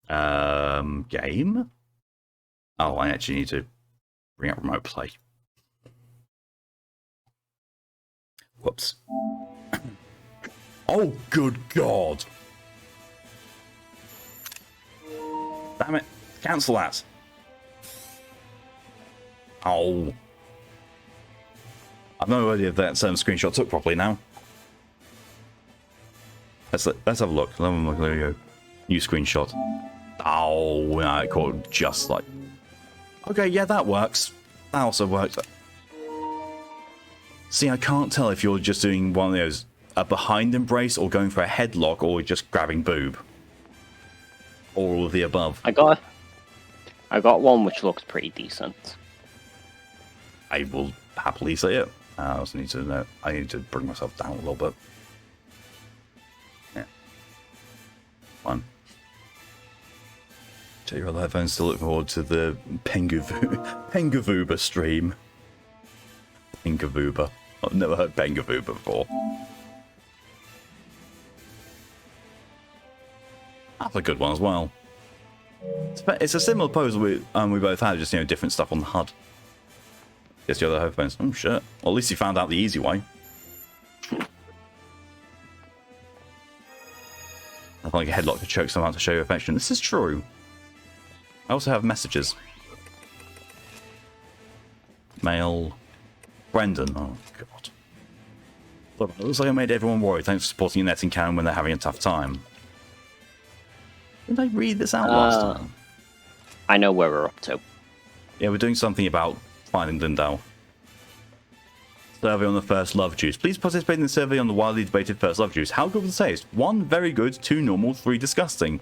Game? Oh, I actually need to bring up remote play. Whoops. Oh, good God. Damn it. Cancel that. Oh. I've no idea if that screenshot took properly now. Let's have a look. There we go. New screenshot. Oh, no, it caught just like... Okay, yeah, that works. That also worked. See, I can't tell if you're just doing one of those, a behind embrace, or going for a headlock, or just grabbing boob. Or all of the above. I got one which looks pretty decent. I will happily say it. I also need to know. I need to bring myself down a little bit. Yeah. Fun. Tell you what, the headphones still look forward to the Pengavuba stream. Pengavuba. I've never heard Pengavuba before. That's a good one as well. It's a similar pose we both had, just different stuff on the HUD. Guess the other headphones. Oh shit. Well, at least you found out the easy way. I feel like a headlock to choke someone out to show your affection. This is true. I also have messages. Mail. Brendan. Oh god. Look, it looks like I made everyone worried. Thanks for supporting Net and Karen when they're having a tough time. Did I read this out last time? I know where we're up to. Yeah, we're doing something about finding Lindau. Survey on the first love juice. Please participate in the survey on the widely debated first love juice. How good was the taste? 1, very good. 2, normal. 3, disgusting.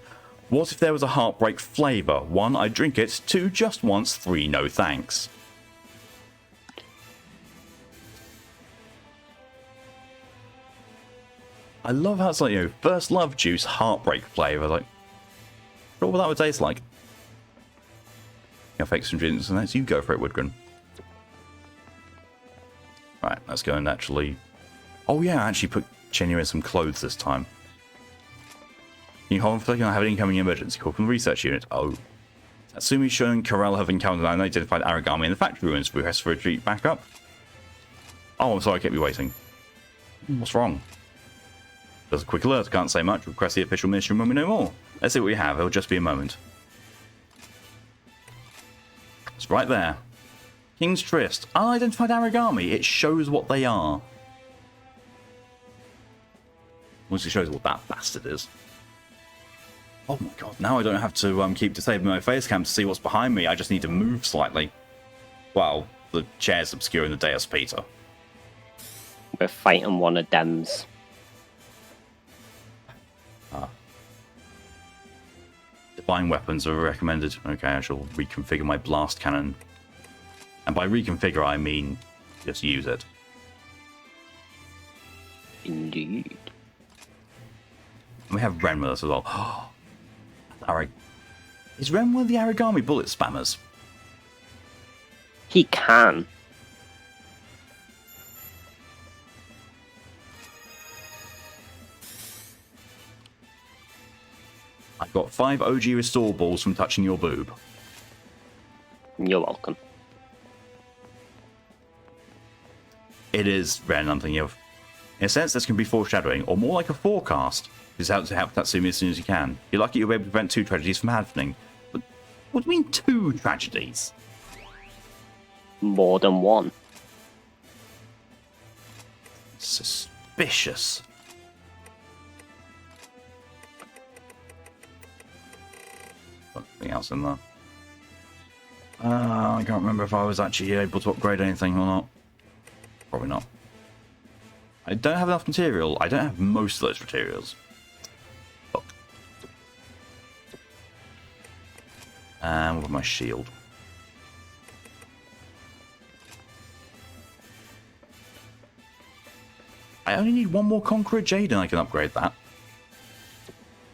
What if there was a heartbreak flavour? 1, I'd drink it. 2, just once. 3, no thanks. I love how it's like, first love juice, heartbreak flavour. Like, what that would taste like? Fake some drinks, and let's you go for it, Woodgren. Right, let's go and actually... Oh yeah, I actually put Chenyu in some clothes this time. Can you hold on for a second? I have an incoming emergency call from the research unit. Oh. Tatsumi, Shun, and Karel have encountered an unidentified origami in the factory ruins. Request for retreat back up. Oh, I'm sorry, I kept you waiting. What's wrong? There's a quick alert, I can't say much. Request the official mission when we know more. Let's see what we have, it'll just be a moment. It's right there. King's Tryst. Unidentified origami. It shows what they are. Once it shows what that bastard is. Oh my god, now I don't have to keep disabling my face cam to see what's behind me. I just need to move slightly. Well, the chair's obscuring the Deus Peter. We're fighting one of them's. Divine weapons are recommended. Okay, I shall reconfigure my blast cannon. And by reconfigure, I mean just use it. Indeed. And we have Ren with us as well. Is Ren one of the origami bullet spammers? He can. I've got 5 OG restore balls from touching your boob. You're welcome. It is Ren I'm thinking of. In a sense, this can be foreshadowing, or more like a forecast. Just how to help Tatsumi as soon as you can. You're lucky you'll be able to prevent 2 tragedies from happening. But what do you mean 2 tragedies? More than one. Suspicious. Something else in there. I can't remember if I was actually able to upgrade anything or not. Probably not. I don't have enough material. I don't have most of those materials. Look. And what about my shield? I only need 1 more Conqueror Jade and I can upgrade that.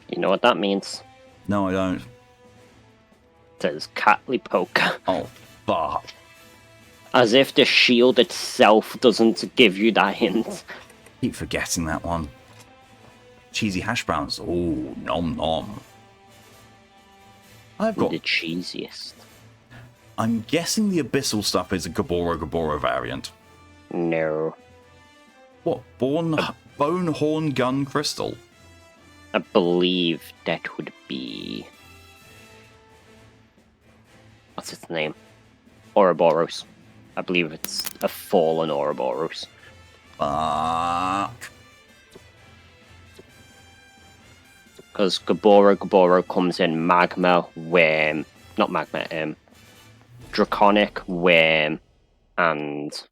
You know what that means? No, I don't. It says Catley Poker. Oh, fuck. As if the shield itself doesn't give you that hint. Keep forgetting that one. Cheesy hash browns. Oh, nom nom. I've got... The cheesiest. I'm guessing the abyssal stuff is a Gaboro variant. No. What? Bone Horn Gun Crystal? I believe that would be... What's its name? Ouroboros. I believe it's a fallen Ouroboros. Fuck. Because Gaboro comes in magma, worm... Not magma, draconic, worm, and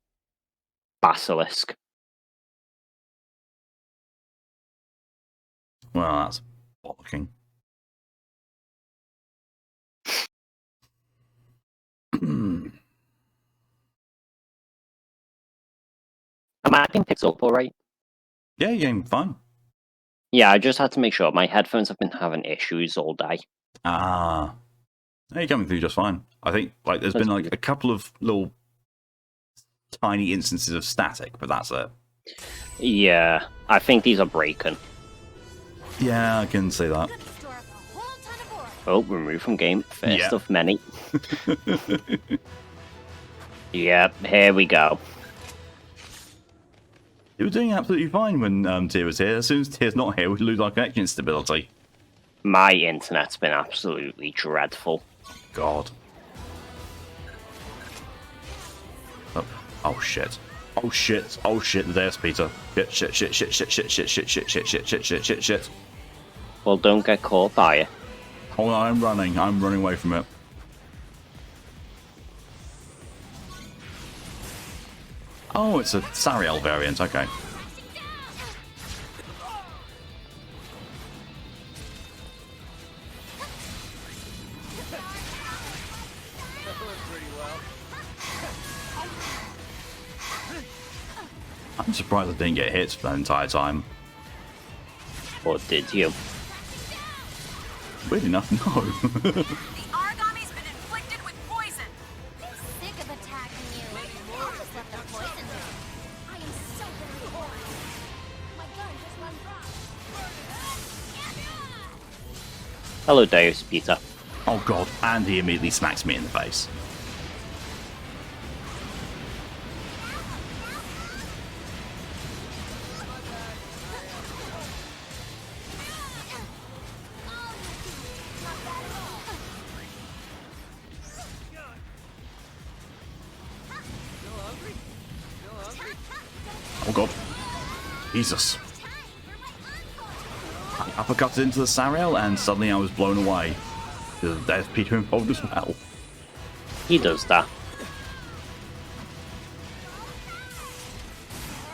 basilisk. Well, that's bollocking. Am I getting picked up alright? Yeah, you're getting fine. Yeah, I just had to make sure. My headphones have been having issues all day. Ah. No, you're coming through just fine. I think like there's been like a couple of little tiny instances of static, but that's it. Yeah, I think these are breaking. Yeah, I can see that. Oh, removed from game. First Yeah. of many. Yep, here we go. You were doing absolutely fine when Tyr was here. As soon as Tyr's not here, we lose our connection stability. My internet's been absolutely dreadful. God. Oh shit. Oh shit. Oh shit, the Deus Peter. Shit. Well, don't get caught by it. Hold on, I'm running away from it. Oh, it's a Sariel variant, okay. I'm surprised I didn't get hit for that entire time. Or did you? Weird enough, no. The Aragami's been inflicted with poison. I'm sick of attacking you. I'll just let the poison do. I am so very bored. My gun just went wrong. Hello, Deus Peter. Oh god, and he immediately smacks me in the face. Oh god. Jesus. I uppercutted into the Sariel and suddenly I was blown away. There's Peter involved as well. He does that.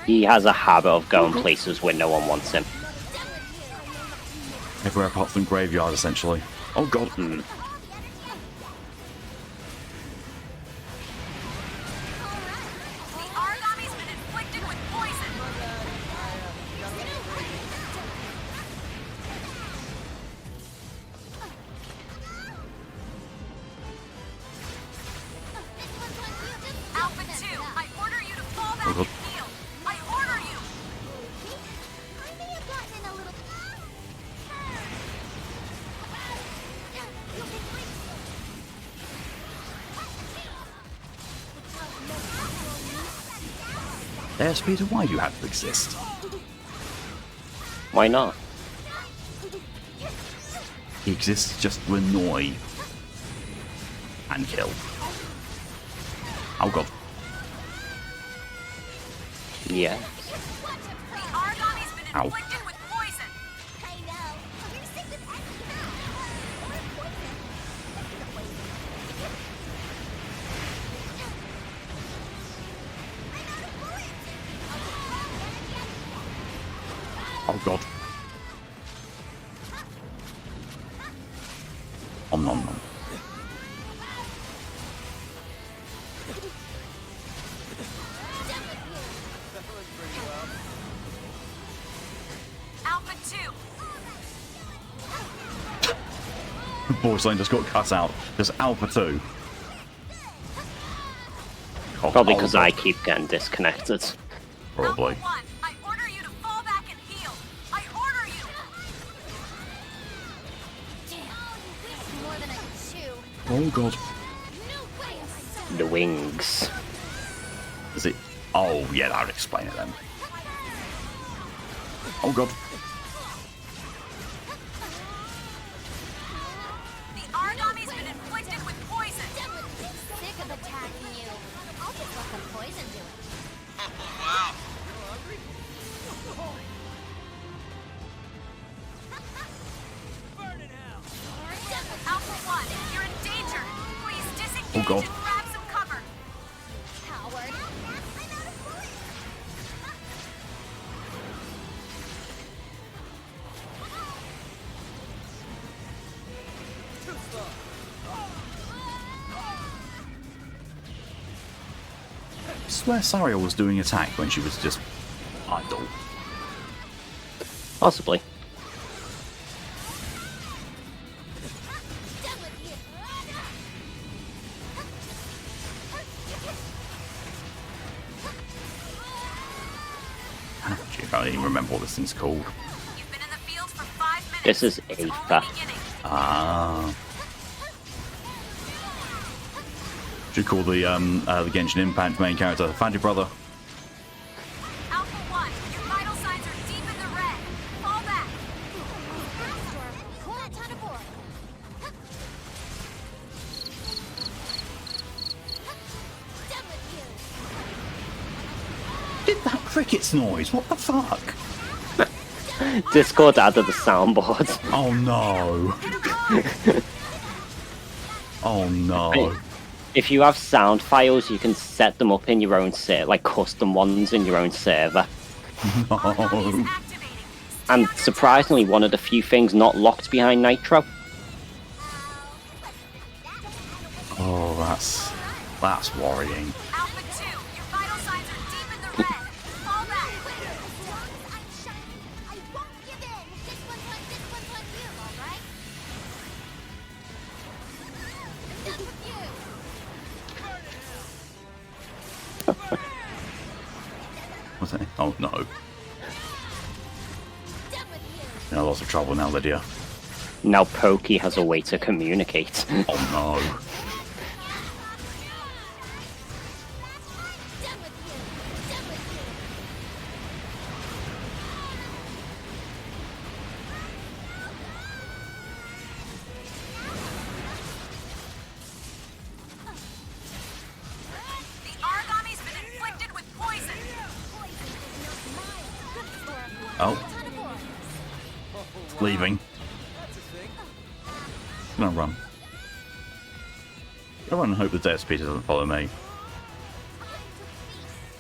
He has a habit of going places where no one wants him. Everywhere apart from graveyard, essentially. Oh god. The Aragami's been inflicted with poison. Alpha 2, I order you to fall back God. and heal. I order you. I may have gotten in a little. There's Peter, why do you have to exist? Why not? He exists just to annoy and kill. Oh god. Yeah. The Aragami's been Ow. inflicted with poison. I know. You're sick with Oh god. Om nom nom. Alpha 2. Voice line just got cut out. There's Alpha 2. Oh, Probably oh because god. I keep getting disconnected. Probably. Alpha 1, I order you to fall back and heal. I order you. Damn, this is more than I could Oh god. The wings. Is it? Oh yeah, that would explain it then. Oh god. The Argami's been inflicted with poison. Sick of attacking you. I'll just let the poison do it. Wow. Alpha 1, you're in danger. Please disengage Oh, God. and grab some cover. Coward. I'm out of bullets. I swear Sariel was doing attack when she was just idle. Possibly. Done with you. Gee, I can't even remember what this thing's called. You've been in the field for 5 minutes. This is It's only Aether. beginning. Ah. Should call the Genshin Impact main character Fancy Brother. Alpha 1, your vital signs are deep in the red. Fall back. Pull that ton of board. Done with you. Did that cricket's noise? What the fuck? Discord added the soundboard. Oh no. Oh no. If you have sound files, you can set them up in your own like custom ones in your own server. Argami is No. activating. And surprisingly, one of the few things not locked behind Nitro. Oh, that's worrying. Alpha 2, your vital signs are deep in the red. Fall back. I'm shining. I won't give in. This one's on you, all right? Done with you. What's that? Oh no. Done with you. You're in lots of trouble now, Lydia. Now Pokey has a way to communicate. Oh no. Done with you. Done with you. The Argami's been inflicted with poison. Poison is not mine. Good for Oh, ton of board. leaving. Gonna run. I run and hope the Death Speed doesn't follow me.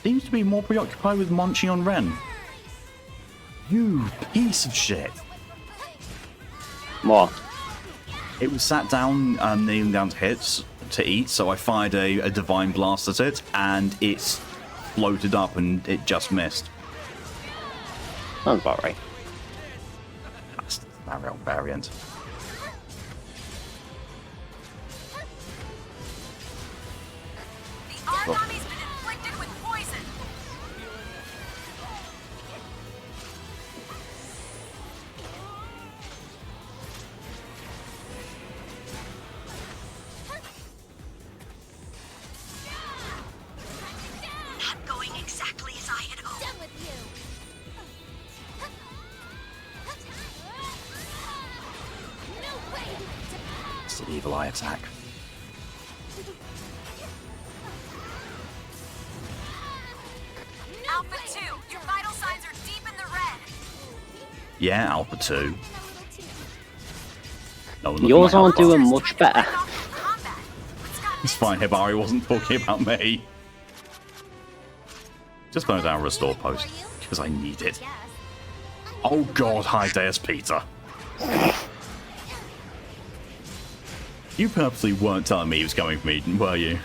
Seems to be more preoccupied with munching on Ren. You piece of shit. More. It was sat down, kneeling down to eat, so I fired a divine blast at it, and it's floated up and it just missed. Sounds about right. That's a real variant. The Argami's been inflicted with poison. Not going exactly as I had hoped. Done with you. No way. It's an evil eye attack. Alpha 2, your vital signs are deep in the red. Yeah, Alpha 2. No one look at Yours my aren't health bar. doing much better. It's fine, Hibari wasn't talking about me. Just put down a restore post, because I need it. Oh god, hi Deus Peter. You purposely weren't telling me he was coming for me, were you?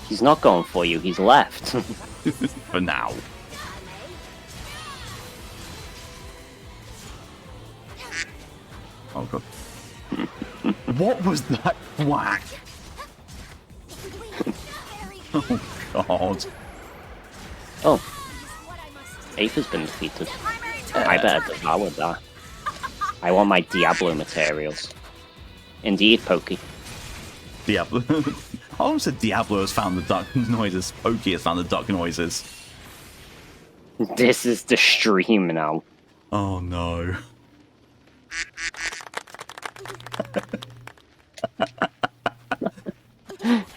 He's not going for you, he's left. For now. Oh god. What was that whack? Oh god. Oh, Aether's been defeated. I better devour that. I want my Diablo materials. Indeed, Pokey. Diablo. I almost said Diablo has found the duck noises. Pokey has found the duck noises. This is the stream now. Oh no.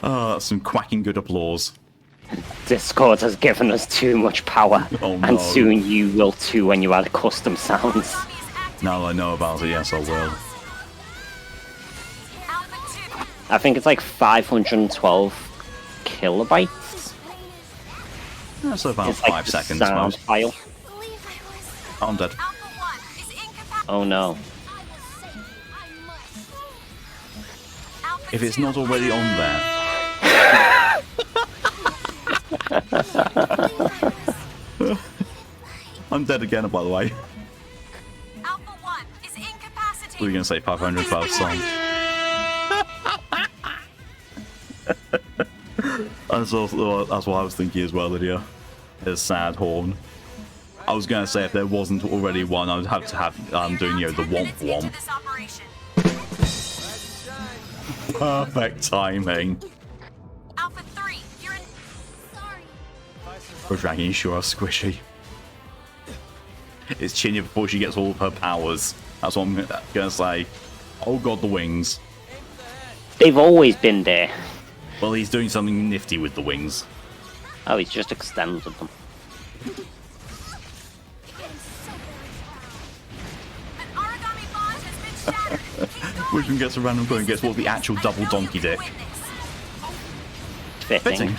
Oh, that's some quacking good applause. Discord has given us too much power, Oh, no. and soon you will too when you add custom sounds. Now I know about it, yes I will. I think it's like 512 kilobytes. That's about It's like 5 the seconds sound most. file. I'm dead. Oh no. If it's not already on there. I'm dead again, by the way. What were you going to say, 512 songs? That's what I was thinking as well, Lydia. There's sad horn. I was going to say if there wasn't already one, I would have to have doing, you know, the womp womp. Perfect timing. Alpha 3, you're in. Sorry. We're dragging you sure are squishy. It's Chinya before she gets all of her powers. That's what I'm gonna say. Oh god, the wings. They've always been there. Well, he's doing something nifty with the wings. Oh, he's just extended them. An origami bond has been shattered. Which one gets a random coin and gets what the actual double donkey dick. Fitting. Fitting.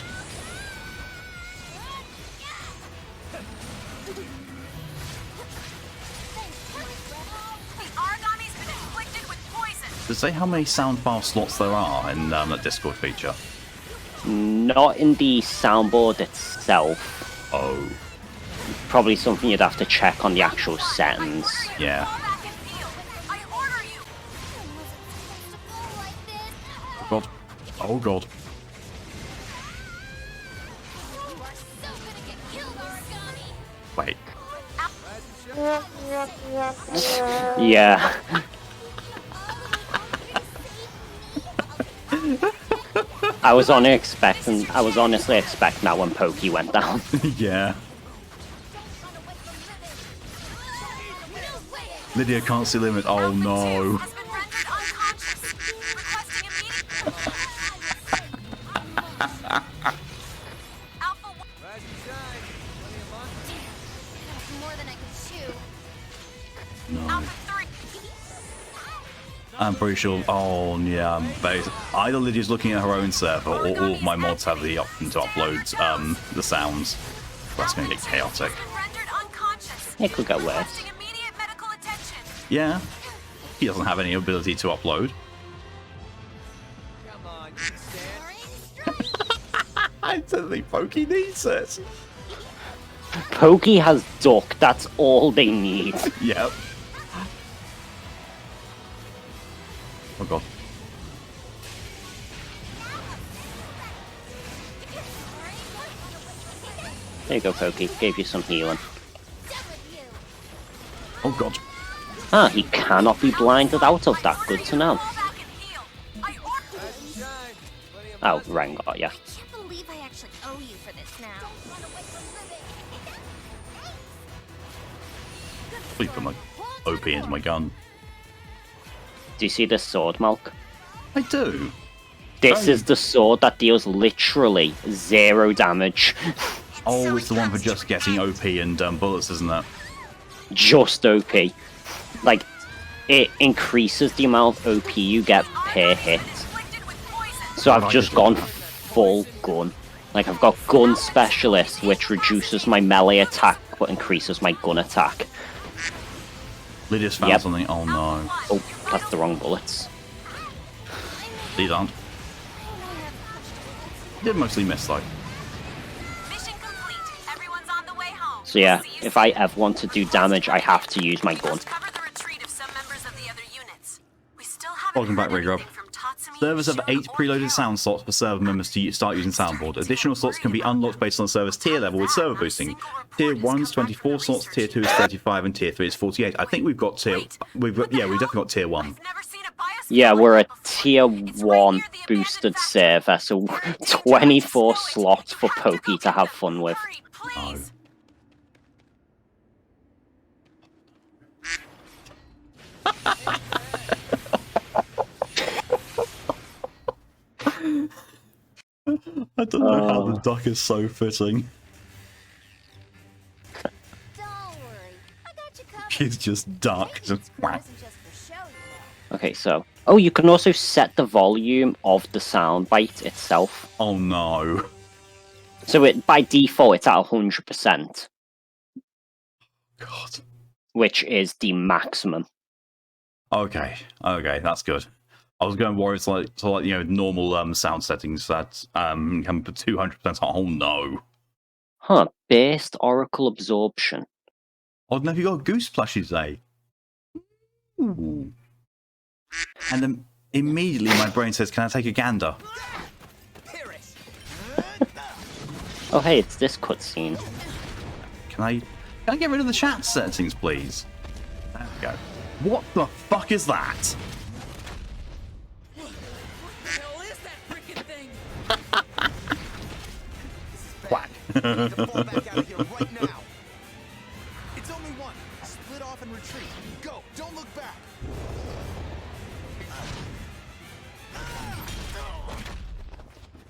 The origami's been inflicted with poison. Does it say how many sound file slots there are in that Discord feature? Not in the soundboard itself. Oh, Probably something you'd have to check on the actual settings. yeah. Fall back and heal. I order you. Oh god. Oh god. You are so gonna get killed, origami. Wait. Yeah. I was honestly expecting that when Pokey went down. Yeah. Lydia can't see limit. Oh no. Has been rendered unconscious. Requesting immediate. Alpha 1. That was more than I could chew. No. Alpha 3. I'm pretty sure. Oh yeah. Either Lydia's looking at her own server, or all of my mods have the option to upload the sounds. That's gonna get chaotic. Has been rendered unconscious. It could get worse. Requesting immediate medical attention. Yeah. He doesn't have any ability to upload. I don't think Pokey needs it. Pokey has duck, that's all they need. Yep. Oh god. There you go, Pokey. Gave you some healing. Oh god. Ah, he cannot be blinded out of that. Good to know. Fall back and heal. I order. Oh, Ren got ya. I can't believe I actually owe you for this now. Please put my OP into my gun. Do you see this sword, Malk? I do. This Oh. is the sword that deals literally 0 damage. Oh, it's the one for just getting OP and bullets, isn't it? Just OP. Like, it increases the amount of OP you get per hit. Inflicted with poison. So I've just gone full gun. Like, I've got gun specialist, which reduces my melee attack but increases my gun attack. Lydia's found Yep. something. Oh no. Oh, that's the wrong bullets. These aren't. Did mostly miss though. Mission complete. Everyone's on the way home. So yeah, See you if soon. I ever want to do damage, I have to use my gun. Let's cover the retreat of some members of the other units. We still haven't Welcome back, heard Regrub. anything from Tatsumi, Servers have Shun, 8 or preloaded Carol. sound slots for server members to start using soundboard. Additional slots can be unlocked based on the server's tier level with server boosting. Tier 1 is 24 slots, Tier 2 is 35, and Tier 3 is 48. I think we've got tier... we've definitely got Tier 1. I've never seen a bias Yeah, we're a tier 1 boosted server, so 24 slots for Pokey to have fun with. Oh. I don't know how the duck is so fitting. Don't worry, I got you covered. He's just duck. Just whack. Wasn't just for show, you know. Okay, so... Oh, you can also set the volume of the soundbite itself. Oh no. So by default, it's at 100%, God. which is the maximum. Okay, that's good. I was going to worry normal sound settings that come to 200%. Oh no. Huh, based Oracle Absorption. Oh, no, you got goose plushies today. Ooh. And then immediately my brain says, "Can I take a gander?" Oh hey, it's this cutscene. Can I get rid of the chat settings, please? There we go. What the fuck is that? hell is that freaking thing? Whack. Need to fall back out of here right now. It's only one. Split off and retreat. Go. Don't look back.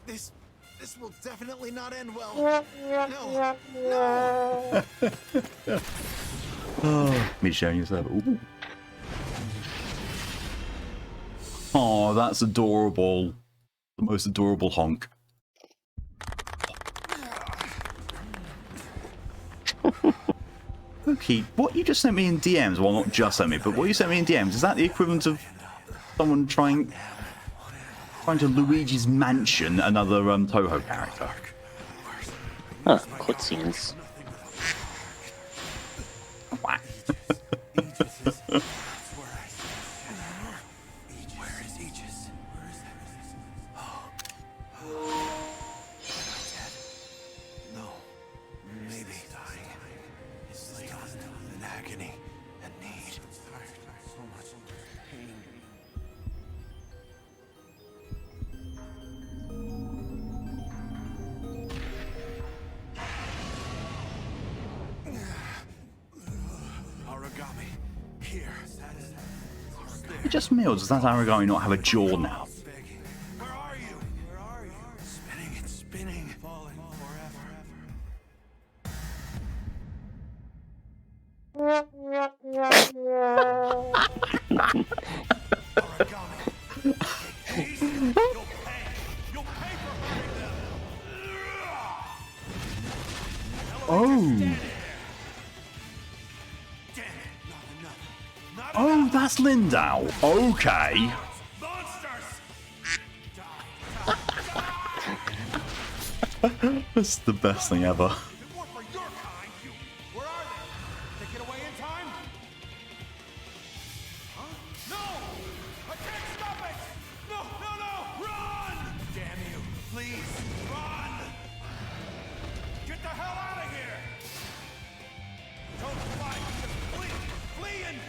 This will definitely not end well. No. Me showing yourself. Ooh. Oh, that's adorable. The most adorable honk. Pokey, what you just sent me in DMs, well, not just sent me, but what you sent me in DMs, is that the equivalent of someone trying to Luigi's Mansion another Toho character? Huh, cutscenes. Whack. Where is Aegis? No. Maybe dying. It's like an agony, a need. So much pain. Origami. Here. Just me, or does that Aragami not have a jaw now? Where are you? Where are you? Spinning and spinning. Falling forever. Origami. Easy. You'll pay. You'll pay for hurting them. Oh! Damn it. Not enough. Not Oh, enough. that's Lindau. Okay. Monsters. That's the best thing ever. It worked for your kind. Where are they? They get away in time? Huh? No! I can't stop it! No! Run! Damn you! Please, run! Get the hell out of here! Don't fly! Just flee and...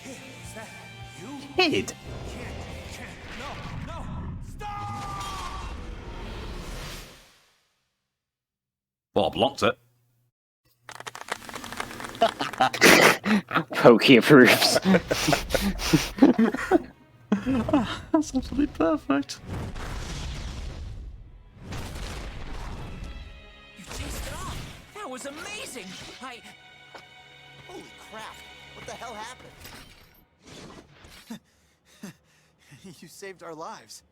Kid, is that you? Kid. Can't. No! Stop! Bob locked it. Pokey approves. That's absolutely perfect. You chased it off. That was amazing. Holy crap! What the hell happened? You saved our lives.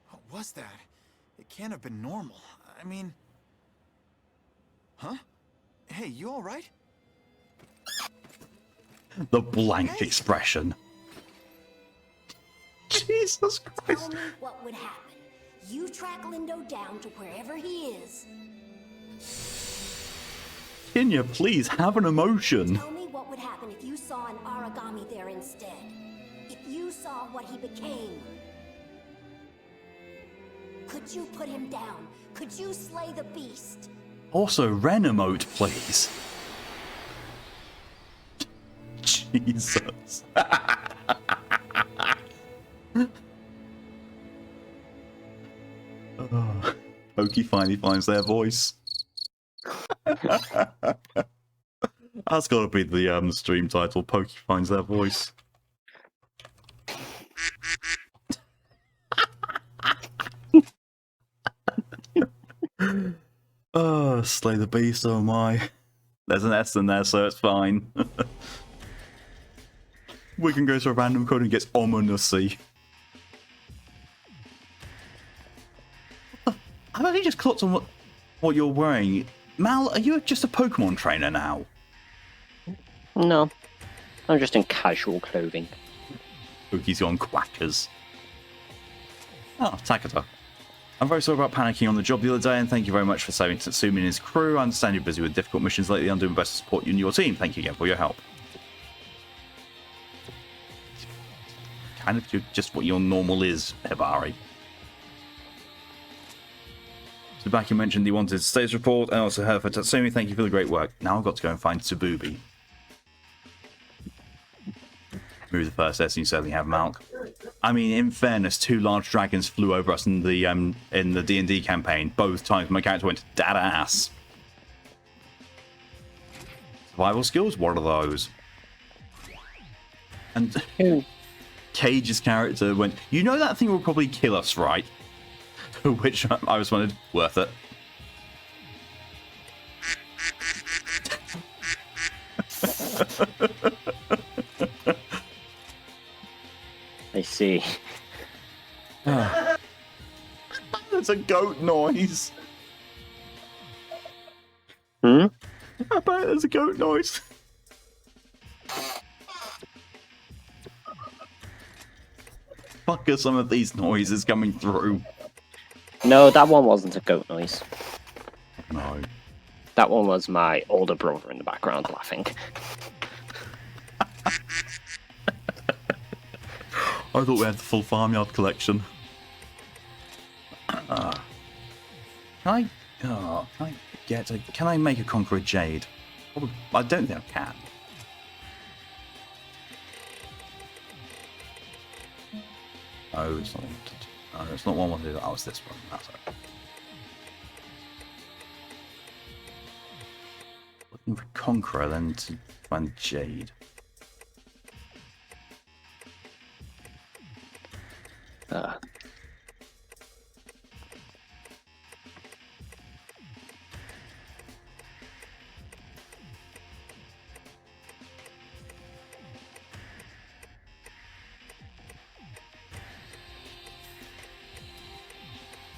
What was that? It can't have been normal. I mean... Huh? Hey, you alright? The blank expression. Jesus Tell Christ. me what would happen. You track Lindo down to wherever he is. Kinya, please have an emotion. Tell me what would happen if you saw an Aragami there instead. If you saw what he became. Could you put him down? Could you slay the beast? Also, Ren emote, please. Jesus. Pokey finally finds their voice. That's got to be the stream title. Pokey finds their voice. Slay the beast, oh my. There's an S in there, so it's fine. We can go to a random code and get ominously. I've only just clocked on what you're wearing. Mal, are you just a Pokemon trainer now? No, I'm just in casual clothing. Pokey's gone quackers. Oh, Takata. I'm very sorry about panicking on the job the other day, and thank you very much for saving Tatsumi and his crew. I understand you're busy with difficult missions lately. I'm doing my best to support you and your team. Thank you again for your help. Kind of just what your normal is, Hibari. So back you mentioned you wanted status report, and also heard for Tatsumi. Thank you for the great work. Now I've got to go and find Tsububi. Move the first S, and you certainly have Malk. I mean, in fairness, 2 large dragons flew over us in the D&D campaign. Both times my character went dad ass. Survival skills? What are those? And Cage's character went, you know that thing will probably kill us, right? Which I responded, worth it. I see. That's a goat noise. Hmm? I bet there's a goat noise. Fuck are some of these noises coming through? No, that one wasn't a goat noise. No. That one was my older brother in the background laughing. I thought we had the full farmyard collection. Can I make a Conqueror Jade? I don't think I can. Oh, it's not. No, it's not one I wanted. Oh, it's this one. That's it. Looking for Conqueror, then to find Jade.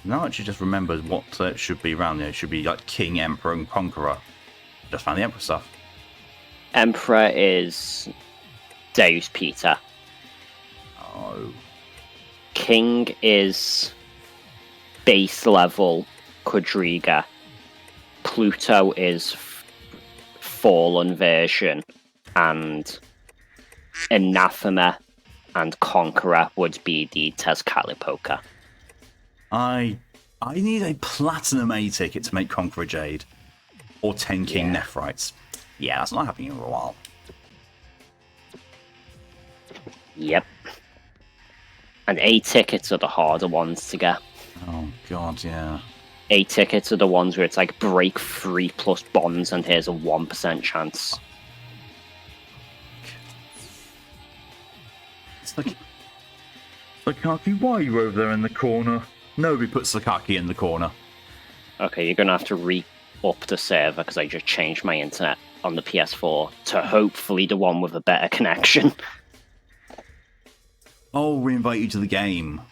Now I actually just remembered what it should be around there. It should be like King, Emperor, and Conqueror. Just found the Emperor stuff. Emperor is Deus Peter. Oh. King is base level Quadriga. Pluto is fallen version. And Anathema and Conqueror would be the Tezcatlipoca. I need a Platinum A ticket to make Conqueror Jade. Or 10 King Nephrites. Yeah, that's not happening in a while. Yep. And A tickets are the harder ones to get. Oh god, yeah. A tickets are the ones where it's like break 3 plus bonds and here's a 1% chance. It's like... Sakaki, why are you over there in the corner? Nobody puts Sakaki in the corner. Okay, you're gonna have to re-up the server because I just changed my internet on the PS4 to hopefully the one with a better connection. Oh, we invite you to the game.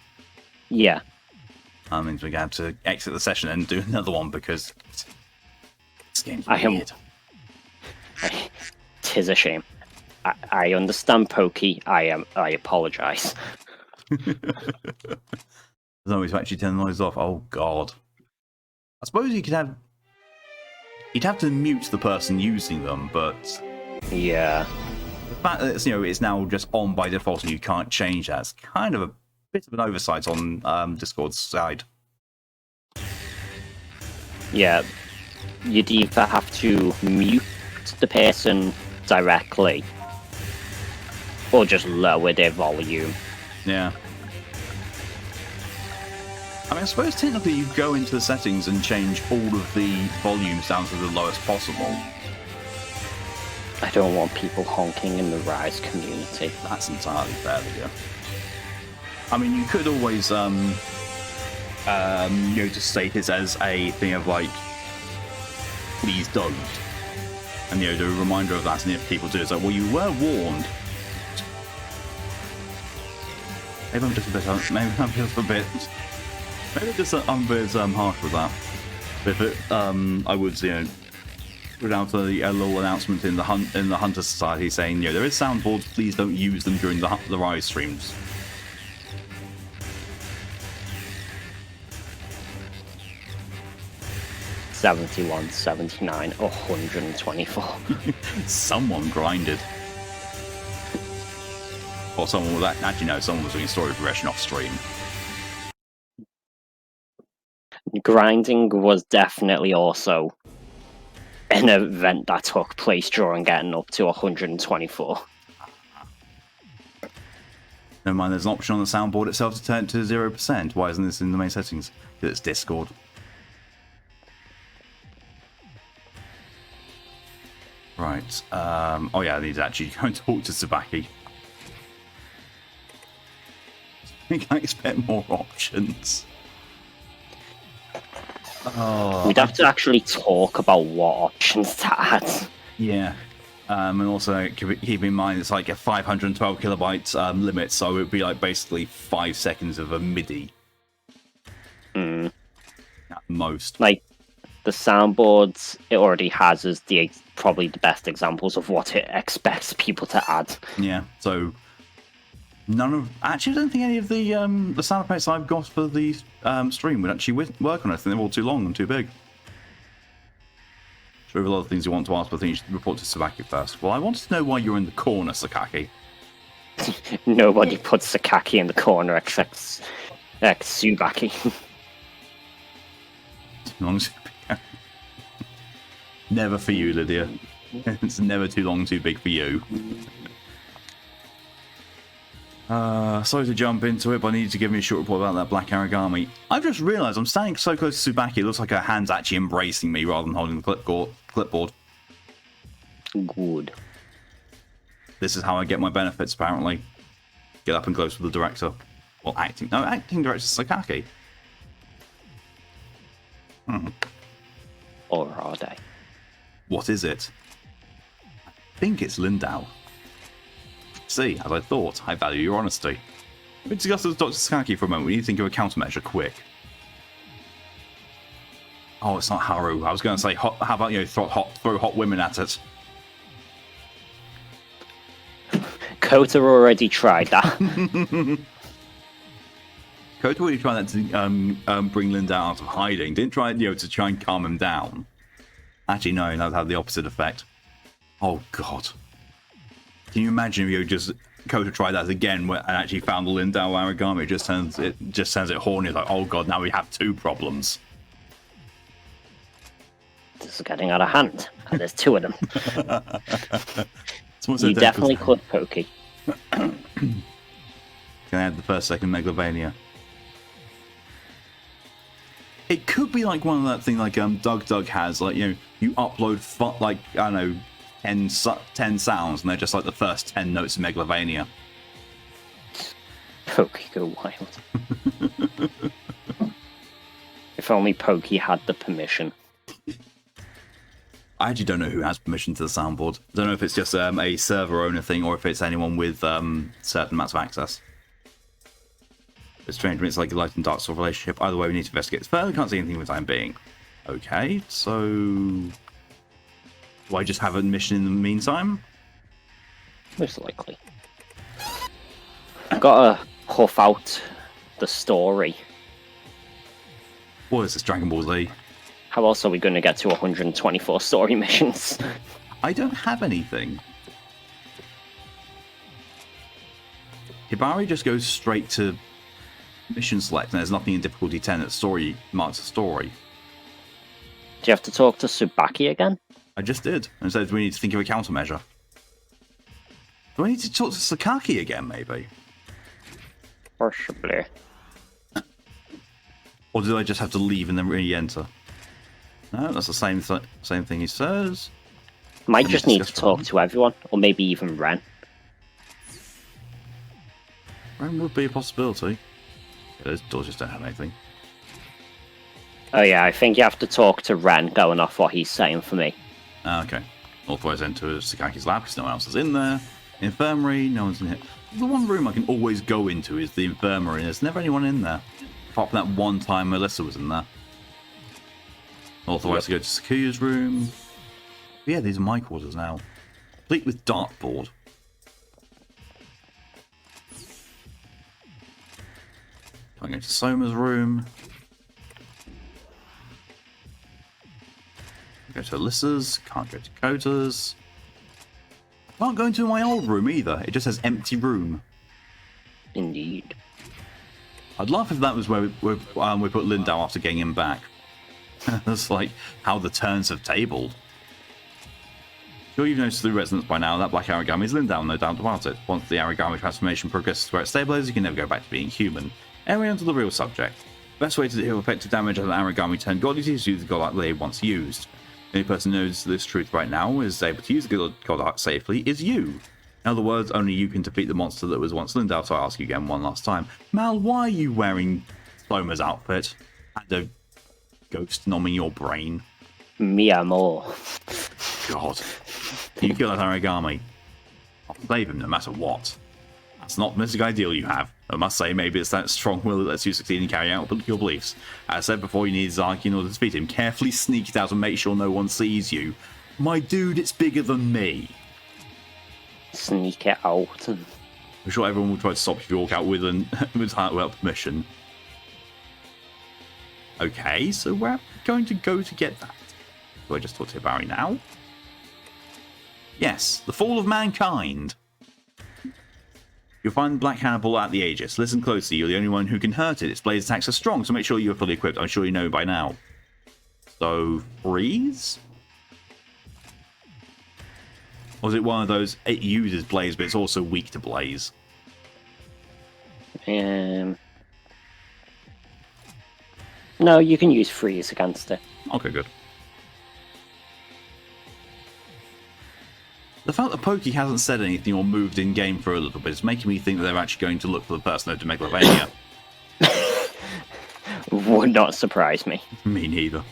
Yeah. That means we're going to have to exit the session and do another one because this game's weird. Tis a shame. I understand Pokey. I apologise. There's no way to actually turn the noise off. Oh god. I suppose you could have... You'd have to mute the person using them, but... Yeah. The fact that it's, it's now just on by default and you can't change that, it's kind of a bit of an oversight on Discord's side. Yeah. You'd either have to mute the person directly or just lower their volume. Yeah. I mean, I suppose technically you go into the settings and change all of the volumes down to the lowest possible. I don't want people honking in the Rise community. That's entirely fair, yeah. I mean, you could always, just state it as a thing of like, please don't. And, the reminder of that, and if people do, it's like, well, you were warned. Maybe I'm just a bit, maybe I'm just a bit harsh with that. But if it, I would, put out a little announcement in the Hunter Society saying, there is soundboards, please don't use them during the Rise streams. $71, $79, $124. Someone grinded. Or someone was actually no, someone was doing story progression off stream. Grinding was definitely also an event that took place during getting up to 124. Never mind, there's an option on the soundboard itself to turn it to 0%. Why isn't this in the main settings? Because it's Discord. Right. Oh yeah, I need to actually go and talk to Tsubaki. I think I expect more options. Oh, We'd have to actually talk about what options to add. yeah. And also keep in mind it's like a 512 kilobyte limit, so it would be like basically 5 seconds of a MIDI. Mm. At most. Like, the soundboards it already has is probably the best examples of what it expects people to add. Yeah, so actually I don't think any of the sound effects I've got for the stream would actually work on it. I think they're all too long and too big. Sure, we have a lot of things you want to ask, but I think you should report to Sakaki first. Well, I wanted to know why you're in the corner, Sakaki. Nobody puts Sakaki in the corner except Tsubaki. Never for you, Lydia. It's never too long, too big for you. Sorry to jump into it, but I need to give me a short report about that black origami. I've just realised I'm standing so close to Tsubaki, it looks like her hand's actually embracing me rather than holding the clipboard. Good. This is how I get my benefits, apparently. Get up and close with the director. Well, acting director Sakaki. Or are they? What is it? I think it's Lindau. See, as I thought, I value your honesty. We discuss this with Dr. Sakaki for a moment. We need to think of a countermeasure quick. Oh, it's not Haru. I was going to say, how about, throw hot women at it? Kota already tried that. Kota already tried that to bring Lindau out of hiding. Didn't try, to try and calm him down. Actually, no, that had the opposite effect. Oh, God. Can you imagine if Kota tried that again and actually found the Lindau origami? It just turns it horny. It's like, oh god, now we have two problems. This is getting out of hand. And there's two of them. You definitely could, Pokey. Can I add the first second Megalovania? It could be like one of that thing like Doug has, like you upload like I don't know 10 sounds and they're just like the first 10 notes of Megalovania. Pokey go wild. If only Pokey had the permission. I actually don't know who has permission to the soundboard. I don't know if it's just a server owner thing or if it's anyone with certain amounts of access. It's strange when it's like a light and dark sort of relationship. Either way, we need to investigate this further. Can't see anything for the time being. Okay, so do I just have a mission in the meantime? Most likely. I've got to huff out the story. What is this, Dragon Ball Z? How else are we going to get to 124 story missions? I don't have anything. Hibari just goes straight to mission select and there's nothing in difficulty 10 that story marks a story. Do you have to talk to Tsubaki again? I just did. And said we need to think of a countermeasure. Do I need to talk to Sakaki again, maybe? Possibly. Or do I just have to leave and then re-enter? No, that's the same thing he says. Might Let me just need to discuss talk Ren. to everyone, or maybe even Ren. Ren would be a possibility. Yeah, those doors just don't have anything. Oh yeah, I think you have to talk to Ren, going off what he's saying for me. Okay. Authorized enter Sakaki's lab because no one else is in there. Infirmary, no one's in here. The one room I can always go into is the infirmary, and there's never anyone in there. Apart from that one time Melissa was in there. Authorized to go to Sakuya's room. Yeah, these are my quarters now. Complete with dartboard. Can't go to Soma's room. Go to Alyssa's. Can't go to Kota's. Can't go into my old room either. It just says empty room. Indeed. I'd laugh if that was where we put Lindau after getting him back. That's like how the turns have tabled. Sure, you've noticed through resonance by now that Black Aragami is Lindau, no doubt about it. Once the Aragami transformation progresses to where it stabilizes, you can never go back to being human. Anyway, onto the real subject. Best way to deal effective damage as an Aragami turned god is to use the godlike blade once used. The only person who knows this truth right now is able to use the godlike safely is you. In other words, only you can defeat the monster that was once Lindau, so I ask you again one last time. Mal, why are you wearing Soma's outfit and a ghost numbing your brain? Mi amor. God. You kill that Aragami. I'll save him no matter what. That's not the mystic ideal you have. I must say, maybe it's that strong will that lets you succeed in carrying out your beliefs. As I said before, you need Zaki in order to defeat him. Carefully sneak it out and make sure no one sees you. My dude, it's bigger than me. Sneak it out. And... I'm sure everyone will try to stop you if you walk out with without permission. Okay, so we're going to go to get that. Do I just talk to Barry now? Yes, the fall of mankind. You'll find Black Hannibal at the Aegis. Listen closely, you're the only one who can hurt it. Its blade attacks are strong, so make sure you're fully equipped. I'm sure you know by now. So, freeze? Or is it one of those, it uses blaze, but it's also weak to blaze? No, you can use freeze against it. Okay, good. The fact that Pokey hasn't said anything or moved in-game for a little bit is making me think that they're actually going to look for the person over to Megalovania. Would not surprise me. Me neither.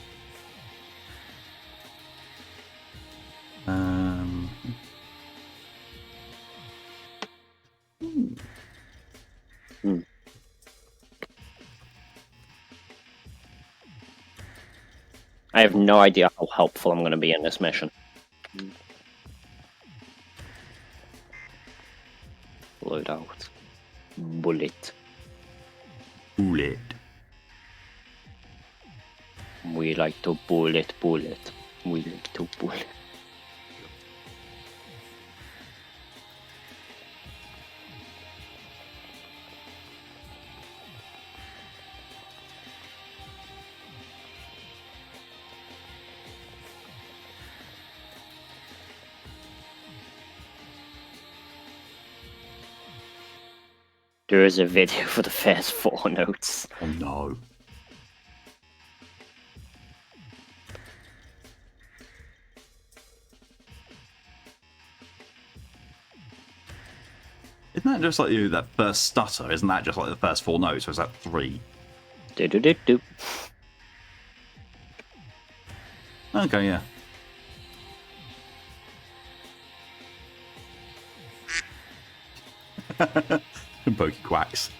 I have no idea how helpful I'm going to be in this mission. Load out. Bullet. Bullet. We like to bullet. We like to bullet. There is a video for the first 4 notes. Oh no. Isn't that just like that first stutter? Isn't that just like the first 4 notes, or is that 3? Do. Okay, yeah. Pokey quacks.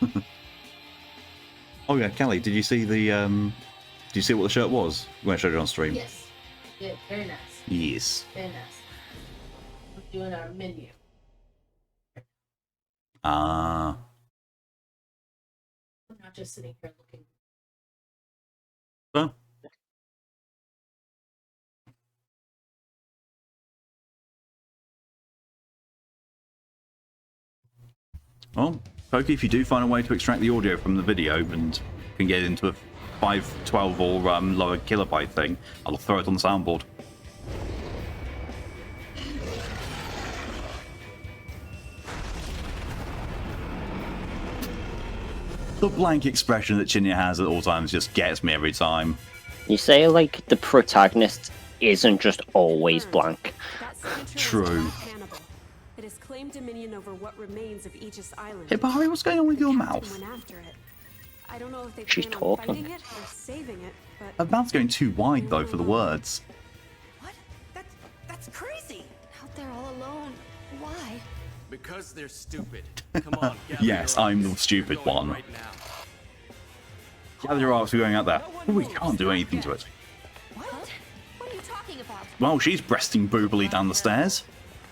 Oh yeah, Kelly, did you see the did you see what the shirt was when I showed it on stream? Yes. Yeah, very nice. Yes. Very nice. We're doing our menu. Ah. I'm not just sitting here looking. Well. Well, Pokey, if you do find a way to extract the audio from the video and can get it into a 512 or lower kilobyte thing, I'll throw it on the soundboard. The blank expression that Chinya has at all times just gets me every time. You say like the protagonist isn't just always blank. That signature was True. about Hannibal. It has claimed dominion over what remains of Aegis Island. Hey, Barry, what's going on with The your captain mouth? went after it. I don't know if they She's plan on talking. fighting it or saving it, but Her mouth's going too wide, though, for the words. What? That's crazy. Out there all alone. Why? Because they're stupid. Come on, gather Yes, your I'm arms. the stupid We're going one. Right now. Gather your arms, we're going out there. We can't do anything to it. What? What are you talking about? Well, she's breasting boobily down the stairs.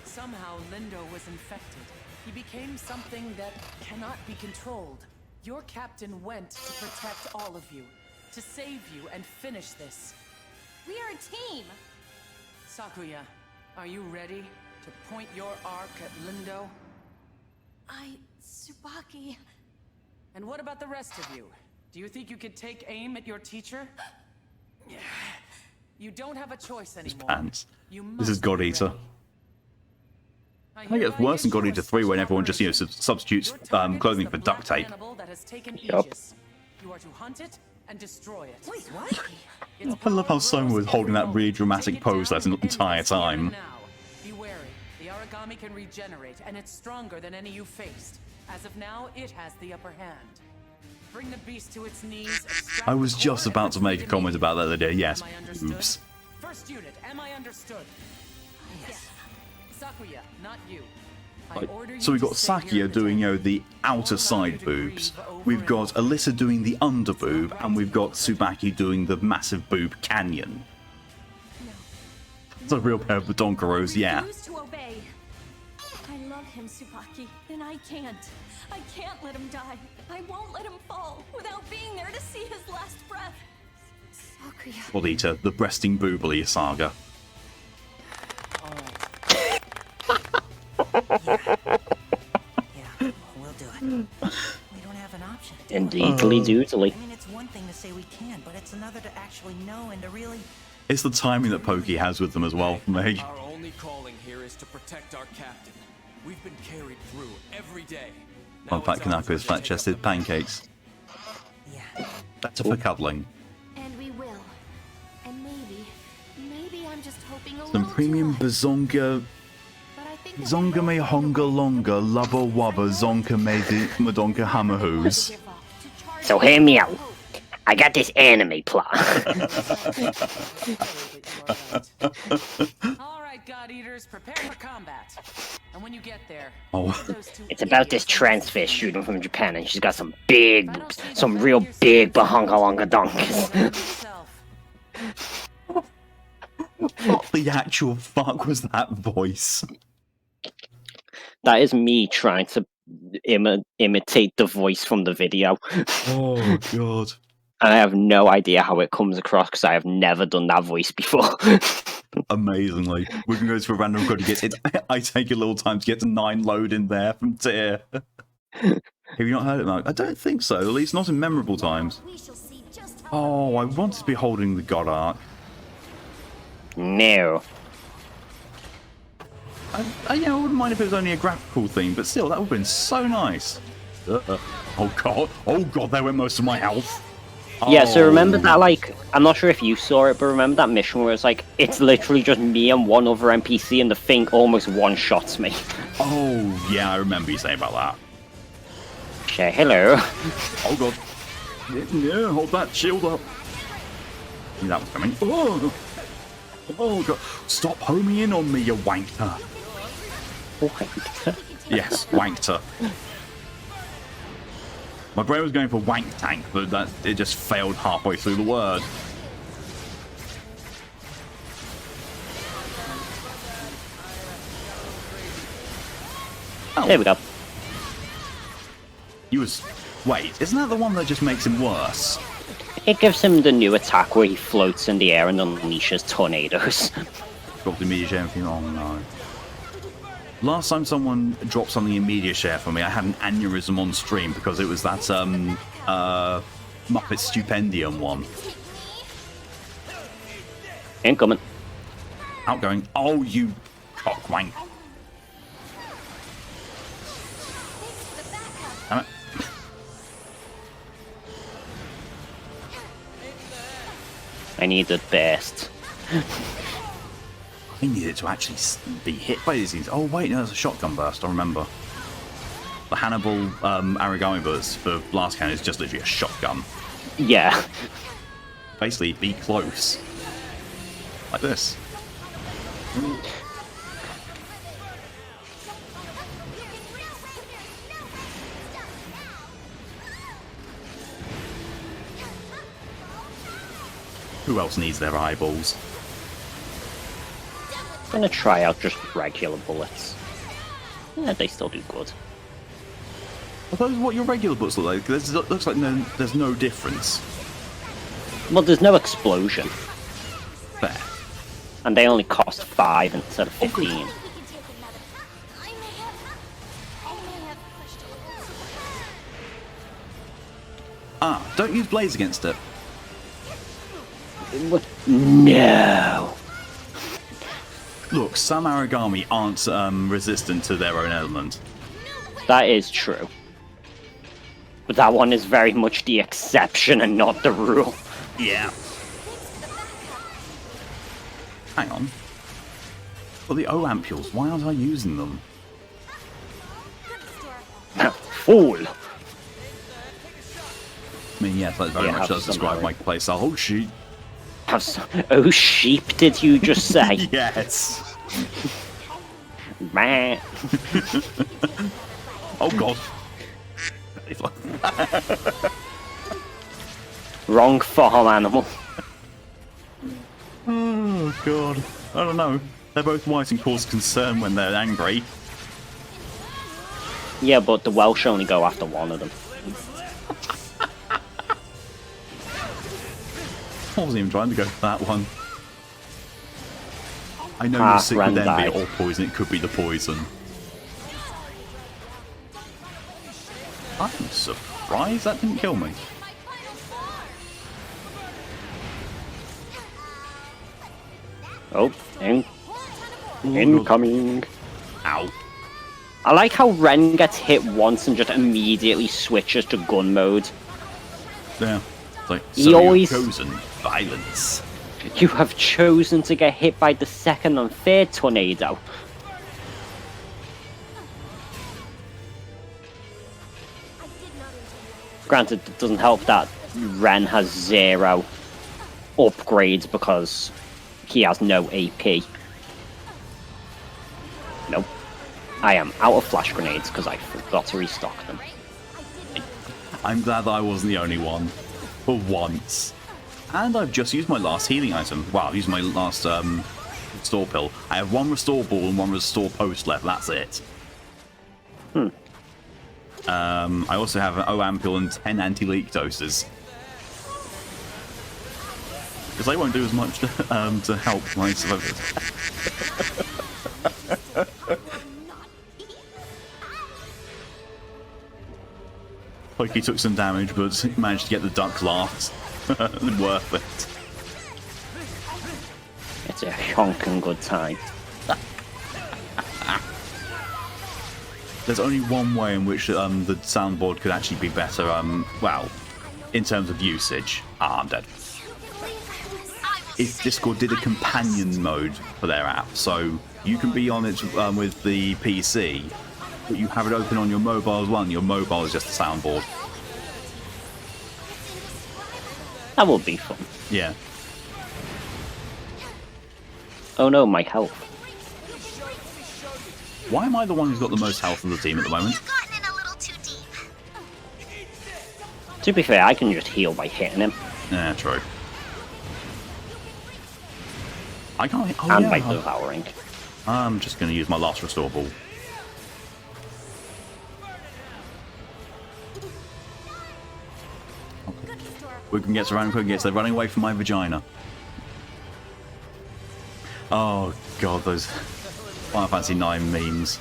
Somehow Lindo was infected. He became something that cannot be controlled. Your captain went to protect all of you, to save you and finish this. We are a team. Sakuya, are you ready to point your arc at Lindo? Tsubaki. And what about the rest of you? Do you think you could take aim at your teacher? You don't have a choice anymore. Pants. You This is must God be Eater. ready. I think it's worse than God Eater 3 when everyone just, substitutes clothing for duct tape. Yup. You are to hunt it and destroy it. Wait, what? I love how Soma was holding that really dramatic pose that entire time. Be wary. The origami can regenerate, and it's stronger than any you faced. As of now, it has the upper hand. Bring the beast to its knees. I was just about to make a comment about that the other day. Yes. Am I understood? Oops. First unit, am I understood? Yes. Sakuya, not you. I Like, order you so we've to got stay here Sakia doing, today. the outer side boobs. We've got Alyssa doing the under boob, and we've got Tsubaki doing the massive boob canyon. It's a real pair of the Donkeros, yeah. Refuse to obey. I love him, Tsubaki, and I can't. I can't let him die. I won't let him fall without being there to see his last breath. Sakuya. God Eater, the breasting boobly saga. Yeah, we'll do it. We don't have an option. Indeedly doodly. I mean, it's one thing to say we can, but it's another to actually know and to really... It's the timing that Pokey has with them as well for me. Our only calling here is to protect our captain. We've been carried through every day. Now One fat it's ours Kanako is to fat take up chested the pancakes. Yeah. Better for cuddling. And we will. And maybe I'm just hoping a Some little premium too much. bazonga. But I think that Zonga me we're both honga longa, lubba wubba, zonka me madonka hammerhoos. So hear me out. I got this anime plot. All right, God Eaters, prepare for combat. And when you get there, Oh. those two It's about this idiots transfer understand student from you. Japan, and she's got some big If I don't boobs, see the some back real of your big skin, bahonga longa you'll donkeys. learn yourself. What the actual fuck was that voice? That is me trying to imitate the voice from the video. Oh god. And I have no idea how it comes across because I have never done that voice before. Amazingly. We can go to a random code to get it. I take a little time to get to 9 load in there from tier. Have you not heard it, Mark? I don't think so, at least not in memorable times. We shall see just how Oh, I wanted to be holding the God Arc. No. I wouldn't mind if it was only a graphical theme, but still, that would have been so nice. Oh god, there went most of my health. Yeah, so remember Oh. that, like, I'm not sure if you saw it, but remember that mission where it's like, it's literally just me and one other NPC and the thing almost one-shots me. Oh, yeah, I remember you saying about that. Say hello. Oh god. Yeah, hold that shield up. Knew that was coming. Oh god. Stop homing in on me, you wankter. Yes, wankter. My brain was going for wank tank, but it just failed halfway through the word. There we go. Wait, isn't that the one that just makes him worse? It gives him the new attack where he floats in the air and unleashes tornadoes. Dropped immediate share for me. Oh no. Last time someone dropped something in media share for me, I had an aneurysm on stream because it was that Muppet Stupendium one. Incoming. Outgoing. Oh, you cockwank. Damn it. I needed burst. I needed to actually be hit by these things. Oh wait, no, there's a shotgun burst. I remember. The Hannibal Aragami burst for blast cannon is just literally a shotgun. Yeah. Basically, be close. Like this. Who else needs their eyeballs? I'm gonna try out just regular bullets. Yeah, they still do good. Are those what your regular bullets look like? Looks like there's no difference. Well, there's no explosion. Fair. And they only cost 5 instead of 15. I may have pushed a little too hard. Ah, don't use blades against it. No. Look, some Aragami aren't resistant to their own element. That is true. But that one is very much the exception and not the rule. Yeah. Hang on. Well, the O-ampules, why aren't I using them? Fool. I mean, yes, that very Yeah, much does some describe are. my playstyle. Oh, sheep. Oh, sheep, did you just say? Yes. Meh. Oh, God. Wrong farm animal. Oh, God. I don't know. They're both white and cause concern when they're angry. Yeah, but the Welsh only go after one of them. I wasn't even trying to go for that one. I know Ah, you're sick with Ren envy died. or poison. It could be the poison. I'm surprised that didn't kill me. Oh, incoming. Ow. I like how Ren gets hit once and just immediately switches to gun mode. Yeah. It's like, He so always- you've chosen violence. You have chosen to get hit by the second and third tornado. Granted, it doesn't help that Ren has 0 upgrades because he has no AP. Nope. I am out of flash grenades because I forgot to restock them. I'm glad that I wasn't the only one. For once. And I've just used my last healing item. Wow, I've used my last restore pill. I have 1 restore ball and 1 restore post left. That's it. I also have an O-ampule and 10 anti-leak doses. Because they won't do as much to help my survivors. Pokey took some damage, but managed to get the duck last. Worth it. It's a honking good time. There's only one way in which the soundboard could actually be better, well, in terms of usage. Ah, I'm dead. If Discord did a companion mode for their app, so you can be on it with the PC, but you have it open on your mobile as well, and your mobile is just the soundboard. That would be fun. Yeah. Oh no, my health. Why am I the one who's got the most health of the team at the moment? Gotten in a little too deep. To be fair, I can just heal by hitting him. Yeah, true. I can't. Oh, And yeah. by devouring. I'm just going to use my last restore ball. We can get to random cooking. They're running away from my vagina. Oh god, those Final Fantasy 9 memes.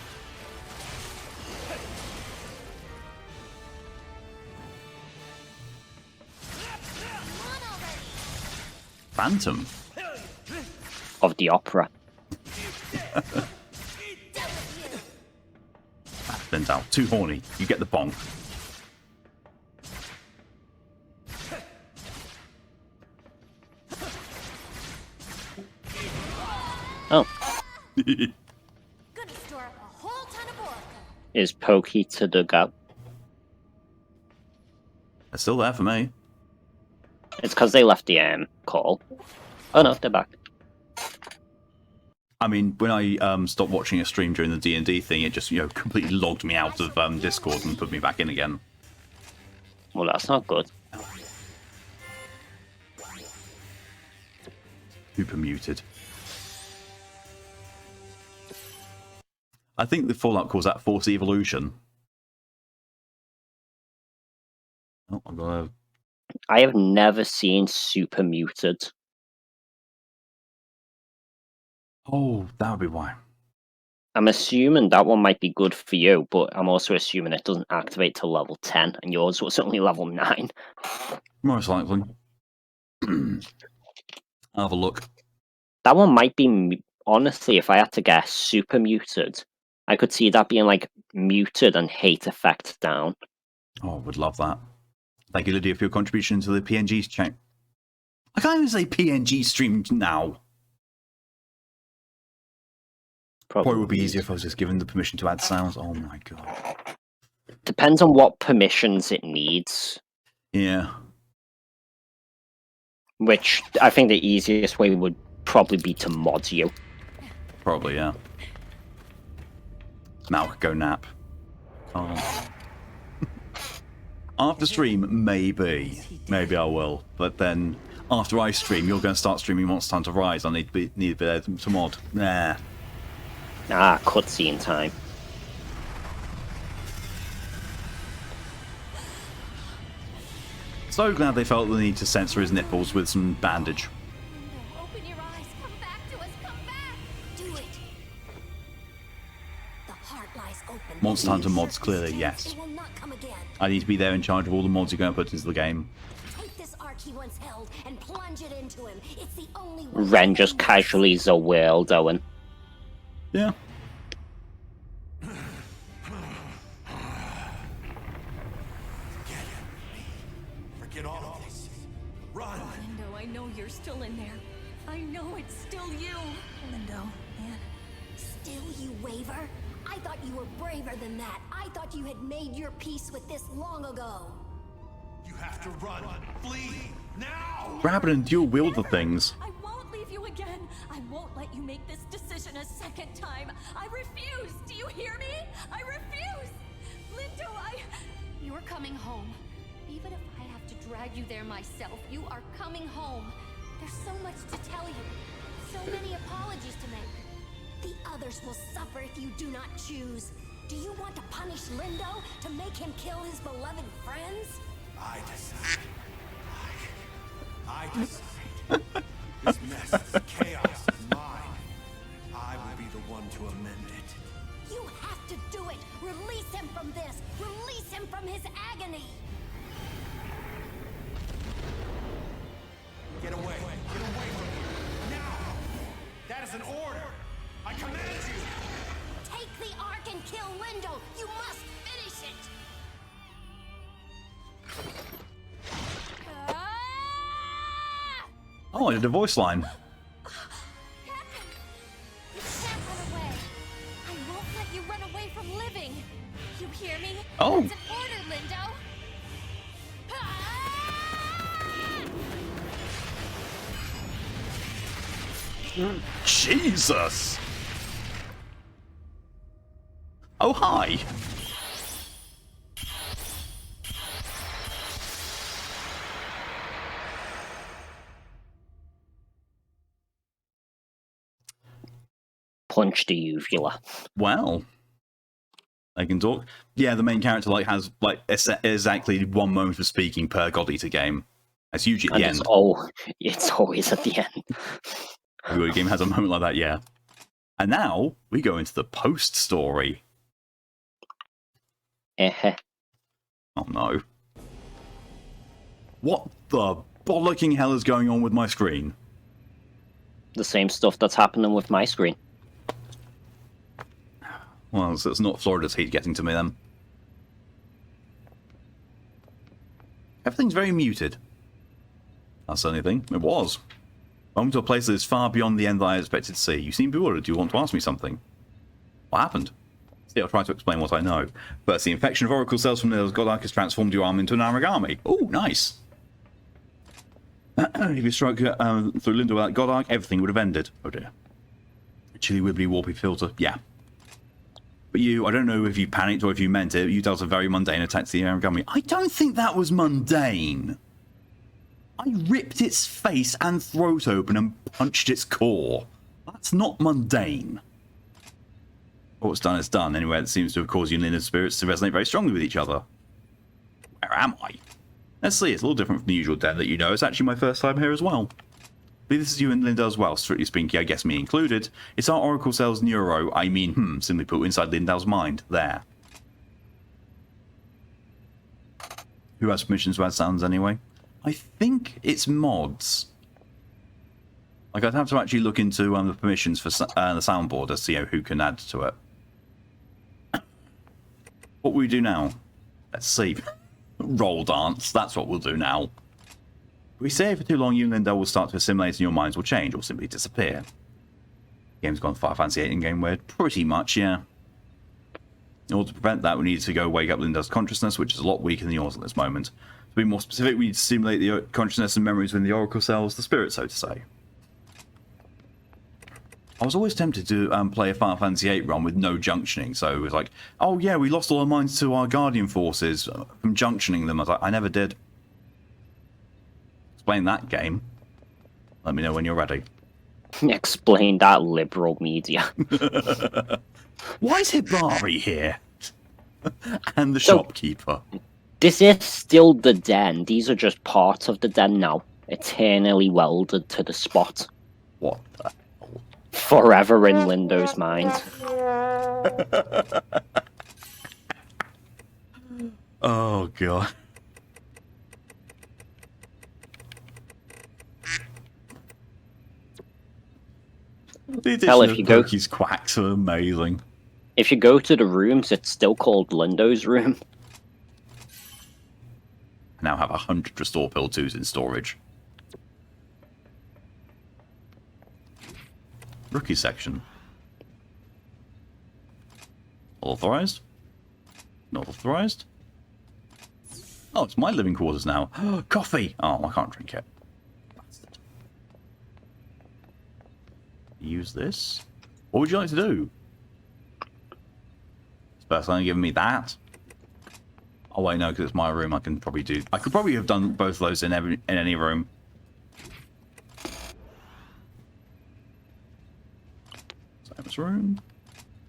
Phantom. Of the opera. Bent out. Too horny. You get the bonk. Gonna store up a whole ton of Oracle. Is Pokey to the go? They're still there for me. It's because they left the call. Oh no, they're back. I mean, when I stopped watching a stream during the D&D thing, it just, completely logged me out of Discord and put me back in again. Well, that's not good. Super muted. I think the Fallout calls that Force Evolution. Oh, I'm gonna... I have never seen Super Muted. Oh, that would be why. I'm assuming that one might be good for you, but I'm also assuming it doesn't activate till level 10, and yours was only level 9. Most likely. I'll have a look. That one might be, honestly, if I had to guess, Super Muted. I could see that being like muted and hate effect down. Oh, would love that. Thank you, Lydia, for your contribution to the PNG check. I can't even say PNG stream now. Probably would be easier if I was just given the permission to add sounds. Oh my god. Depends on what permissions it needs. Yeah. Which I think the easiest way would probably be to mod you. Probably, yeah. Now I could go nap. Oh. After stream, maybe. Maybe I will. But then, after I stream, you're going to start streaming Monster Hunter Rise. I need to be there to mod. Nah. Ah, cutscene time. So glad they felt the need to censor his nipples with some bandage. Open your eyes. Come back to us. Come back. Do it. The heart lies open. Monster Hunter mods, clearly, yes. It will not come again. I need to be there in charge of all the mods you're going to put into the game. Take this arc he once held and plunge it into him. It's the only way. Ren just casually is a world, Owen. Yeah. Forget all of this. Run! Lindo, I know you're still in there. I know it's still you. Lindo, man. Still you waver? I thought you were braver than that. I thought you had made your peace with this long ago. You have to run. Flee! Now! Grab it and dual wield the things. I won't leave you again. I won't let you make this decision a second time. I refuse. Do you hear me? I refuse. Lindo, You're coming home. Even if I have to drag you there myself, you are coming home. There's so much to tell you. So many apologies to make. The others will suffer if you do not choose. Do you want to punish Lindo to make him kill his beloved friends? I decide. I decide. This mess, this chaos is mine. I will be the one to amend it. You have to do it. Release him from this. Release him from his agony. Get away. Get away from here. Now! That is an order. I command you. Take the ark and kill Lindo. You must finish it. Oh, I did a voice line. Captain! You can't run away. I won't let you run away from living. You hear me? Oh. That's an order, Lindo. Jesus! Oh, hi! Punch the uvula. Well, I can talk. Yeah, the main character has exactly one moment of speaking per God Eater game. That's usually at the And end. it's always at the end. Every game has a moment like that, yeah. And now we go into the post story. Eh. Oh no. What the bollocking hell is going on with my screen? The same stuff that's happening with my screen. Well, so it's not Florida's heat getting to me then. Everything's very muted. That's the only thing. It was. Welcome to a place that is far beyond the end that I expected to see. You seem bewildered. Do you want to ask me something? What happened? See, I'll try to explain what I know. First, the infection of oracle cells from Lindo's Godark has transformed your arm into an origami. Oh, nice. If you struck through Lindo without Godark, everything would have ended. Oh dear. Chilly wibbly warpy filter. Yeah. But you, I don't know if you panicked or if you meant it, you dealt a very mundane attack to the origami. I don't think that was mundane. I ripped its face and throat open and punched its core. That's not mundane. What's done is done. Anyway, it seems to have caused you and Linda's spirits to resonate very strongly with each other. Where am I? Let's see, it's a little different from the usual den that you know. It's actually my first time here as well. This is you and Linda as well, strictly speaking, I guess me included. It's our Oracle Cell's neuro, simply put, inside Linda's mind. There. Who has permissions to add sounds anyway? I think it's mods. Like, I'd have to actually look into the permissions for the soundboard to see who can add to it. What will we do now? Let's see. Roll dance. That's what we'll do now. If we stay for too long, you and Linda will start to assimilate and your minds will change or simply disappear. The game's gone Final Fantasy VIII in-game weird. Pretty much, yeah. In order to prevent that, we need to go wake up Linda's consciousness, which is a lot weaker than yours at this moment. To be more specific, we need to stimulate the consciousness and memories within the Oracle cells, the spirit, so to say. I was always tempted to play a Final Fantasy VIII run with no junctioning, so it was like, oh yeah, we lost all our minds to our Guardian forces from junctioning them. I was like, I never did. Explain that game. Let me know when you're ready. Explain that, liberal media. Why is Hibari here? And the shopkeeper. This is still the den. These are just parts of the den now. Eternally welded to the spot. What the? Forever in Lindo's mind. Oh god. The addition Hell, if of you go- Pokey's quacks are amazing. If you go to the rooms, it's still called Lindo's room. I now have 100 Restore Pill 2s in storage. Rookie section. Authorized? Not authorized? Oh, it's my living quarters now. Coffee! Oh, I can't drink it. Bastard. Use this? What would you like to do? This person only giving me that? Oh wait, no, because it's my room. I can probably do... I could probably have done both of those in any room. Sam's room.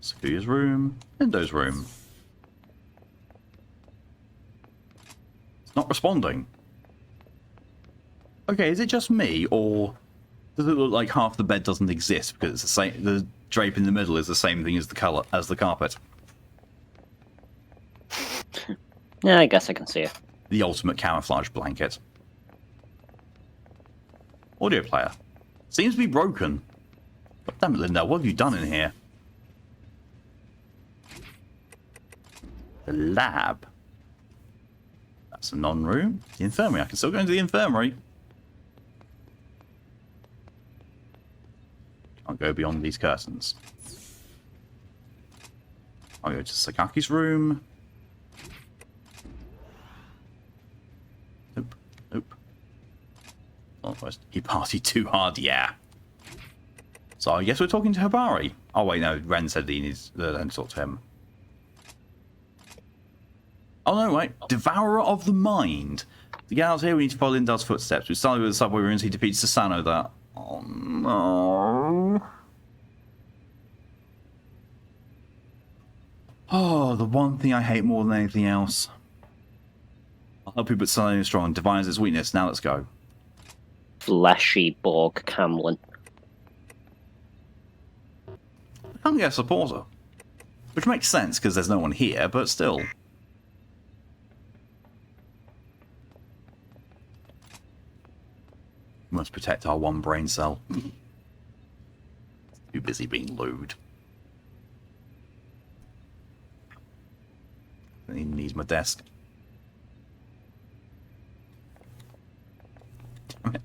Sophia's room. Lindo's room. It's not responding. Okay, is it just me, or does it look like half the bed doesn't exist because it's the same? The drape in the middle is the same thing as the color as the carpet. Yeah, I guess I can see it. The ultimate camouflage blanket. Audio player. Seems to be broken. God damn it, Linda, what have you done in here? The lab. That's a non-room. The infirmary. I can still go into the infirmary. Can't go beyond these curtains. I'll go to Sakaki's room. Nope. Nope. Almost. He partied too hard, yeah. So I guess we're talking to Hibari. Oh wait, no. Ren said he needs to talk to him. Oh no, wait. Devourer of the Mind. To get out here, we need to follow Linda's footsteps. We started with the subway rooms. He defeats Sasano that... Oh no. Oh, the one thing I hate more than anything else. I'll help you, but Sasano is strong. Divines its weakness. Now let's go. Fleshy Borg Camlin. I can't get a supporter. Which makes sense, because there's no one here, but still. We must protect our one brain cell. Too busy being lewd. He needs my desk. Damn it.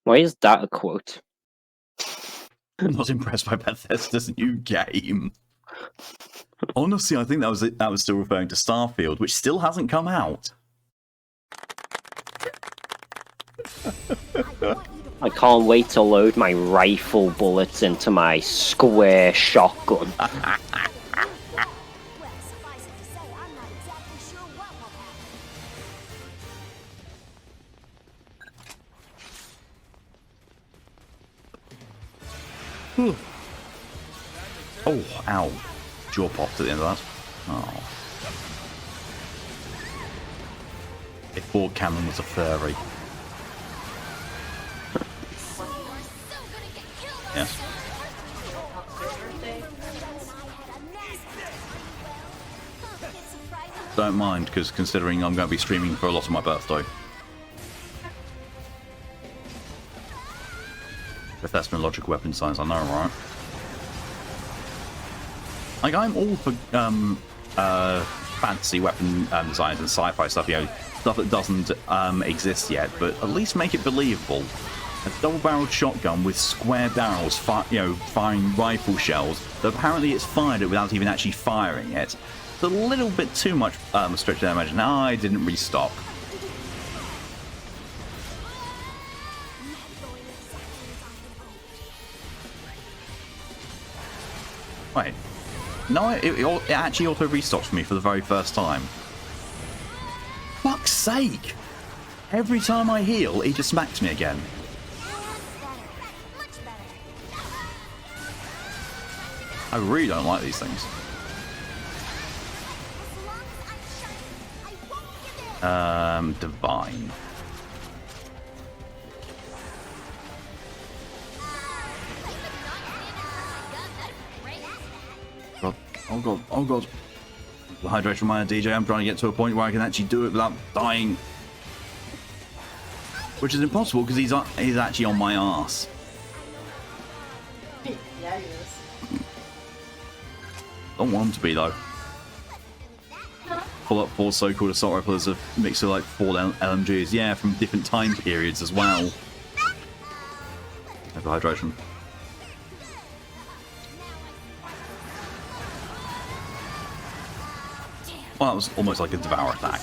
Why is that a quote? I'm not impressed by Bethesda's new game. Honestly, I think that was still referring to Starfield, which still hasn't come out. I can't wait to load my rifle bullets into my square shotgun. Well, suffice it to say, I'm not exactly sure what will happen. Oh, ow. Jaw popped at the end of that. Oh. If thought Cameron was a furry. Yes. Don't mind, because considering I'm going to be streaming for a lot of my birthday. Bethesda and logical weapon designs, I know, right? Like, I'm all for fantasy weapon designs and sci-fi stuff, you know, stuff that doesn't exist yet, but at least make it believable. A double-barreled shotgun with square barrels, firing rifle shells that apparently it's fired it without even actually firing it. It's a little bit too much stretch of imagine. I didn't restop. Wait. No, it actually auto-restops for me for the very first time. Fuck's sake! Every time I heal, it just smacks me again. I really don't like these things. Divine. God. Oh god, oh god. The hydration miner DJ, I'm trying to get to a point where I can actually do it without dying. Which is impossible because he's actually on my arse. Yeah, he is. Don't want him to be though. Pull up 4 so-called assault rifles, a mix of like 4 LMGs, yeah, from different time periods as well. Hydration. Well, that was almost like a devour attack.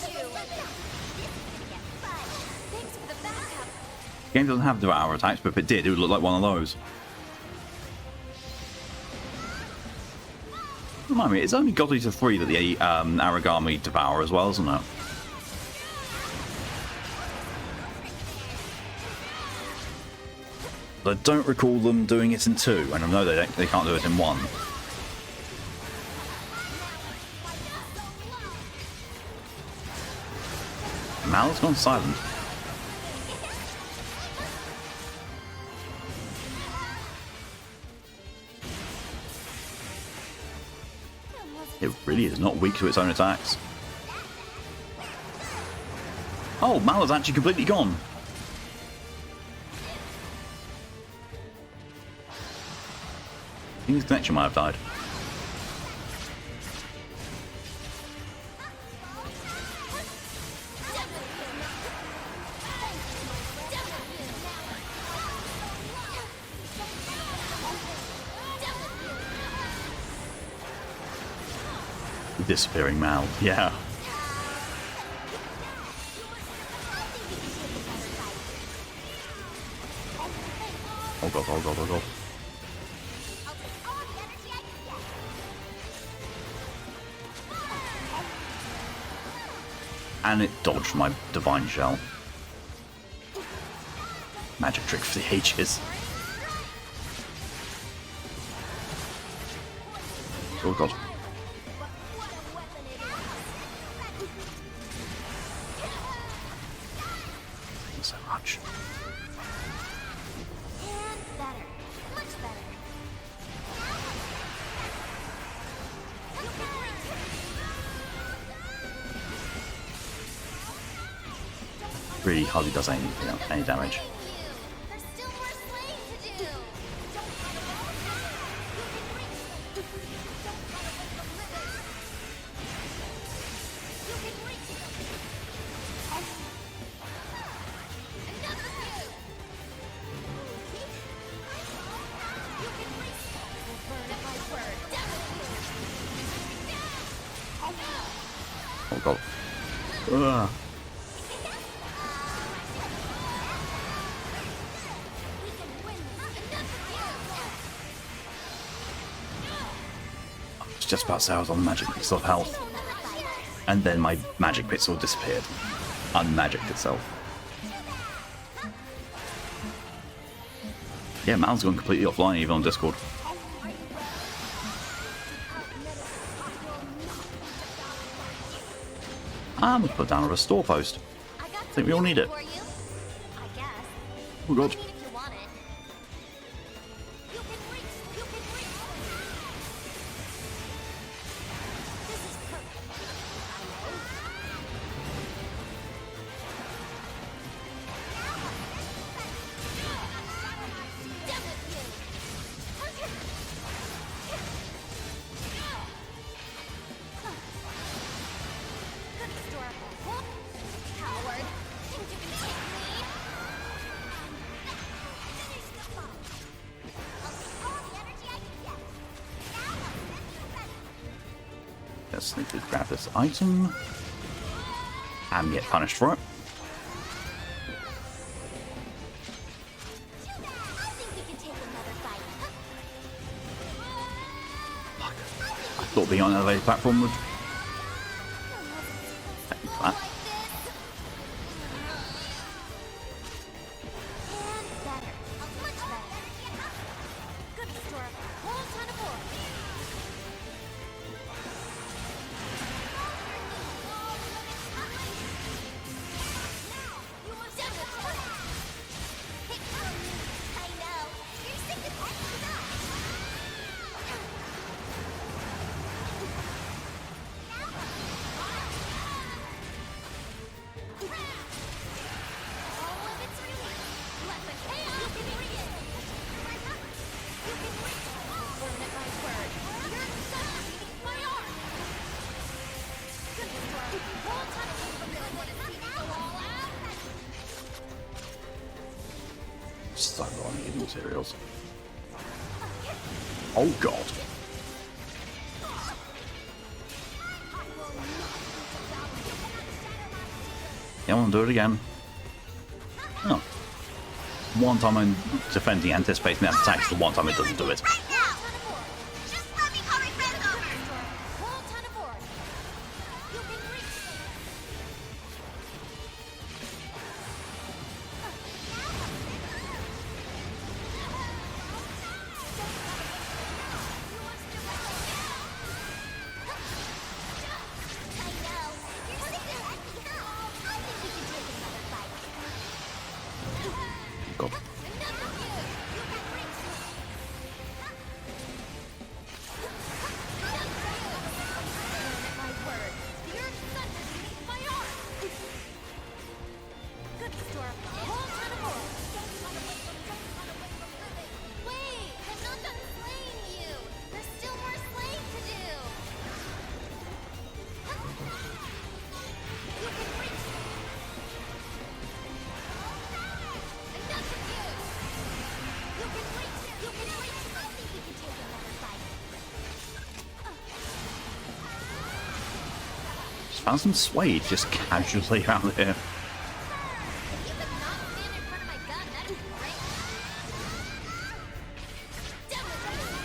The game doesn't have devour attacks, but if it did, it would look like one of those. Remind me, it's only got to 3 that the Aragami devour as well, isn't it? I don't recall them doing it in 2, and I know they can't do it in 1. Mal's gone silent. It really is not weak to its own attacks. Oh, Mal is actually completely gone. I think his connection might have died. Disappearing Mal, yeah. Oh god, oh god, oh god. And it dodged my divine shell. Magic trick for the ages. Oh god. So much. And better. Much better. Really hardly does any damage. There's still more slaying to do. God. Ugh. I was just about to say I was on magic pixel of health. And then my magic pixel disappeared. Unmagicked itself. Yeah, Mal's gone completely offline even on Discord. I'm gonna put down a restore post. I think we all need it. for you. I guess. Oh god. I mean, if you want it. You can reach. You can reach. This is perfect. I know. Done with you. Good historical. Coward. Think you can take me? Finish the fight. I'll take all the energy I can get. Now I'll set you ready. Just need to grab this item. And get punished for it. Too bad. I think we can take another fight. I thought being on an elevated platform would... Like that. this. And better. Much better. Good historical. Whole ton of ore. I know. You're sick of extra. All of its release. Let the chaos begin. You can reach it. Learn at my word. You're succeeding my art. Good story. Whole ton of people really want to see me go all out. So on eating materials. Oh god. Yeah, I want to do it again. Oh. One time I'm defending anticipating that attack, the one time it doesn't do it. Right now. Just let me call my friends over. Whole ton of ore. You can reach. I know. You're sick of extra. I think we can take another fight. God. Another view. You can reach. My word. You're such my art. Good store. Whole ton of ore. Wait, I'm not done slaying you. There's still more slaying to do. You can reach. Another view. You can reach. You can reach. I think we can take another fight. Just found some suede just casually around here. If you could not stand in front of my gun, that'd be great. Done Poison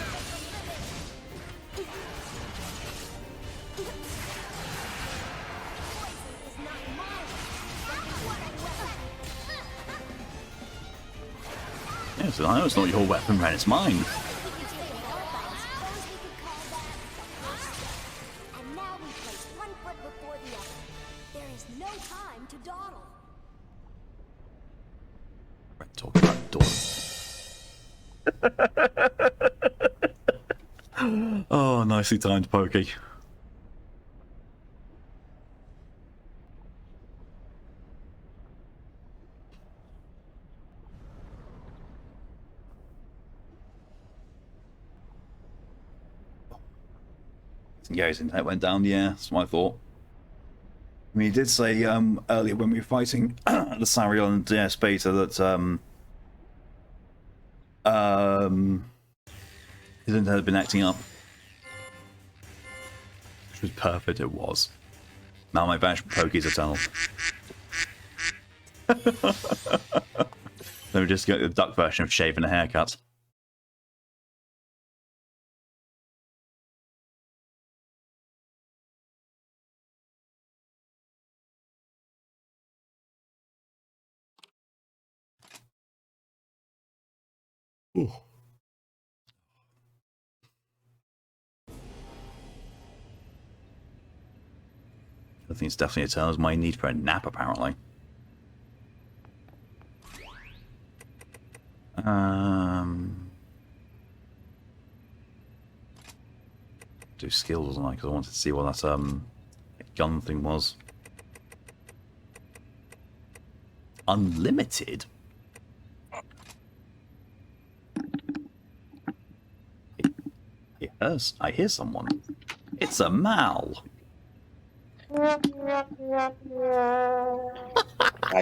is not mine. That's what I will. Yeah, so I know it's not your weapon, Ren, it's mine. We could take another fight. Suppose we could call that. And now we place one foot before the other. There is no time to dawdle. Ren talking about door. Oh, nicely timed, Pokey. Yeah, his internet went down. Yeah, that's what I thought. I mean, he did say earlier when we were fighting the Sariel and DS beta that his internet had been acting up. Which was perfect, it was. Now my bash Pokey's eternal. Let me just get the duck version of shaving a haircut. Ooh. I think it's definitely Eternal's my need for a nap, apparently. Do skills, wasn't I? Because I wanted to see what that gun thing was. Unlimited? Yes, I hear someone. It's a Mal. I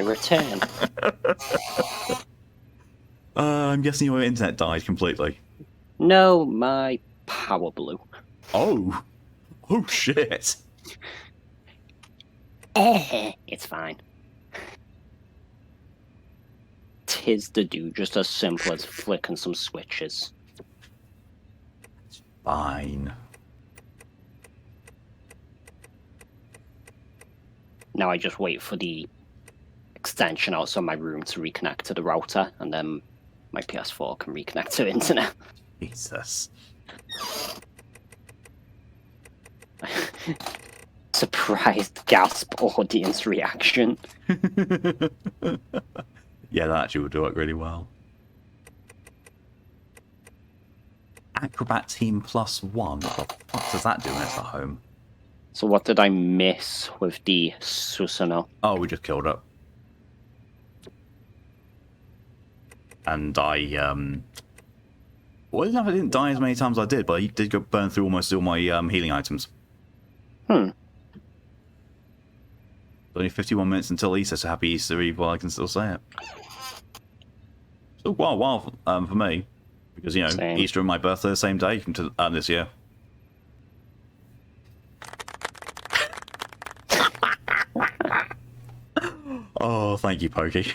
return. I'm guessing your internet died completely. No, my power blew. Oh. Oh shit. It's fine. Tis to do, just as simple as flicking some switches. Fine. Now I just wait for the extension outside my room to reconnect to the router, and then my PS4 can reconnect to the internet. Jesus. Surprised gasp audience reaction. Yeah, that actually would work really well. Acrobat Team +1. What the fuck does that do when it's at home? So what did I miss with the Susanoo? Oh, we just killed it. And well, I didn't die as many times as I did, but I did go burn through almost all my healing items. Only 51 minutes until Easter, so happy Easter Eve while I can still say it. Still quite a while for me, because, you know, Same. Easter and my birthday are the same day this year. Oh, thank you, Pokey.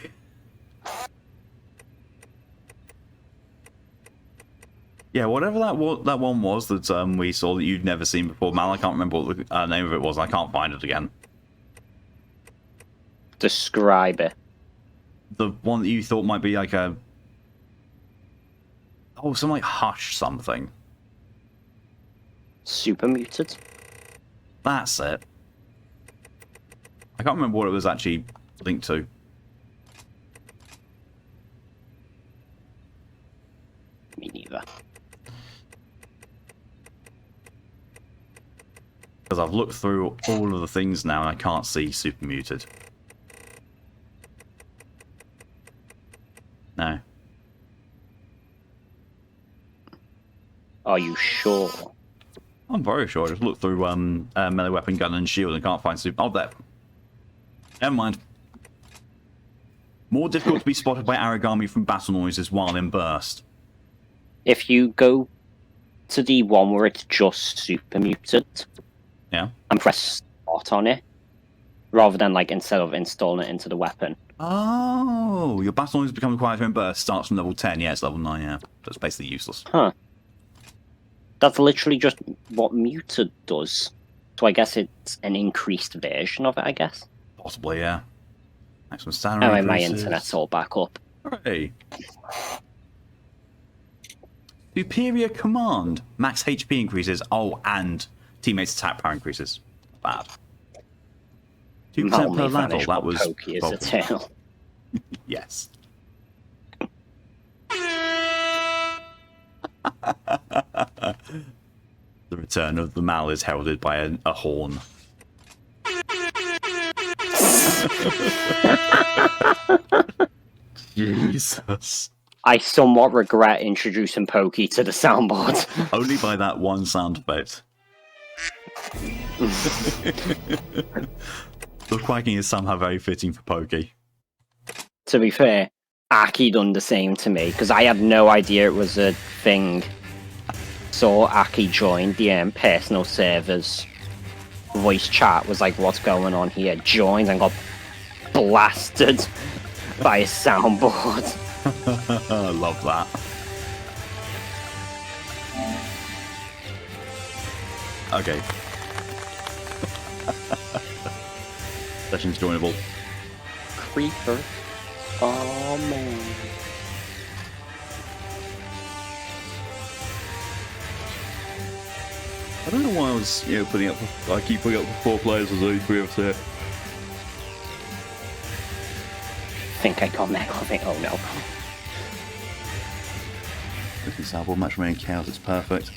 Yeah, whatever that one was that we saw that you'd never seen before, Mal, I can't remember what the name of it was. I can't find it again. Describe it. The one that you thought might be like a... Oh, some like Hush something. Super muted? That's it. I can't remember what it was actually linked to. Me neither. Because I've looked through all of the things now and I can't see Super Muted. No. Are you sure? I'm very sure. I just looked through melee weapon, gun, and shield and can't find Super... Oh, there. Never mind. More difficult to be spotted by Aragami from battle noises while in burst. If you go to the one where it's just super muted, Yeah. and press spot on it, rather than like instead of installing it into the weapon. Oh, your battle noise becomes quieter in burst. Starts from level 10. Yeah, it's level 9, yeah. That's basically useless. Huh. That's literally just what muted does. So I guess it's an increased version of it, I guess. Possibly, yeah. Maximum stamina Anyway, my increases. internet's all back up. Hooray. Superior command. Max HP increases. Oh, and teammates' attack power increases. Bad. 2% Mal per may level. vanish, That but was... Pokey is well, eternal. yes. The return of the Mal is heralded by a horn. Jesus. I somewhat regret introducing Pokey to the soundboard. Only by that one sound effect. The quacking is somehow very fitting for Pokey. To be fair, Aki done the same to me, because I had no idea it was a thing. So Aki joined the personal servers voice chat was like, what's going on here? Joined and got blasted by a soundboard. I love that. Okay. Session's joinable. Creeper. Oh man. I don't know why I was, putting up. I keep putting up 4 players as only 3 of us here. Think I got Mega. Oh no. This is Salvo matchmaking chaos. It's perfect.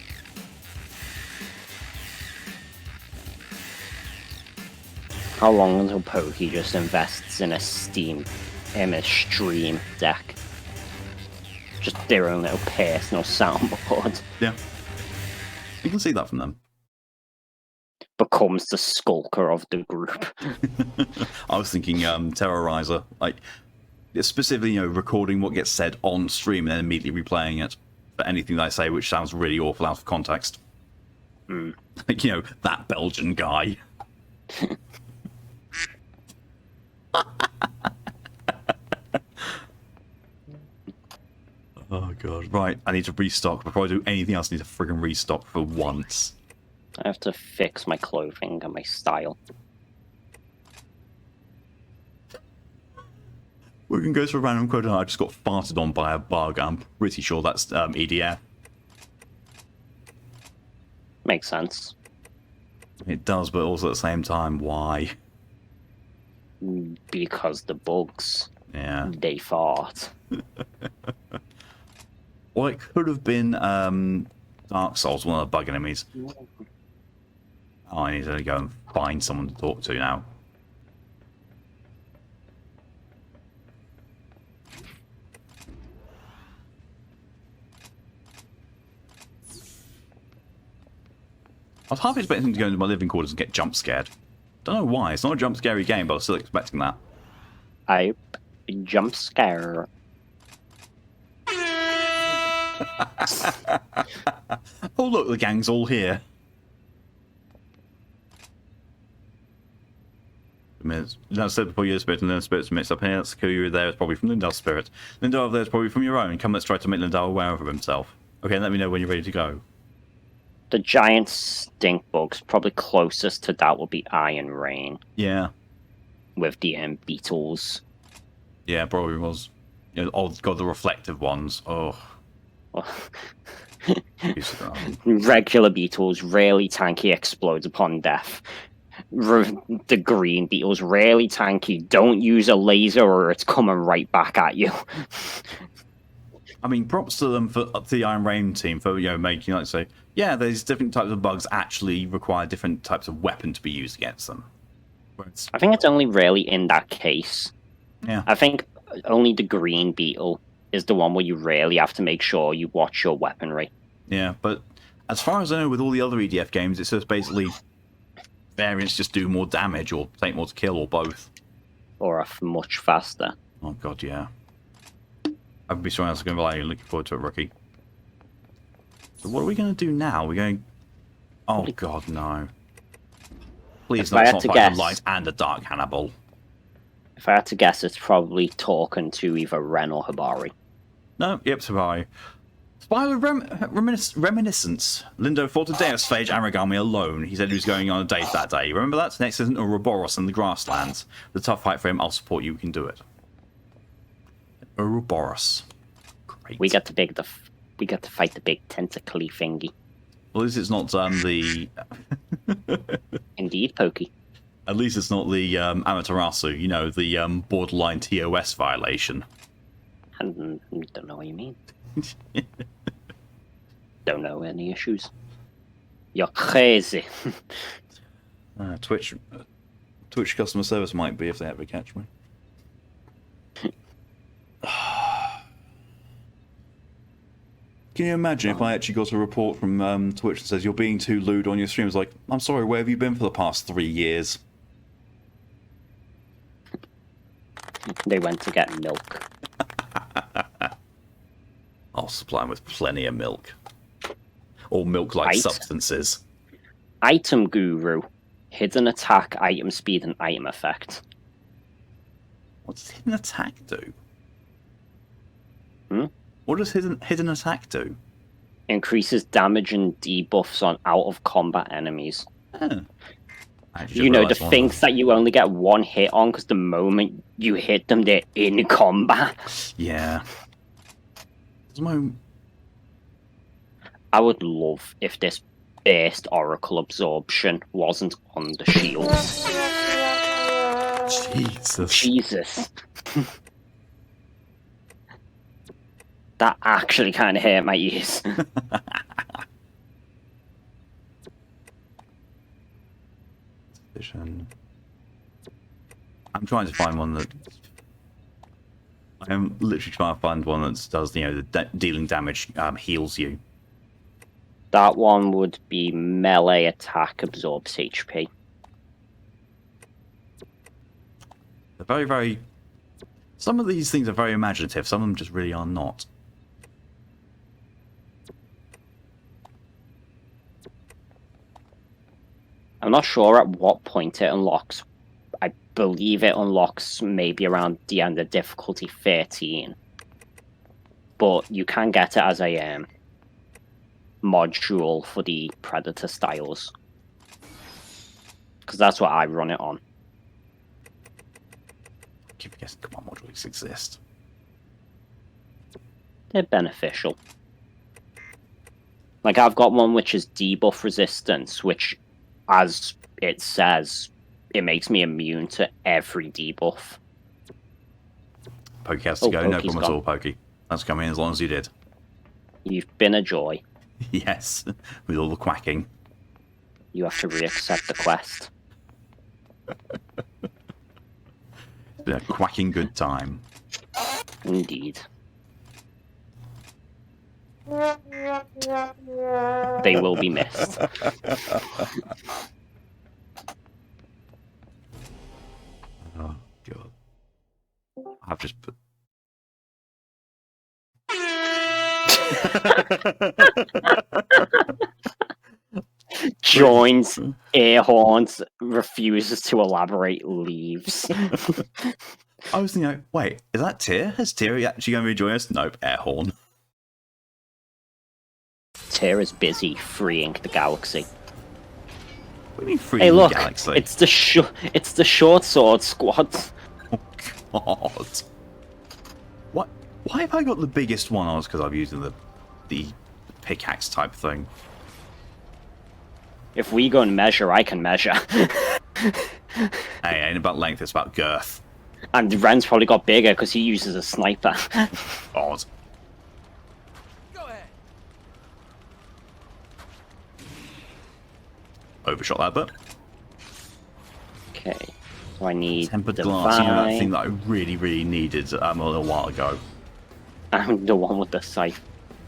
How long until Pokey just invests in a stream deck? Just their own little personal soundboard. Yeah. You can see that from them. Becomes the skulker of the group. I was thinking Terrorizer. Like, specifically, recording what gets said on stream and then immediately replaying it for anything that I say which sounds really awful out of context. Mm. Like, that Belgian guy. Oh god. Right, I need to restock. Before I do anything else, I need to friggin' restock for once. I have to fix my clothing and my style. We can go to a random quote. I just got farted on by a bug. I'm pretty sure that's EDF. Makes sense. It does, but also at the same time, why? Because the bugs. Yeah. They fart. Well, it could have been Dark Souls, one of the bug enemies. Oh, I need to go and find someone to talk to now. I was half expecting to go into my living quarters and get jump scared. Don't know why. It's not a jump scary game, but I was still expecting that. I jump scare. Oh look, the gang's all here. Linda's said before you're spirit, and then spirit's mixed up here. That's the clue you were there is probably from Linda's spirit. Linda over there is probably from your own. Come, let's try to make Linda aware of himself. Okay, let me know when you're ready to go. The giant stink bugs, probably closest to that would be Iron Rain. Yeah. With the beetles. Yeah, probably was. Oh god, the reflective ones. Oh. Regular beetles, really tanky, explodes upon death. The green beetles, really tanky, don't use a laser or it's coming right back at you. I mean, props to them for the Iron Rain team for making, like, say, yeah, there's different types of bugs actually require different types of weapon to be used against them. I think it's only really in that case. Yeah. I think only the green beetle is the one where you really have to make sure you watch your weaponry. Yeah, but as far as I know, with all the other EDF games, it's just basically variants just do more damage or take more to kill or both. Or much faster. Oh god, yeah. I'd be someone else going to be like, looking forward to it, rookie. So what are we going to do now? We're going... Oh god, no. Please not fight a light and a dark Hannibal. If I had to guess, it's probably talking to either Ren or Hibari. No, yep, Hibari. Spy with reminiscence. Lindo fought a Deus Phage Aragami alone. He said he was going on a date that day. Remember that? Next is an Ouroboros in the grasslands. The tough fight for him, I'll support you, we can do it. Ouroboros. Great. We get to fight the big tentacly thingy. Well, at least it's not the... Indeed, Pokey. At least it's not the Amaterasu, the borderline TOS violation. I don't know what you mean. Don't know any issues. You're crazy. Twitch customer service might be if they ever catch me. Can you imagine if I actually got a report from Twitch that says you're being too lewd on your stream? It's like, I'm sorry, where have you been for the past 3 years? They went to get milk. I'll supply them with plenty of milk. Or milk-like substances. Item Guru. Hidden attack, item speed, and item effect. What does hidden attack do? Hmm? What does hidden attack do? Increases damage and debuffs on out of combat enemies. Oh. You know, the things that you only get one hit on because the moment you hit them, they're in combat. Yeah. There's no... I would love if this burst oracle absorption wasn't on the shields. Jesus. Jesus. That actually kind of hurt my ears. Vision. I'm trying to find one that... I am literally trying to find one that does, you know, the dealing damage heals you. That one would be melee attack absorbs HP. They're very, very... Some of these things are very imaginative, some of them just really are not. I'm not sure at what point it unlocks. I believe it unlocks maybe around the end of difficulty 13. But you can get it as a module for the Predator styles. Because that's what I run it on. I keep guessing command modules exist. They're beneficial. Like, I've got one which is debuff resistance, which, as it says, it makes me immune to every debuff. Pokey has to go, no Pokey's problem at all, Pokey. That's coming as long as you did. You've been a joy. Yes, with all the quacking. You have to re-accept the quest. It's been a quacking good time. Indeed. They will be missed. Oh, God. I've just put... Joins, air horns, refuses to elaborate, leaves. I was thinking, wait, is that Tyr? Is Tyr actually going to rejoin us? Nope, air horn. Tyr is busy freeing the galaxy. What do you mean freeing Hey, look, the galaxy? it's the short sword squad. Oh, God. What? Why have I got the biggest one? Oh, it's because I'm using the pickaxe type thing. If we go and measure, I can measure. Hey, it ain't about length, it's about girth. And Ren's probably got bigger because he uses a sniper. Odd. Go ahead. Overshot that bit. Okay, so I need Tempered divine. glass, you know, that thing that I really, really needed a little while ago. I'm the one with the scythe.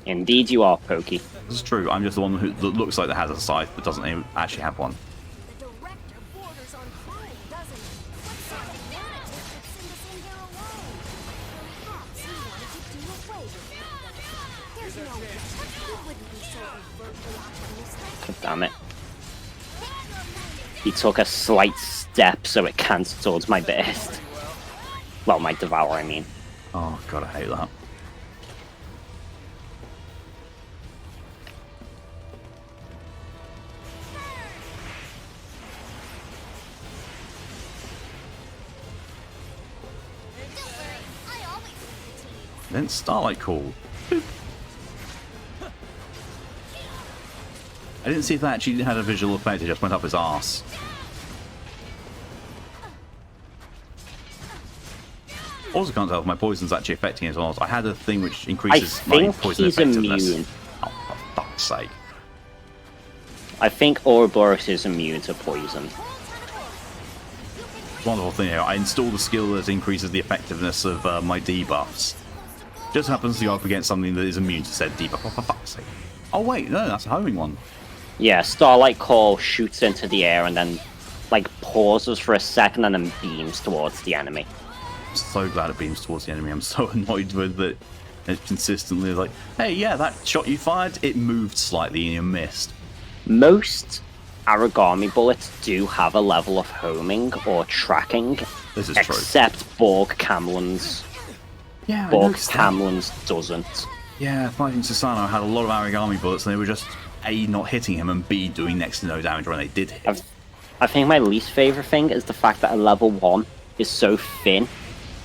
Indeed you are, Pokey. This is true, I'm just the one that looks like that has a scythe, but doesn't even actually have one. The director borders on crime, doesn't he? What sort of lunatic would send us in here alone? Perhaps he wanted to do away with them. There's no way. He wouldn't be so overtly optimistic. God damn it. He took a slight step so it cancelled my burst. Well, my devour, I mean. Oh, God, I hate that. Don't worry, I always lead the team. Then Starlight Call. Boop. I didn't see if that actually had a visual effect, it just went up his arse. Also can't tell if my poison's actually affecting it or not. I had a thing which I increases my think poison he's effectiveness. immune. Oh, for fuck's sake. I think Ouroboros is immune to poison. Wonderful thing here, I installed a skill that increases the effectiveness of my debuffs. Just happens to go up against something that is immune to said debuff. Oh, for fuck's sake. Oh wait, no, that's a homing one. Yeah, Starlight Call shoots into the air and then, like, pauses for a second and then beams towards the enemy. I'm so glad it beams towards the enemy. I'm so annoyed with it. It's consistently like, hey, yeah, that shot you fired, it moved slightly and you missed. Most origami bullets do have a level of homing or tracking, This is true. except Borg Camlin's. Yeah, I Borg noticed that. Camlin's doesn't. Yeah, fighting Susano had a lot of origami bullets, and they were just A, not hitting him, and B, doing next to no damage when they did hit. I think my least favorite thing is the fact that a level 1 is so thin,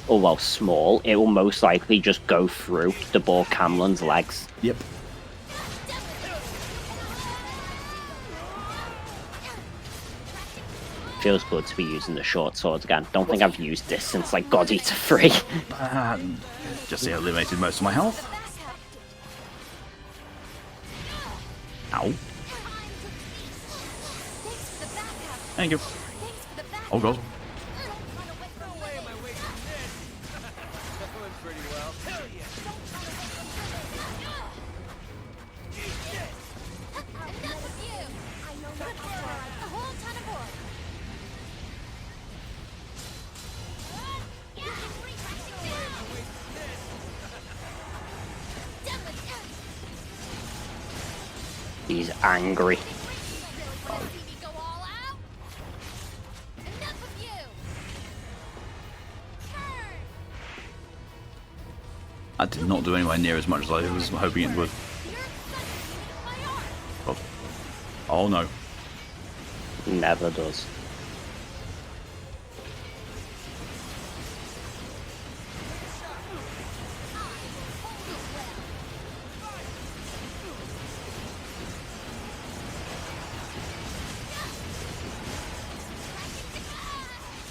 or well, small, it will most likely just go through the Borg Camlin's legs. Yep. Feels good to be using the short sword again. Don't think I've used this since like God Eater 3. Just eliminated most of my health. Ow. Thank you. Oh god. He's angry. That did not do anywhere near as much as I was hoping it would. Oh, oh no. Never does.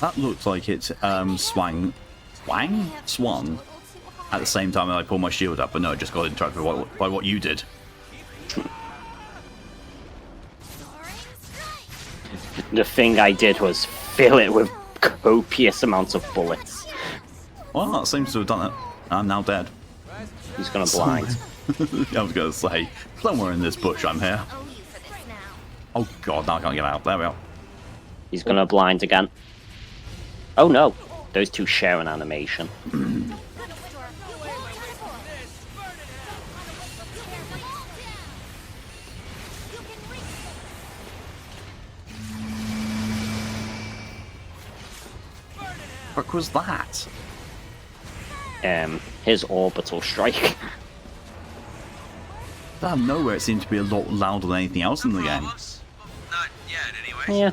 That looks like it swung at the same time that I pulled my shield up, but no, it just got interrupted by what you did. The thing I did was fill it with copious amounts of bullets. Well, that seems to have done it. I'm now dead. He's gonna blind. I was going to say, somewhere in this bush I'm here. Oh god, now I can't get out. There we are. He's gonna blind again. Oh no, those two share an animation. What was that? His orbital strike. Out of nowhere, it seemed to be a lot louder than anything else in the game. Not yet, anyway. Yeah.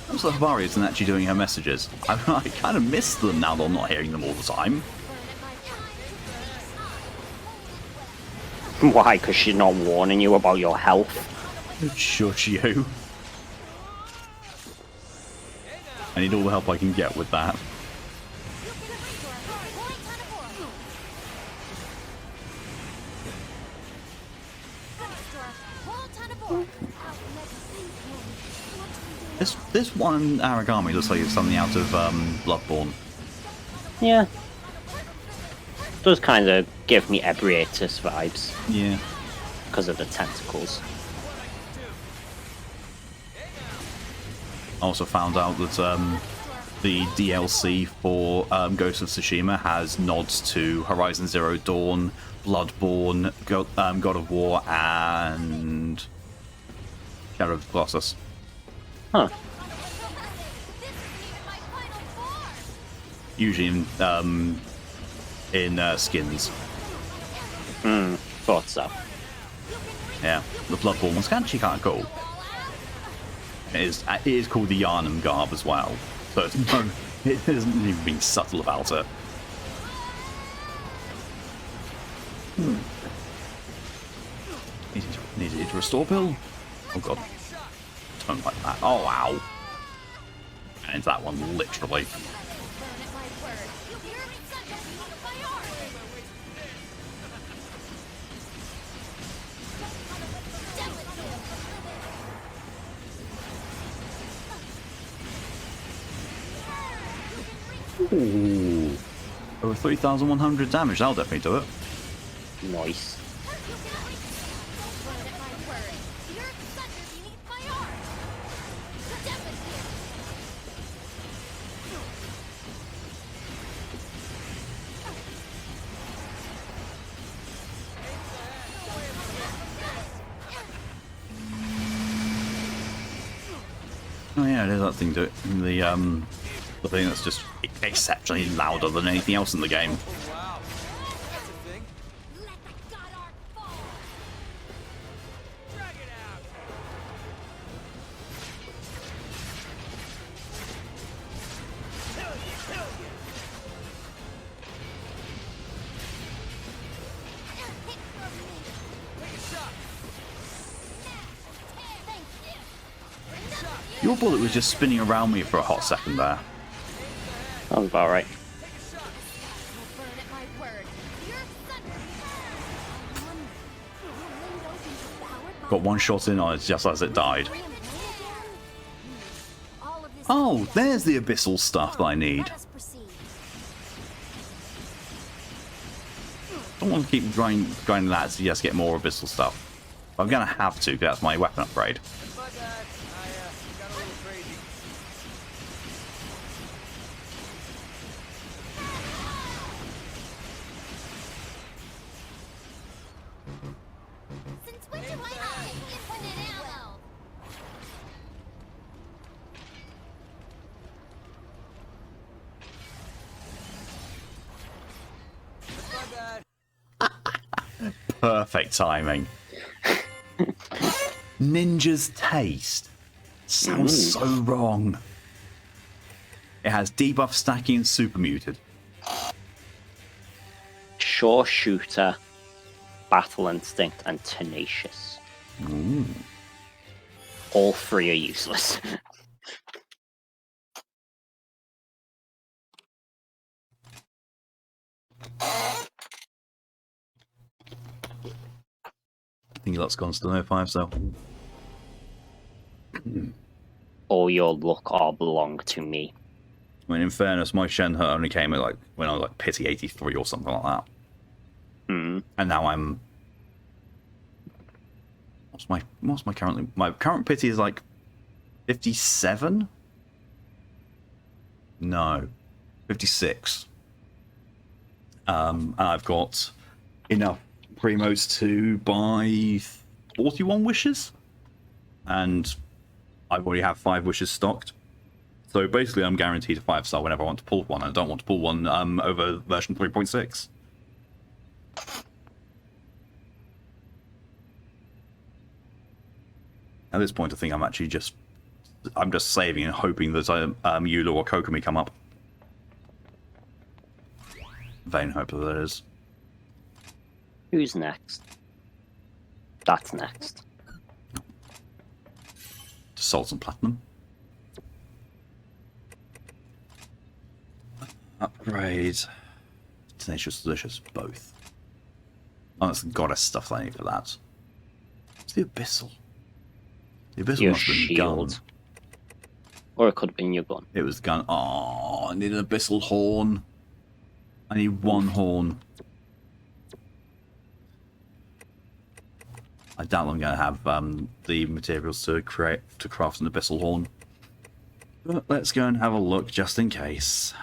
Also, Habari isn't actually doing her messages. I kind of miss them now that I'm not hearing them all the time. Why? Because she's not warning you about your health. Shush you. I need all the help I can get with that. This one origami looks like it's something out of Bloodborne. Yeah. Does kind of give me Ebrietus vibes Yeah. because of the tentacles. I also found out that the DLC for Ghost of Tsushima has nods to Horizon Zero Dawn, Bloodborne, God of War, and Shadow of the Colossus. Huh. Usually in skins. Thought so. Yeah, the Bloodborne one's actually kind of cool. It is called the Yharnam garb as well, so it's it hasn't even been subtle about it. Needed to restore pill. Oh god. Don't like that. Oh wow. And that one literally. Ooh. Over 3,100 damage, that'll definitely do it. Nice. Oh yeah, it is that thing to the thing that's just exceptionally louder than anything else in the game. Oh, wow. That's a thing. Let the god art fall! Drag it out. Hit from me! Take a shot. Thank you! Your bullet was just spinning around me for a hot second there. Sounds about right. I'll burn at my word. You're thunder! Lindo can be devoured by Got one shot in on it just as it died. all of this. Oh, there's the abyssal stuff that I need. Let us proceed. Don't want to keep grinding that to just get more abyssal stuff. I'm gonna have to, 'cause that's my weapon upgrade. My bad. I got a little crazy. Since when do I have infinite ammo? My bad. Perfect timing. Ninja's Taste. Sounds so wrong. It has debuff stacking and super muted. Sure shooter, battle instinct, and tenacious. All three are useless. I think he looks gone still no 5, so All your luck all belong to me. I mean, in fairness, my Shenhe only came at like when I was like pity 83 or something like that. Hmm. And now I'm what's my current pity is like 57? No. 56. And I've got enough primos to buy 41 wishes. And I already have 5 wishes stocked. So basically I'm guaranteed a 5-star whenever I want to pull one. I don't want to pull one over version 3.6. At this point, I think I'm just saving and hoping that Eula or Kokomi come up. Vain hope that it is. Who's next? That's next. Salt and platinum. Upgrade. Tenacious, delicious, both. Oh, that's the goddess stuff that I need for that. It's the abyssal. The abyssal Your must have been the gun. shield. Or it could have been your gun. It was the gun. Oh, I need an abyssal horn. I need one horn. I doubt I'm going to have the materials to craft an abyssal horn. But let's go and have a look just in case.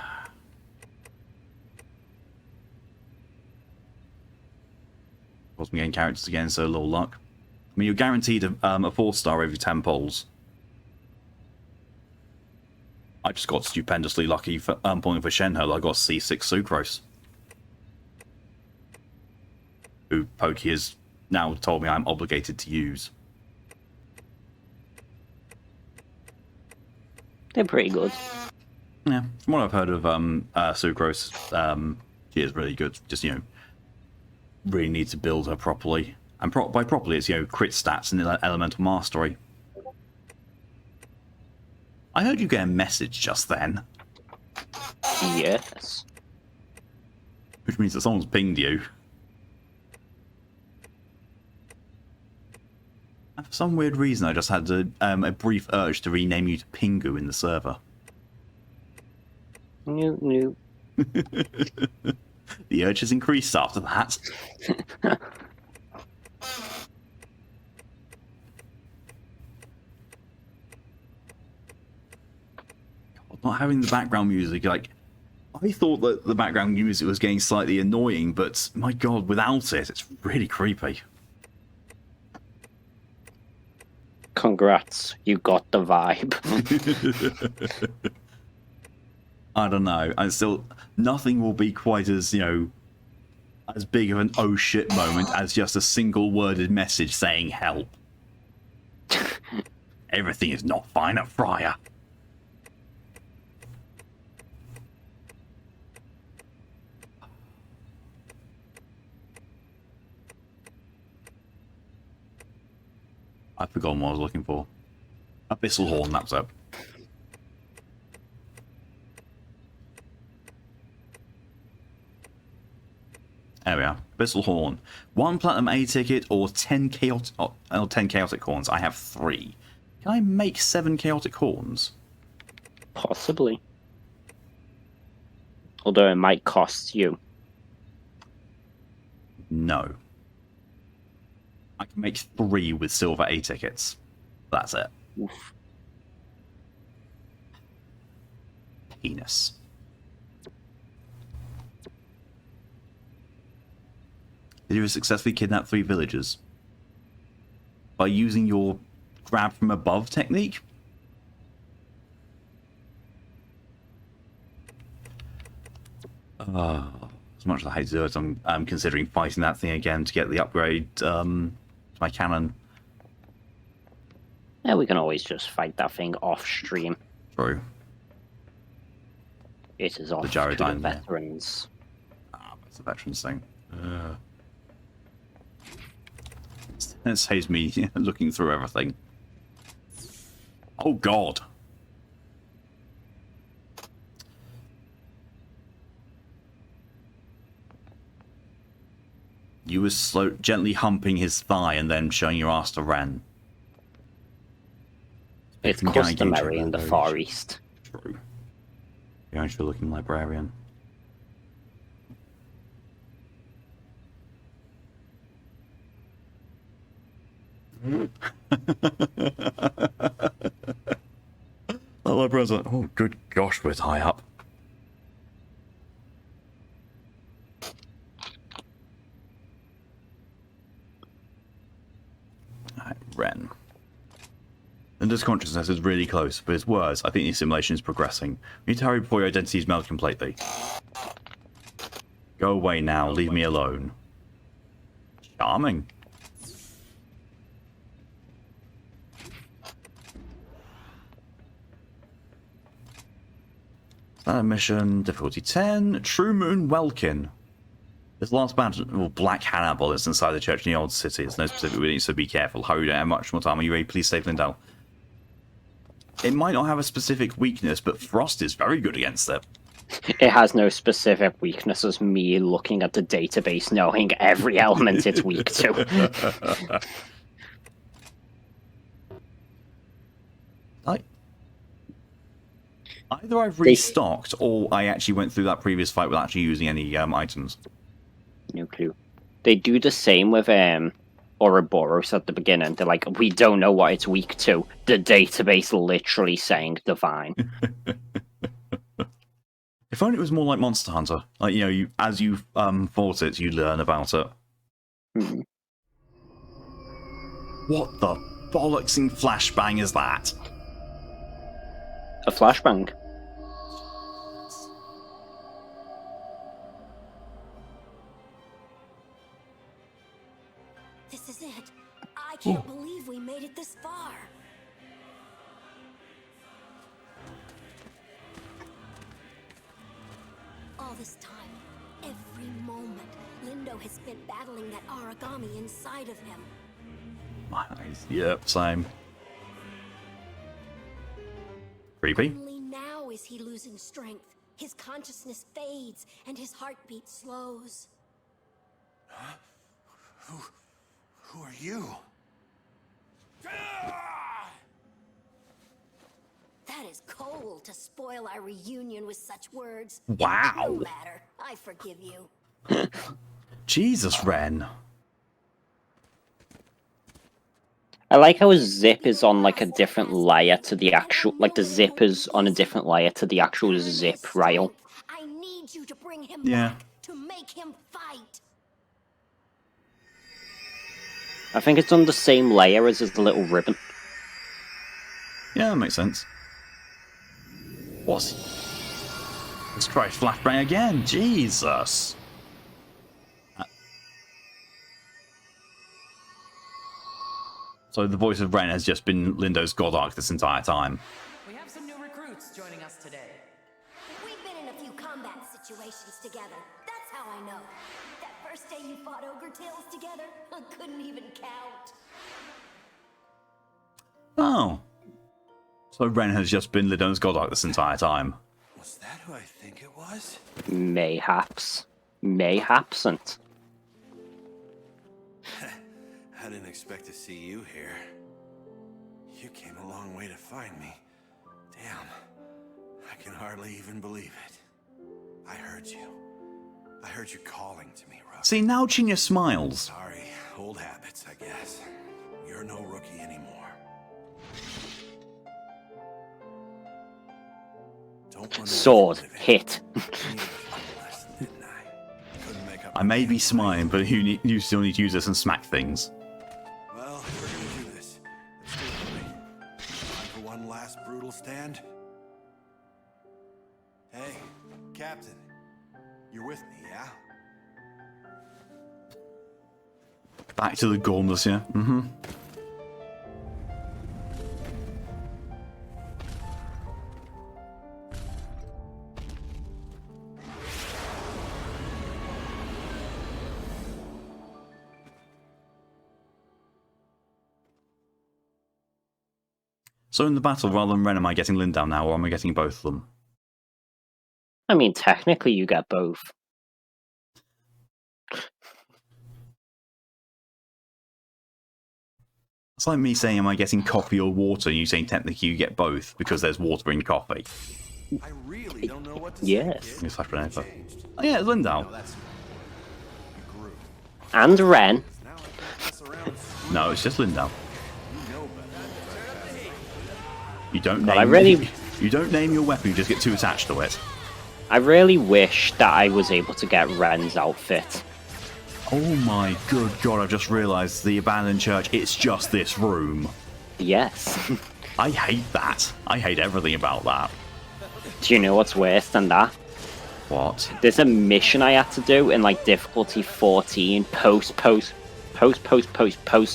Wasn't getting characters again, so a little luck. I mean, you're guaranteed a 4-star every 10 polls. I just got stupendously lucky for pulling for Shenhe. I got C6 Sucrose, who Pokey has now told me I'm obligated to use. They're pretty good. Yeah, from what I've heard of Sucrose, she is really good. Just, really need to build her properly. And by properly, it's, crit stats and elemental mastery. I heard you get a message just then. Yes. Which means that someone's pinged you. And for some weird reason, I just had a brief urge to rename you to Pingu in the server. Nope, nope. The urge has increased after that. Not having the background music, I thought that the background music was getting slightly annoying, but my god, without it, it's really creepy. Congrats, you got the vibe. I don't know. I still nothing will be quite as, you know, as big of an oh shit moment as just a single worded message saying help. Everything is not fine at Friar. I've forgotten what I was looking for. Abyssal Horn, that's it. There we are. Abyssal Horn. 1 Platinum A ticket or 10 chaotic, 10 chaotic horns. I have 3. Can I make 7 chaotic horns? Possibly. Although it might cost you. No. I can make 3 with silver A tickets. That's it. Oof. Penis. Did you successfully kidnap 3 villagers? By using your grab from above technique? As much as I hate to do it, I'm considering fighting that thing again to get the upgrade to my cannon. Yeah, we can always just fight that thing off stream. True. It is off The to the Gyrodyne, yeah. veterans. That's a veterans thing. It saves me looking through everything. Oh god. You were gently humping his thigh and then showing your ass to Ren. It's From Gaigetra customary in the Village. Far East. True. You're actually looking librarian. That librarian's like, oh good gosh, we're high up. Alright, Ren. Linda's consciousness is really close, but it's worse. I think the simulation is progressing. We need to hurry before your identity is melted completely. Go away now. Leave me alone. Charming. Standard mission, difficulty 10. True Moon Welkin. This last battle, Black Hannibal, is inside the church in the old city. There's no specific reading, so be careful. Hurry, don't have much more time. Are you ready? Please save Lindell. It might not have a specific weakness, but Frost is very good against it. It has no specific weaknesses. Me looking at the database, knowing every element it's weak to. Either I've restocked, or I actually went through that previous fight without actually using any items. No clue. They do the same with Ouroboros at the beginning. They're like, we don't know what it's weak to. The database literally saying divine. If only it was more like Monster Hunter. Like, you know, as you fought it, you learn about it. Hmm. What the bollocksing flashbang is that? A flashbang. This is it. I can't believe we made it this far. All this time, every moment, Lindo has been battling that origami inside of him. My eyes. Yep, same. Creepy. Only now is he losing strength. His consciousness fades and his heartbeat slows. Who are you? That is cold to spoil our reunion with such words. Wow. No matter. I forgive you. Jesus, Ren. I like how his zip is on like a different layer to the actual, like the zip is on a different layer to the actual zip rail. I need you to bring him Yeah. back to make him fight. I think it's on the same layer as his little ribbon. Yeah, that makes sense. What's... Let's try flashbang again. Jesus. So the voice of Ren has just been Lindo's God Arc this entire time. We have some new recruits joining us today. We've been in a few combat situations together. That's how I know. That first day you fought Ogre Tails together, I couldn't even count. Oh. So Ren has just been Lindo's God Arc this entire time. Was that who I think it was? Mayhaps. Mayhapsn't. I didn't expect to see you here. You came a long way to find me. Damn. I can hardly even believe it. I heard you. I heard you calling to me, Rook. See, now Chinya smiles. Sorry, old habits, I guess. You're no rookie anymore. Don't run away Sword. from it. Hit. I may be smiling, but you still need to use this and smack things. Well, we're gonna do this. Let's do it. Time for one last brutal stand. Hey, Captain. You're with me, yeah? Back to the Gormless, yeah? Mm-hmm. So in the battle, rather than Ren, am I getting Lindau now, or am I getting both of them? I mean, technically you get both. It's like me saying, am I getting coffee or water, and you saying technically you get both, because there's water in coffee. I really don't know what to Yes. say, kid. It's flashbang over. Changed. Oh yeah, it's Lindau. No, that's you grew. And Ren. Now I can't mess around and screw No, it's just Lindau. you know better. You don't Well, name I really- you don't name your weapon, you just get too attached to it. I really wish that I was able to get Ren's outfit. Oh my good god, I've just realised the abandoned church, it's just this room. Yes. I hate that. I hate everything about that. Do you know what's worse than that? What? There's a mission I had to do in like difficulty 14 post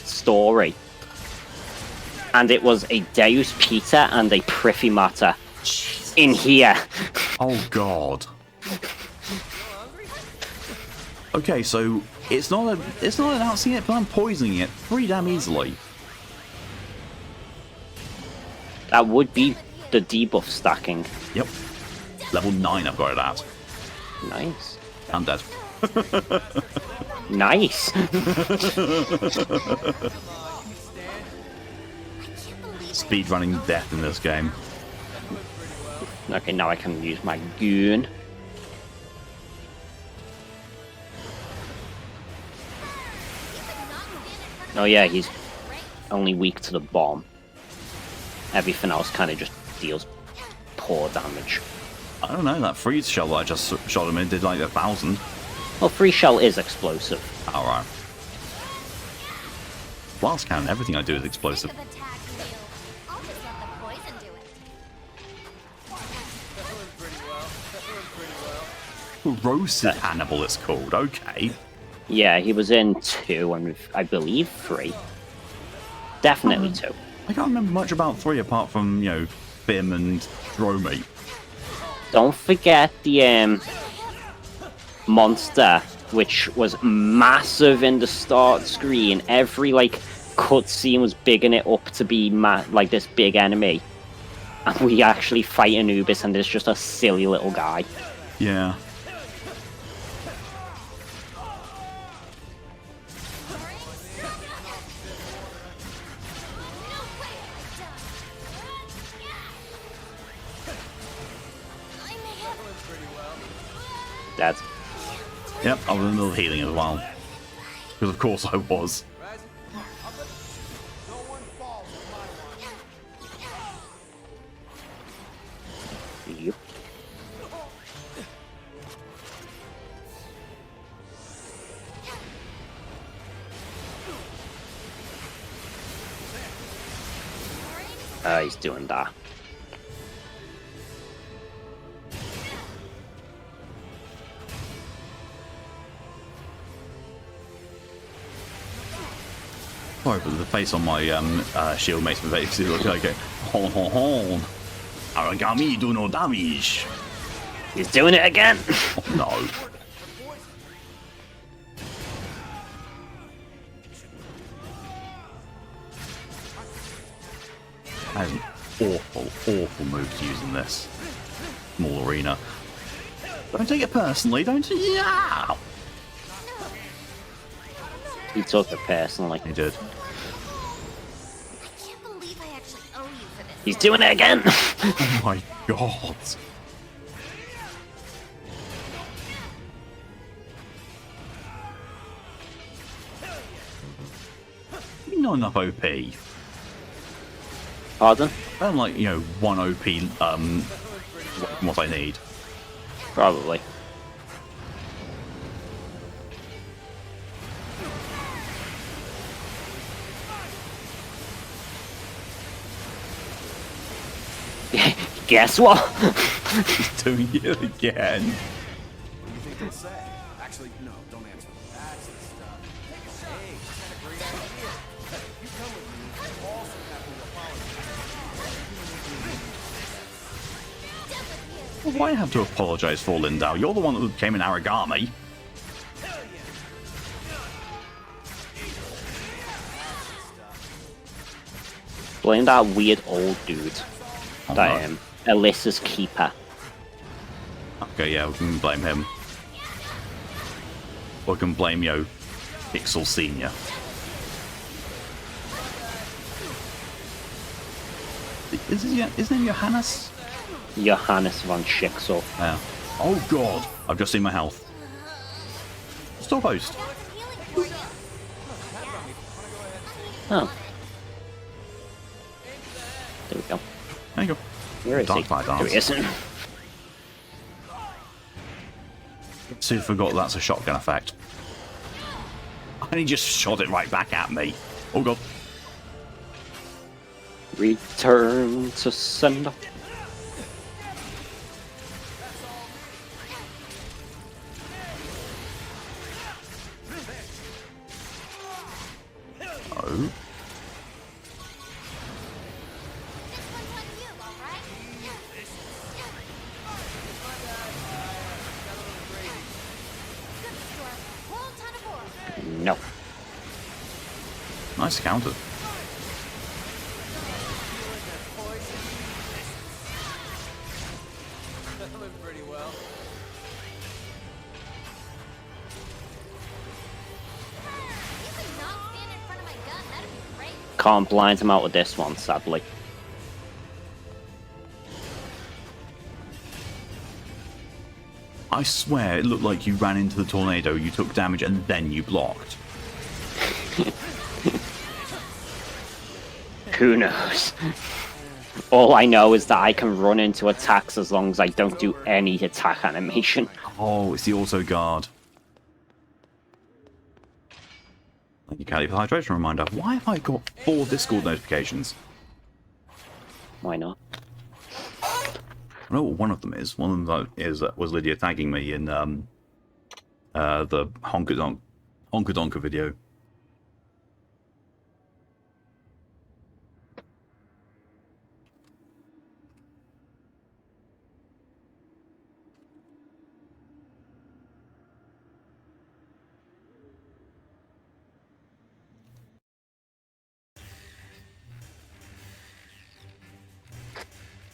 story. And it was a Deus Peter and a Prithee Matter in here. Oh god. Okay, so it's not announcing it, but I'm poisoning it pretty damn easily. That would be the debuff stacking. Yep. Level 9 I've got it at. Nice. I'm dead. Nice. Speedrunning death in this game. Okay, now I can use my goon. Oh yeah, he's only weak to the bomb. Everything else kind of just deals poor damage. I don't know, that freeze shell that I just shot him in did like 1,000. Well, free shell is explosive. Alright. Last count, everything I do is explosive. Sick of attacking you. I'll just let the poison do it. Roasted Hannibal it's called, okay. Yeah, he was in 2 and I believe 3. Definitely 2. I can't remember much about 3 apart from, you know, Bim and Dromy. Don't forget the monster, which was massive in the start screen. Every like cutscene was bigging it up to be like this big enemy, and we actually fight Anubis, and there's just a silly little guy. Yeah. That's Yep, I was in the middle of healing as well. Because of course I was. yep. Yeah, he's doing that. Sorry, but the face on my shield makes me basically look like a hon hon hon. Aragami do no damage. He's doing it again. Oh, no. That is an awful move to use in this small arena. Don't take it personally, don't you? Yeah! He took it personally. He did. I can't believe I actually owe you for this. He's doing it again. Oh my god. You're not enough OP. Pardon? I'm like, you know, 1 OP, what I need. Probably. Guess what? He's doing it again. What do you think they'll say? Actually, no, don't answer. That's the stuff. Take a shot. Hey, that's a great idea. You come with me. You also have to apologize. What do I have to apologise for, Lindau? You're the one that came in Aragami. Blame that weird old dude. Oh, That no. Alyssa's keeper. Okay, yeah, we can blame him. Or we can blame, you know, Pixel Senior. Is his name Johannes? Johannes von Schicksal. Yeah. Oh god, I've just seen my health. Stop post. Got some healing for you. Oh. There we go. There you go. Where is Dark he? Tide There Dance. he isn't. So forgot that's a shotgun effect. And he just shot it right back at me. Oh god. Return to sender. Oh. This one's on you, alright? Good store. Whole ton of ore. No. Nice counter. That went pretty well. You could not stand in front of my gun. That'd be great. Can't blind him out with this one, sadly. I swear it looked like you ran into the tornado, you took damage, and then you blocked. Who knows? All I know is that I can run into attacks as long as I don't do any attack animation. Oh, it's the auto guard. Thank you, Callie, for the hydration reminder. Why have I got 4 Discord notifications? Why not? I know what one of them is. One of them was Lydia tagging me in the Honka Donka video.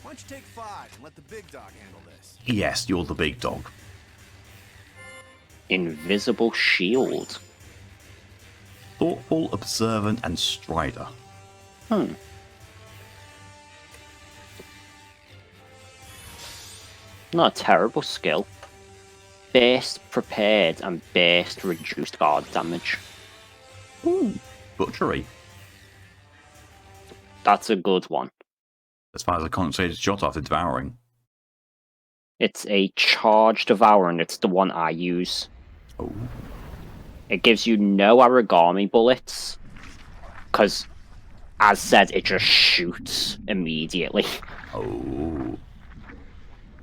Why don't you take 5 and let the big dog handle this? Yes, you're the big dog. Invisible shield. Thoughtful, observant, and strider. Not a terrible skill. Burst prepared and burst reduced guard damage. Ooh, butchery. That's a good one. As far as a concentrated shot after devouring. It's a charge devour and it's the one I use. Oh. It gives you no origami bullets. Because as said, it just shoots immediately. Oh.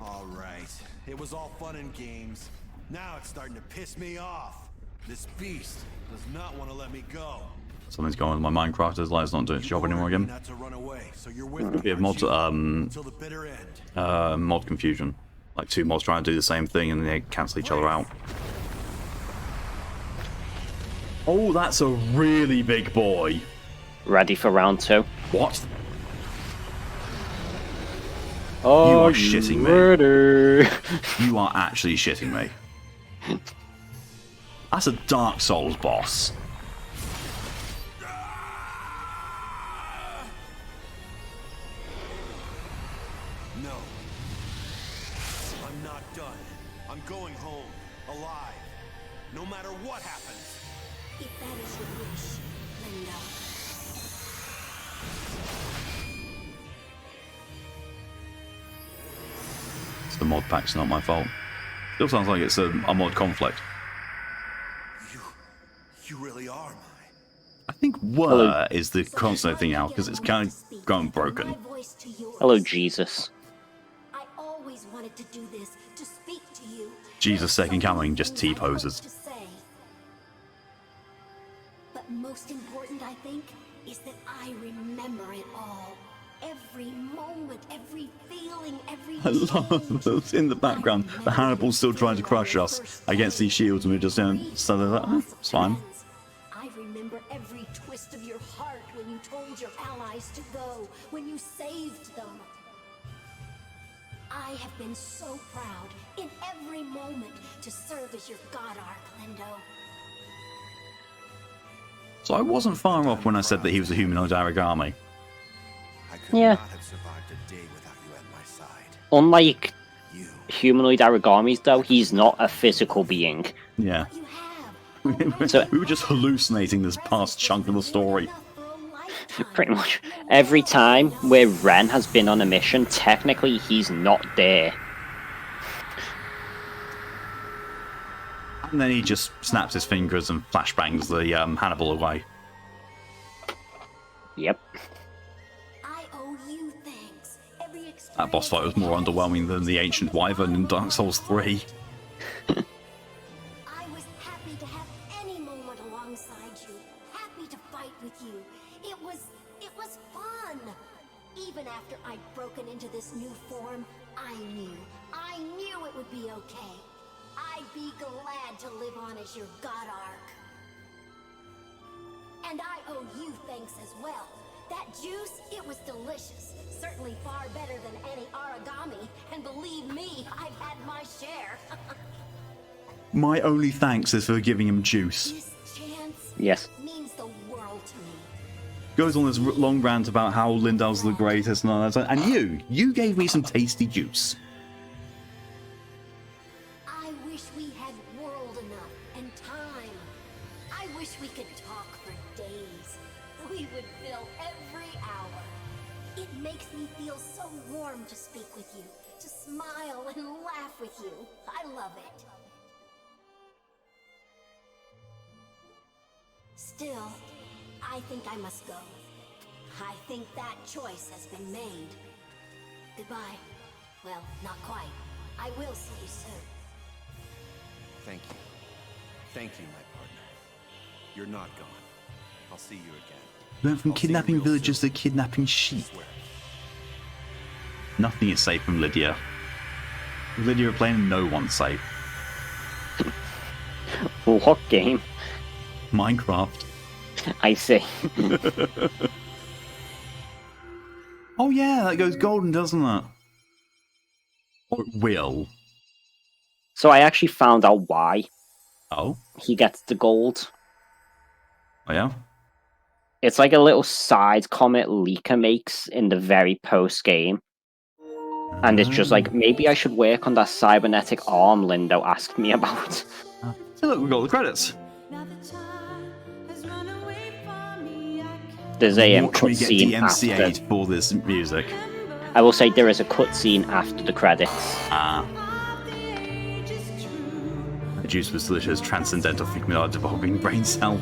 All right. It was all fun and games. Now it's starting to piss me off. This beast does not want to let me go. Something's going on with my Minecraft. His light's not doing its job anymore again. Not to run away, so you're with me, We have mod, until the bitter end. mod confusion. Like two mods trying to do the same thing and they cancel each other out. Oh, that's a really big boy. Ready for round 2. What? Oh, You are shitting me. murder. You are actually shitting me. That's a Dark Souls boss. No. I'm not done. I'm going home, alive. No matter what happens. If that is your wish, Linda. It's the mod pack's not my fault. Still sounds like it's a mod conflict. You really are mine. I think "were" is the consonant thing now because it's kind of gone broken. My voice to yours. Hello, Jesus. I always wanted to do this, to speak to you. Jesus' second coming, just T-poses. To say. But most important, I think, is that I remember it all. Every moment, every feeling, every I love those in the background. The Hannibal's still trying to crush us against these shields, and we're just so they're like, oh, it's fine. I remember every twist of your heart when you told your allies to go, when you saved them. I have been so proud in every moment to serve as your god arc, Lindo. So I wasn't far off when I said that he was a humanoid origami. I could Yeah. not have survived a day without you at my side. Unlike You. humanoid origamis, though, he's not a physical being. Yeah. You have. So- We were just hallucinating this past chunk of the story. Enough for a lifetime. Pretty much every time where Ren has been on a mission, technically he's not there. And then he just snaps his fingers and flashbangs the Hannibal away. Yep. I owe you thanks. Every That boss fight was more underwhelming than the Ancient Wyvern in Dark Souls 3. I was happy to have any moment alongside you. Happy to fight with you. It was fun. Even after I'd broken into this new form, I knew it would be okay. I'd be glad to live on as your god arc. And I owe you thanks as well. That juice, it was delicious. Certainly far better than any origami. And believe me, I've had my share. My only thanks is for giving him juice. This chance Yes. means the world to me. Goes on this long rant about how Lindell's the greatest and all that. And you gave me some tasty juice. I wish we had world enough and time. I wish we could talk for days. We would fill every hour. It makes me feel so warm to speak with you, to smile and laugh with you. I love it. Still, I think I must go. I think that choice has been made. Goodbye. Well, not quite. I will see you soon. Thank you. Thank you, my partner. You're not gone. I'll see you again. Went from I'll see you kidnapping real villagers soon. to kidnapping sheep. Swear. Nothing is safe from Lydia. Lydia are playing no one's safe. What game? Minecraft. I see. Oh yeah, that goes golden, doesn't it? Or it will. So I actually found out why Oh? he gets the gold. Oh yeah? It's like a little side comment Leaker makes in the very post game. And it's just like, maybe I should work on that cybernetic arm Lindo asked me about. So look, we got the credits. There's a Watch me get cutscene after. DMCA'd for this music. I will say there is a cutscene after the credits. Ah. The juice was delicious, transcendental, developing brain cell.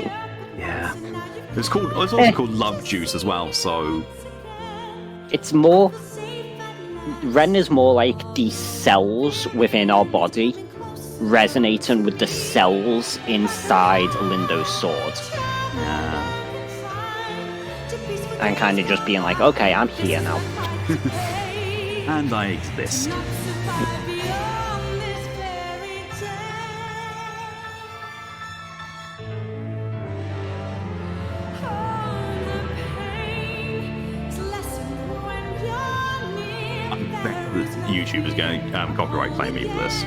Yeah. It's also called Love Juice as well. So It's more. Ren is more like the cells within our body resonating with the cells inside Lindo's sword. And kind of just being like, okay, I'm here now. and I exist. I bet that YouTube is going to copyright claim me for this.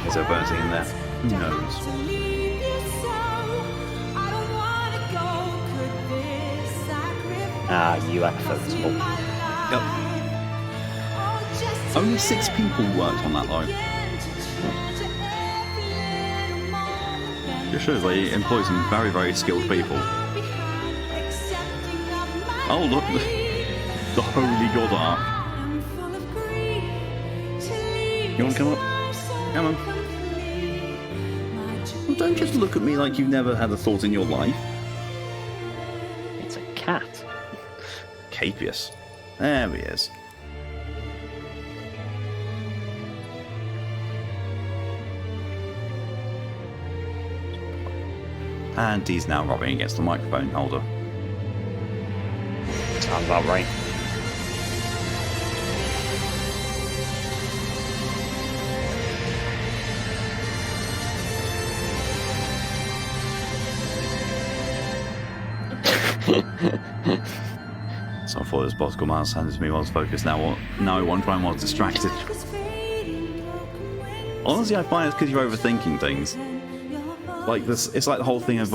Is there burning in there? Who knows? UFO. Yep. Only 6 people worked on that though. It shows they employ some very, very skilled people. Oh look, the Holy God Ark. You want to come up? Come on. Well, don't just look at me like you've never had a thought in your life. It's a cat. Capius. There he is. And he's now rubbing against the microphone holder. Sounds about right. So I thought this possible mouse handed to me while I was focused. Now one time I was distracted. Honestly, I find it's because you're overthinking things. Like this, it's like the whole thing of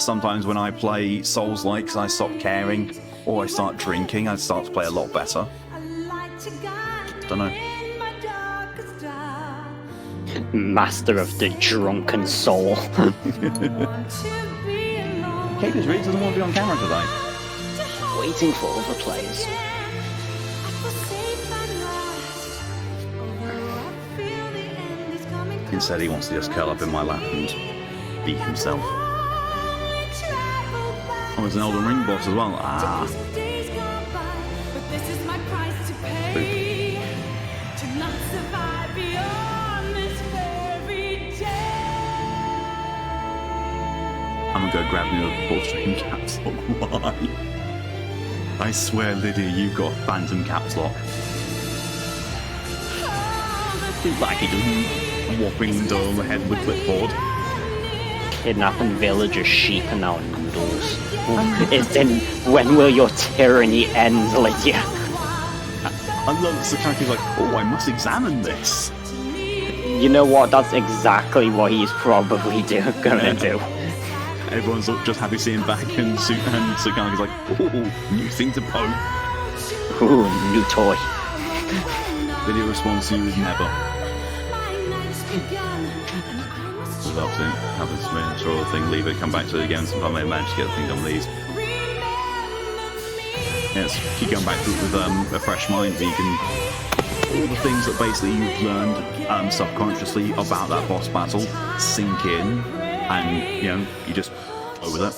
sometimes when I play Souls-likes, I stop caring, or I start drinking, I start to play a lot better. Don't know. Master of the drunken soul. Capius really doesn't want to be on camera today. Waiting for other players. Instead, he wants to just curl up in my lap and beat himself. Oh, there's an Elden Ring boss as well. Ah. I'm gonna go grab me a 4-string caps lock. Why? I swear, Lydia, you've got phantom caps lock. Like he doesn't whopping down the head with clipboard. Kidnapping villagers, sheep, and now noodles. It's in. When will your tyranny end, Lydia? I love that Sakaki's like, oh, I must examine this. You know what? That's exactly what he's probably gonna do. Everyone's just happy seeing back, and Sakaki's like, oh, new thing to poke. Ooh, new toy. Lydia responds to you is never. Love to have this sort of thing, leave it, come back to it again. Sometimes I manage to get the thing done with these. Yes, keep going back to it with a fresh mind, so you can all the things that basically you've learned subconsciously about that boss battle sink in, and you just go with it.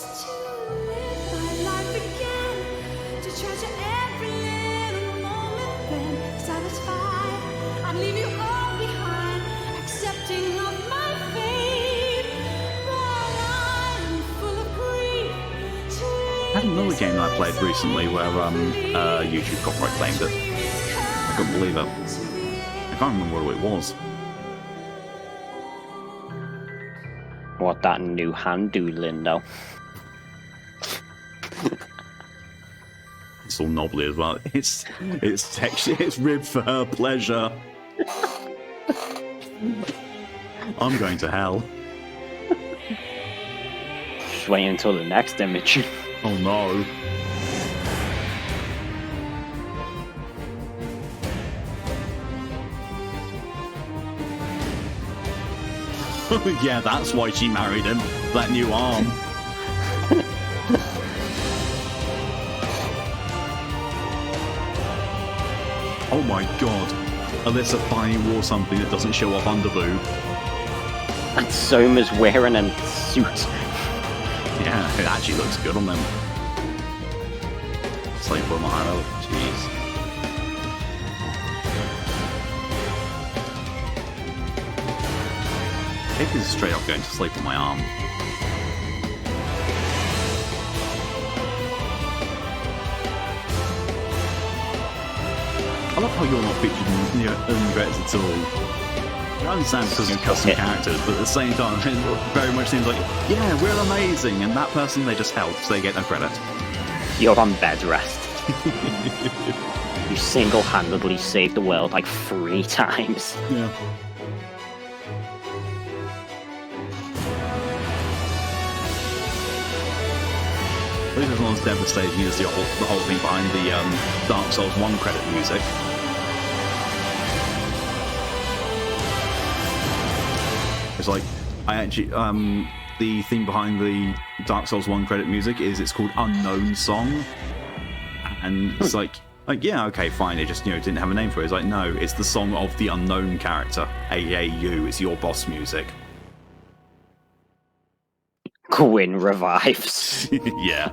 I had another game that I played recently where YouTube copyright claimed it. I couldn't believe it. I can't remember what it was. What, that new hand do, Lindo? It's all knobbly as well. It's textured, it's ribbed for her pleasure. I'm going to hell. Just wait until the next image. Oh no. Yeah, that's why she married him. That new arm. Oh my god. Alyssa finally wore something that doesn't show off under boob. And Soma's wearing a suit. Yeah, it actually looks good on them. Sleep with my hand. Jeez. Pig is straight up going to sleep on my arm. I love how you're not featured in the credits at all. I understand because you're custom characters, but at the same time, it very much seems like, yeah, we're amazing, and that person they just helped, so they get no credit. You're on bed rest. You single-handedly saved the world like 3 times. Yeah. I think it's not as devastating as the whole thing behind the Dark Souls 1 credit music. It's like, I actually, the thing behind the Dark Souls 1 credit music is it's called Unknown Song. And it's like, yeah, okay, fine, it just, didn't have a name for it. It's like, no, it's the song of the unknown character, aka you, it's your boss music. Gwyn revives. Yeah.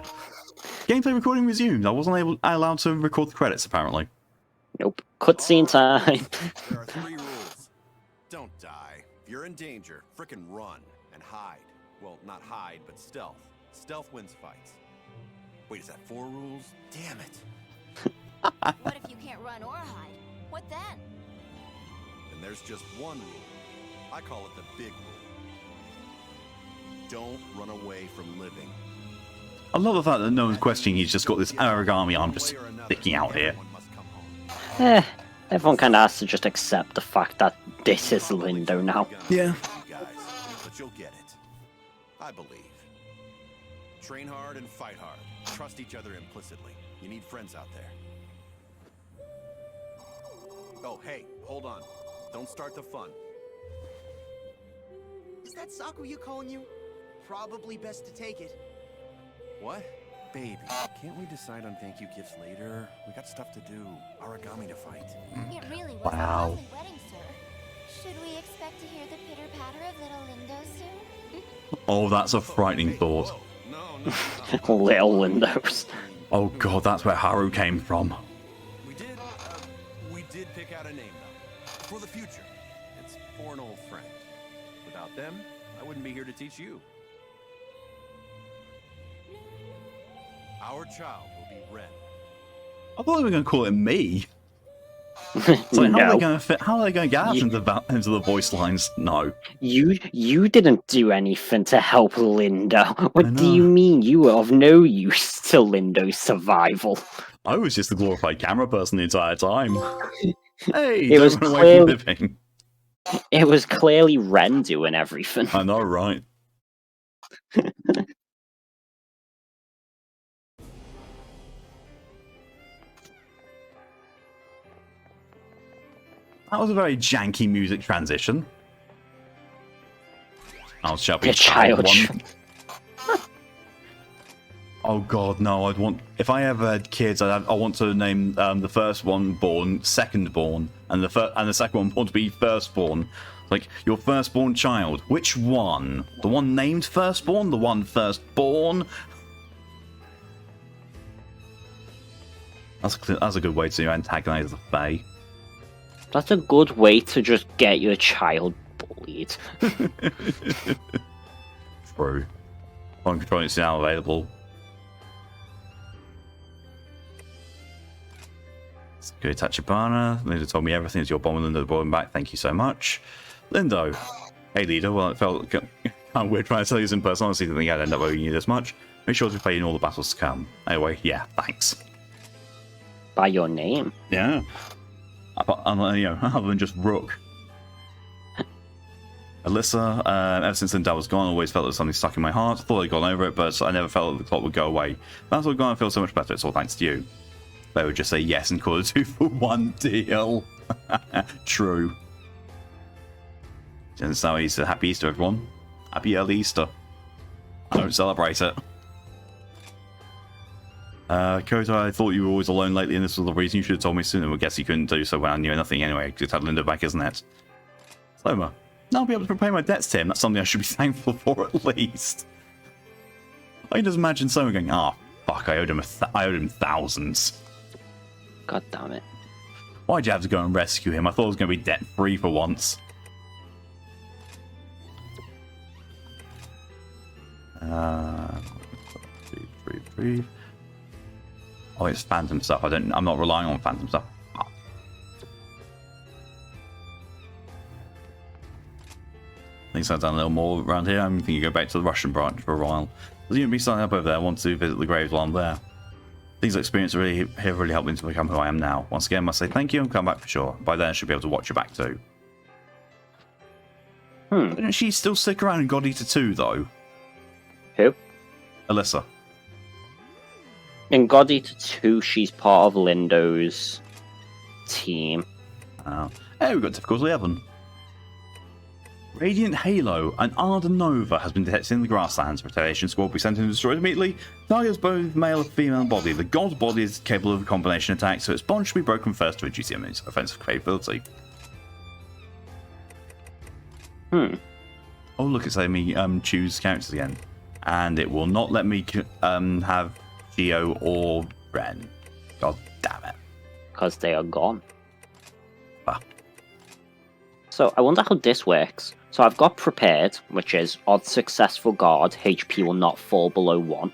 Gameplay recording resumed. I wasn't allowed to record the credits, apparently. Nope. Cutscene time. There are 3 rules. Don't die. If you're in danger, frickin' run and hide. Well, not hide, but stealth. Stealth wins fights. Wait, is that 4 rules? Damn it. What if you can't run or hide? What then? And there's just 1 rule. I call it the big rule. Don't run away from living. I love the fact that no one's questioning he's just got this origami arm just sticking out here. Everyone kind of has to just accept the fact that this is Lindo now. Yeah. But you'll get it. I believe. Train hard and fight hard. Trust each other implicitly. You need friends out there. Oh, hey, hold on. Don't start the fun. Is that Sakuya calling you? Probably best to take it. What? Baby, can't we decide on thank you gifts later? We got stuff to do. Origami to fight. It really was Wow. a lovely wedding, sir. Should we expect to hear the pitter-patter of little Lindo soon? Oh, that's a frightening thought. No. Little Lindos. Oh god, that's where Haru came from. We did pick out a name, though. For the future. It's for an old friend. Without them, I wouldn't be here to teach you. Our child will be Ren. I thought they were going to call it me. It's like, how are they going to fit? How are they going to get out into the voice lines? No. You didn't do anything to help Lindo. What do you mean you were of no use to Lindo's survival? I was just a glorified camera person the entire time. Hey, It was don't run away from clearly- living. It was clearly Ren doing everything. I know, right? That was a very janky music transition. Shall be Your child. one. Oh god, no! I'd want if I ever had kids, I want to name the first one born second born, and the second one born to be firstborn. Like your firstborn child. Which one? The one named firstborn? The one firstborn? That's a good way to antagonize the Fae. That's a good way to just get your child bullied. True. Phone control is now available. Good Tachibana. Linda told me everything. It's your bomb, Linda. Brought back. Thank you so much. Lindo. Hey, leader. Well, it felt kind of weird trying to tell you this in person. Honestly, didn't think I'd end up owing you this much. Make sure to play in all the battles to come. Anyway, yeah, thanks. By your name. Yeah. Other than just Rook. Alyssa, ever since Linda was gone, I always felt there was something stuck in my heart. Thought I'd gone over it, but I never felt that the clock would go away. That's what gone. I feel so much better. It's all thanks to you. They would just say yes and call it a 2-for-1 deal. True. And so Easter. Happy Easter, everyone. Happy early Easter. I don't celebrate it. Koto, I thought you were always alone lately, and this was the reason you should have told me sooner. I guess you couldn't do so when I knew nothing anyway. Just had Linda back, isn't it? Sloma. I'll be able to repay my debts to him. That's something I should be thankful for at least. I can just imagine someone going, "Ah, oh, fuck! I owed him thousands. God damn it. Why'd you have to go and rescue him? I thought I was going to be debt free for once." Three. Oh, it's phantom stuff. I'm not relying on phantom stuff. Things I've done a little more around here. I'm thinking you go back to the Russian branch for a while. There's going to be something up over there. I want to visit the graves while I'm there. Things I experienced have really helped me to become who I am now. Once again, I must say thank you and come back for sure. By then, I should be able to watch your back too. Doesn't she still stick around in God Eater 2, though? Who? Alyssa. In God Eater 2, she's part of Lindo's team. Hey, we've got difficulty 11. Radiant Halo, an Arden Nova has been detected in the grasslands. Retaliation squad will be sent in to destroy it immediately. Targets both male and female body. The god's body is capable of a combination attack, so its bond should be broken first to reduce the enemy's offensive capability. Oh, look, it's letting me choose characters again. And it will not let me have Geo or Ren. God damn it. Because they are gone. Ah. So I wonder how this works. So I've got Prepared, which is odd successful guard, HP will not fall below 1.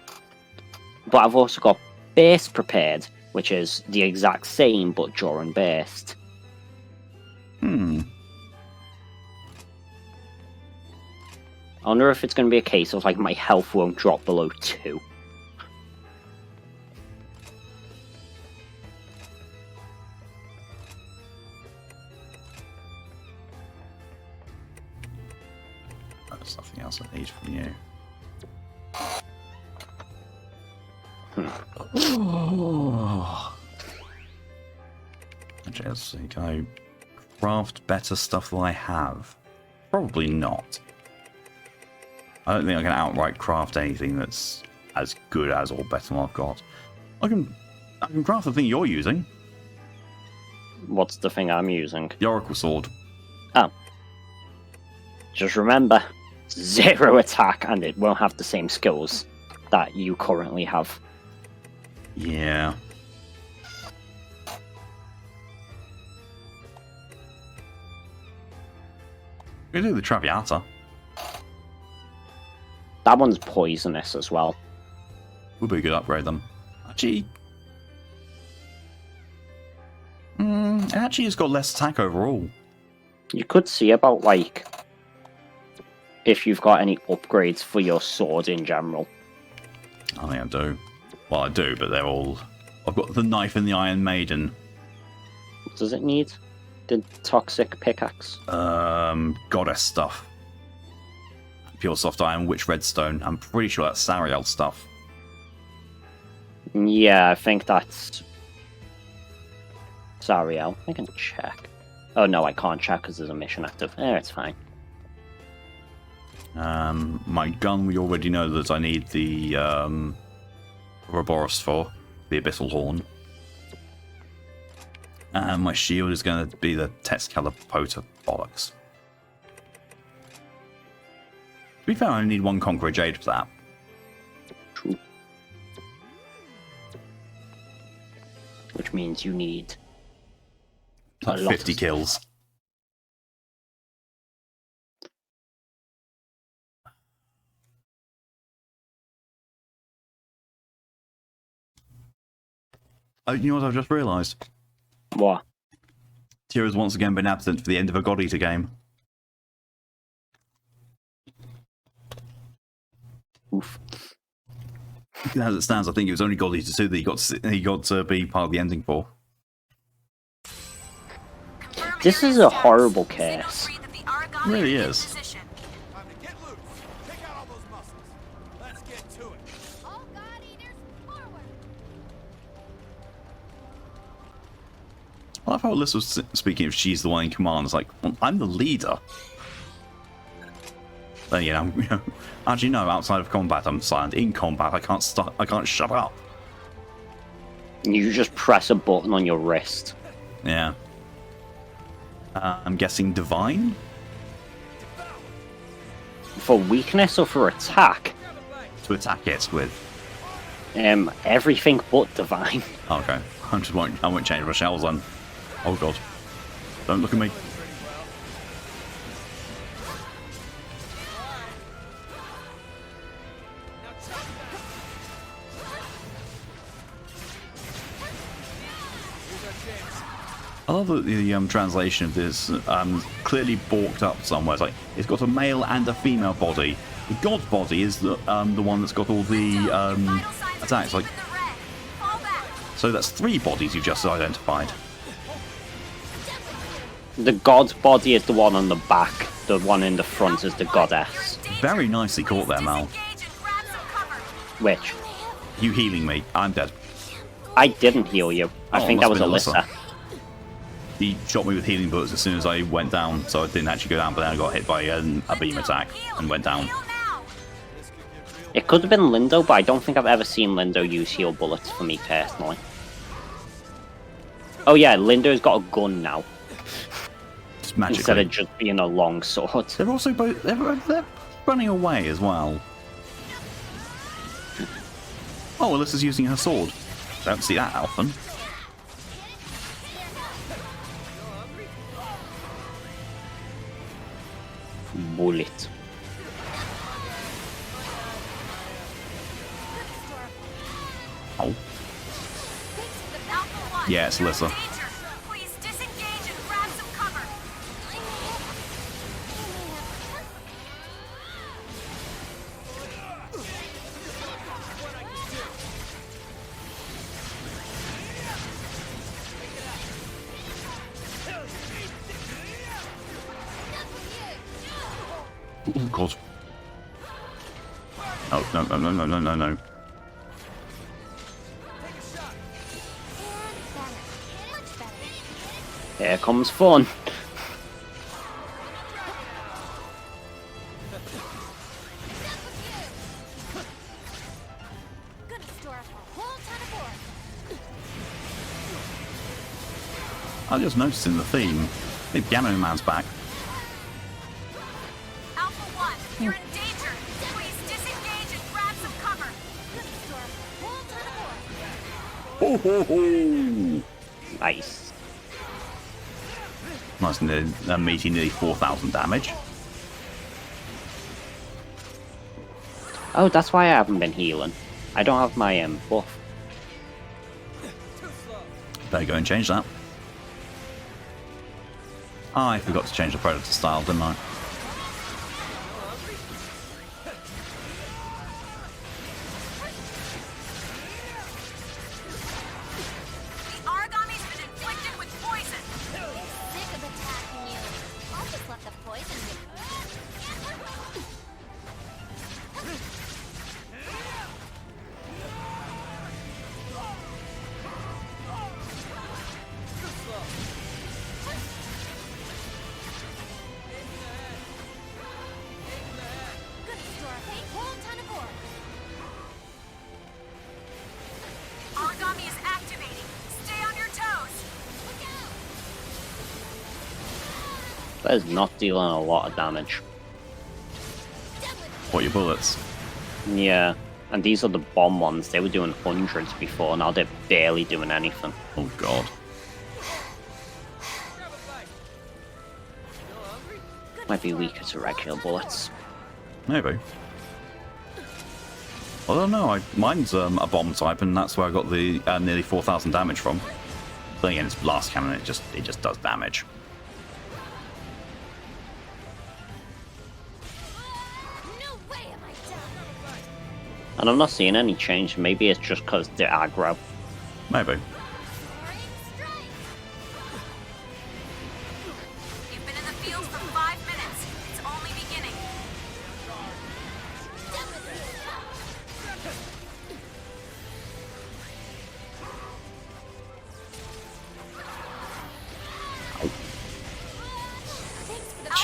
But I've also got Burst Prepared, which is the exact same but during Burst. I wonder if it's going to be a case of like my health won't drop below 2. There's nothing else I need from you. Actually, let's see. Can I craft better stuff than I have? Probably not. I don't think I can outright craft anything that's as good as or better than I've got. I can craft the thing you're using. What's the thing I'm using? The Oracle Sword. Oh. Just remember, 0 attack and it won't have the same skills that you currently have. Yeah. We can do the Traviata. That one's poisonous as well. Would be a good upgrade then. Actually, it actually has got less attack overall. You could see about, like, if you've got any upgrades for your sword in general. I think I do. Well, I do, but they're all... I've got the knife and the Iron Maiden. What does it need? The toxic pickaxe? Goddess stuff. Pure soft iron, witch redstone. I'm pretty sure that's Sariel stuff. Yeah, I think that's Sariel. I can check. Oh no, I can't check because there's a mission active. It's fine. My gun, we already know that I need the Ouroboros for, the Abyssal Horn. And my shield is going to be the Texcalipota bollocks. To be fair, I only need one Conqueror Jade for that. True. Which means you need Like 50 kills. Oh, you know what I've just realised? What? Tira's once again been absent for the end of a God Eater game. Oof. As it stands, I think it was only God Eater 2 that he got to be part of the ending for. This is a horrible case. It really is. Time to get loose. Take out all those muscles. Let's get to it. All God Eaters forward! I love how Alyssa was speaking if she's the one in command. It's like, well, I'm the leader. Then actually no, outside of combat I'm silent. In combat I can't shut up. You just press a button on your wrist. Yeah. I'm guessing Divine? For weakness or for attack? To attack it with. Everything but divine. Oh, okay. I won't change my shells then. Oh god. Don't look at me. I love that the translation of this clearly balked up somewhere. It's like it's got a male and a female body. The god body is the one that's got all the attacks. Like, so that's 3 bodies you've just identified. The god body is the one on the back. The one in the front is the goddess. Very nicely caught there, Mal. Which? You healing me. I'm dead. I didn't heal you. I think that was Alyssa. He shot me with healing bullets as soon as I went down, so I didn't actually go down, but then I got hit by a beam attack and went down. It could have been Lindo, but I don't think I've ever seen Lindo use heal bullets for me personally. Oh yeah, Lindo's got a gun now. Just magically. Instead of just being a long sword. They're also both... They're running away as well. Oh, Alyssa's using her sword. Don't see that often. Bullet. Oh. Yeah, it's Alyssa. Please disengage and grab some cover. Oh, God. Oh, no. Here comes fun. I just noticed in the theme, the Piano Man's back. Alpha 1, you're in danger. Please disengage and grab some cover. Ho, ho, ho. Nice. Nice and meaty, nearly 4,000 damage. Oh, that's why I haven't been healing. I don't have my buff. Better go and change that. I forgot to change the Predator style, didn't I? The Aragami's been inflicted with poison. Sick of attacking you. I'll just let the poison hit you. Good store. Whole ton of ore. Origami is activating. Stay on your toes. Look out! That is not dealing a lot of damage. What, your bullets? Yeah. And these are the bomb ones. They were doing hundreds before. Now they're barely doing anything. Oh, God. Might be weaker to regular bullets. Maybe. I don't know. Mine's a bomb type, and that's where I got the nearly 4,000 damage from. Then again, it's blast cannon. It just does damage. No way am I done. And I'm not seeing any change. Maybe it's just because they're aggro. Maybe. You've been in the field for 5 minutes. It's only beginning.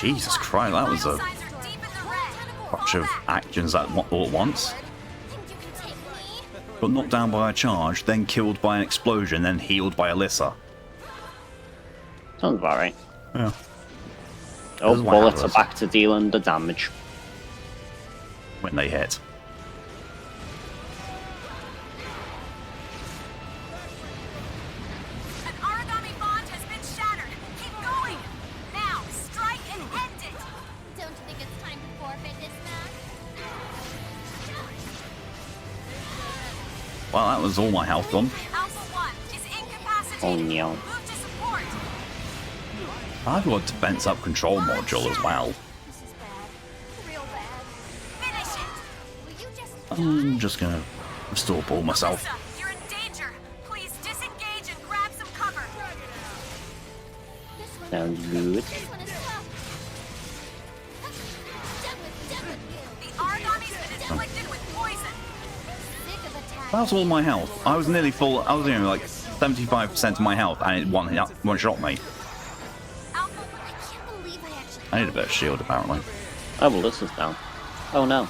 Jesus Christ, that was a Signs are deep in the red. bunch of actions all at once. Think you can take me? Got knocked down by a charge, then killed by an explosion, then healed by Alyssa. Sounds about right. Yeah. Oh, That's why bullets I are was- back to dealing the damage. when they hit. An origami bond has been shattered. Keep going. Now, strike and end it. Don't you think it's time to forfeit this match? Well, that was all my health gone. Alpha 1 is incapacitated. Oh no. Move to support. I've got a defense up control module as well. This is bad. Real bad. Finish it. Will you just I'm just gonna restore ball myself. Alyssa, you're in danger. Please disengage and grab some cover. This one, Sounds good. this one is tough. Done with you. The origami's been inflicted with poison. Sick of attacking. That was all my health. I was nearly full. I was doing like 75% of my health, and it one shot me. Alpha, I can't believe I actually. I need a bit of shield apparently. Oh, well, this is down. Oh no.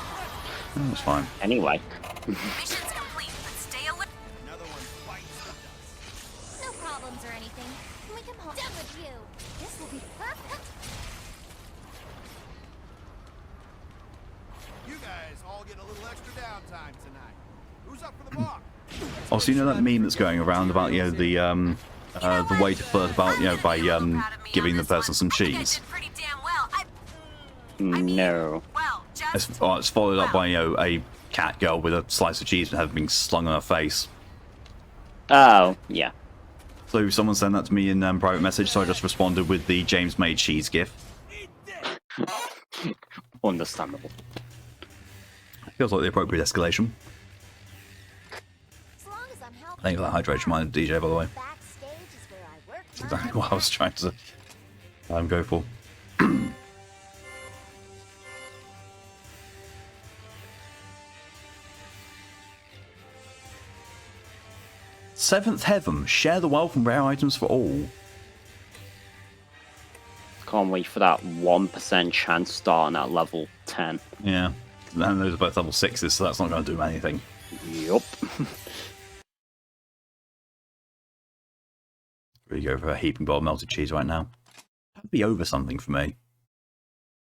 That's fine. Anyway. Mission's complete, but stay alert. Another one bites the dust. No problems or anything. Can we come home? Done with you. This will be perfect. You guys all get a little extra downtime tonight. Who's up for the bar? Also, you know that meme that's going around about the way to flirt about by giving the person some cheese. Pretty damn well. No. Well, just It's followed up by a cat girl with a slice of cheese and having been slung on her face. Oh, yeah. So someone sent that to me in private message, so I just responded with the James made cheese gif. Understandable. Feels like the appropriate escalation. as long as I'm helping. Thank you for that hydration mind, DJ, by the way. Backstage is where I work. That's exactly what I was trying to go for. Seventh Heaven, share the wealth and rare items for all. Can't wait for that 1% chance starting at level 10. Yeah, and those are both level 6s, so that's not going to do anything. Yup. Really go for a heaping bowl of melted cheese right now. That'd be over something for me.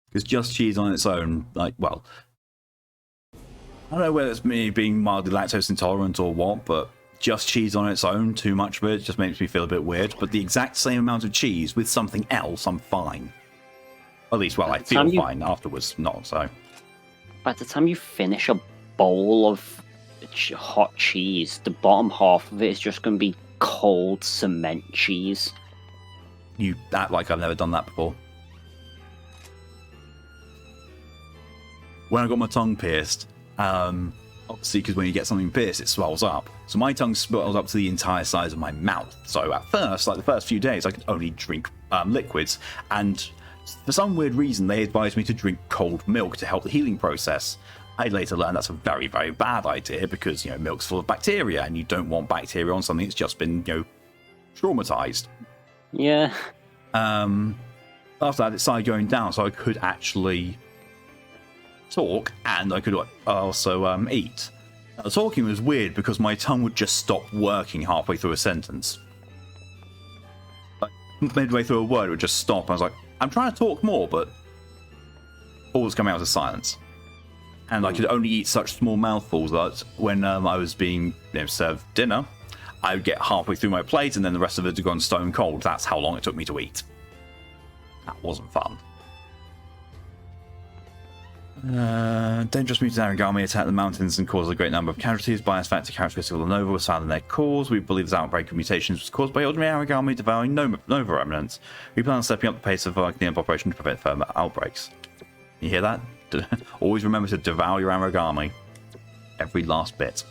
Because just cheese on its own, like, well, I don't know whether it's me being mildly lactose intolerant or what, but just cheese on its own, too much of it, just makes me feel a bit weird. But the exact same amount of cheese with something else, I'm fine. At least, well, I feel fine afterwards, not so. By the time you finish a bowl of hot cheese, the bottom half of it is just going to be cold cement cheese. You act like I've never done that before. When I got my tongue pierced, obviously, because when you get something pierced, it swells up. So my tongue swelled up to the entire size of my mouth. So at first, like the first few days, I could only drink liquids. And for some weird reason, they advised me to drink cold milk to help the healing process. I later learned that's a very, very bad idea because, milk's full of bacteria and you don't want bacteria on something that's just been, traumatized. Yeah. After that, it started going down, so I could actually talk and I could also eat. Now, talking was weird because my tongue would just stop working halfway through a sentence. Like, midway through a word, it would just stop. I was like, I'm trying to talk more, but all was coming out as silence. And I could only eat such small mouthfuls that when I was being served dinner, I would get halfway through my plate and then the rest of it had gone stone cold. That's how long it took me to eat. That wasn't fun. Dangerous mutant origami attacked the mountains and caused a great number of casualties. Bias factor characteristic of the Nova was found in their cores. We believe this outbreak of mutations was caused by ordinary origami devouring Nova remnants. We plan on stepping up the pace of our cleanup operation to prevent further outbreaks. You hear that? Always remember to devour your origami. Every last bit.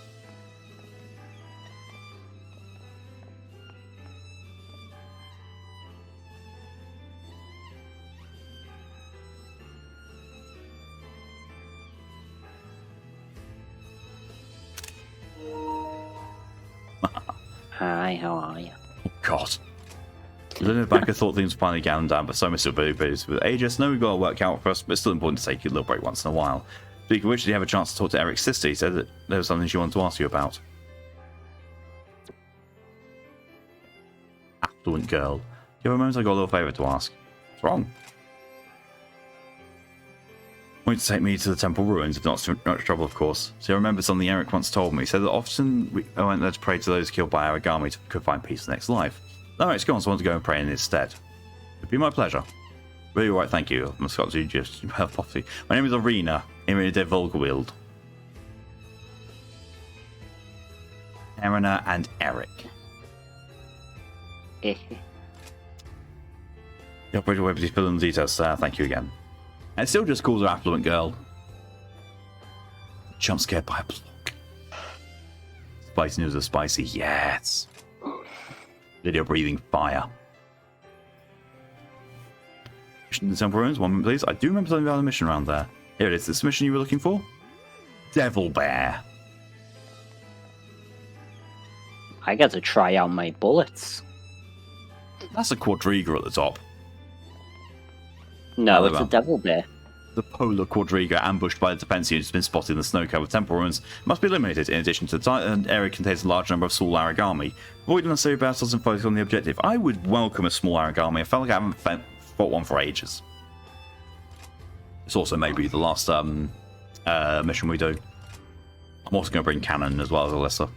Hi, how are you? Oh, God. I don't know if I thought things were finally going down, but so many still believers with ages. No, we've got to work out for us, but it's still important to take a little break once in a while. Speaking of which, did you have a chance to talk to Eric's sister? He said that there was something she wanted to ask you about. Affluent girl. Do you have a moment? I got a little favour to ask. What's wrong? going to take me to the temple ruins, if not too much trouble, of course. So I remember something Eric once told me. He said that often I went there to pray to those killed by Aragami could find peace in the next life. Alright, it's gone, so I want to go and pray in his stead. It'd be my pleasure. Really alright, thank you. I'm Scott just property. My name is Arena, Irina de Volgwild. Erina and Eric. The operator will be filling the details, thank you again. And it still just calls her affluent girl. Jump scared by a block. Spicy news of spicy, yes. Lydia breathing fire. Mission in the temple ruins, 1 minute please. I do remember something about the mission around there. Here it is, this mission you were looking for? Devil Bear. I get to try out my bullets. That's a quadriga at the top. No, it's a devil bear. The polar quadriga, ambushed by the defense unit, has been spotted in the snow-covered temple ruins, must be eliminated. In addition to the Titan area contains a large number of small Aragami. Avoid unnecessary battles and focus on the objective. I would welcome a small Aragami. I felt like I haven't fought one for ages. It's also maybe the last mission we do. I'm also going to bring cannon as well as Alyssa.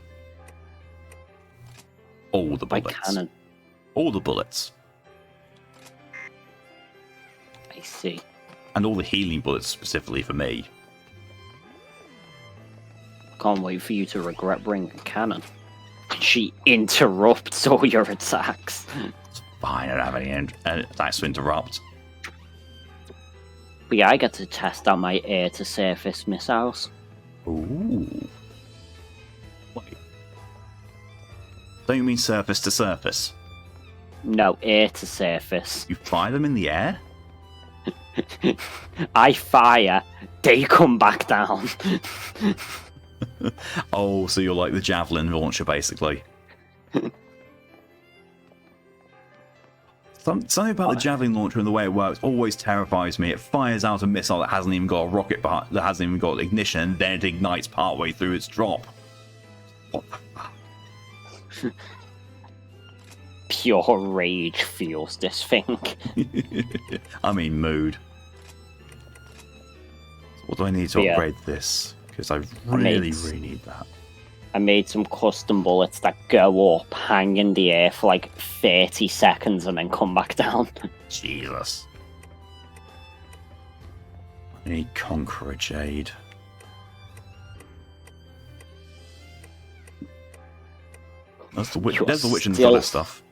All the bullets. By cannon. All the bullets. I see. And all the healing bullets specifically for me. Can't wait for you to regret bringing a cannon. She interrupts all your attacks. It's fine, I don't have any attacks to interrupt. But yeah, I get to test out my air-to-surface missiles. Ooh. Wait. Don't you mean surface to surface? No, air-to-surface. You fire them in the air? I fire, they come back down. Oh, so you're like the javelin launcher, basically. Something about the javelin launcher and the way it works always terrifies me. It fires out a missile that hasn't even got a rocket behind, that hasn't even got ignition, and then it ignites partway through its drop. What the fuck? Pure rage fuels this thing. I mean, mood. What do I need to upgrade this? Because I really need that. I made some custom bullets that go up, hang in the air for like 30 seconds, and then come back down. Jesus. I need Conqueror Jade. That's the witch. There's the witch and the goddess stuff.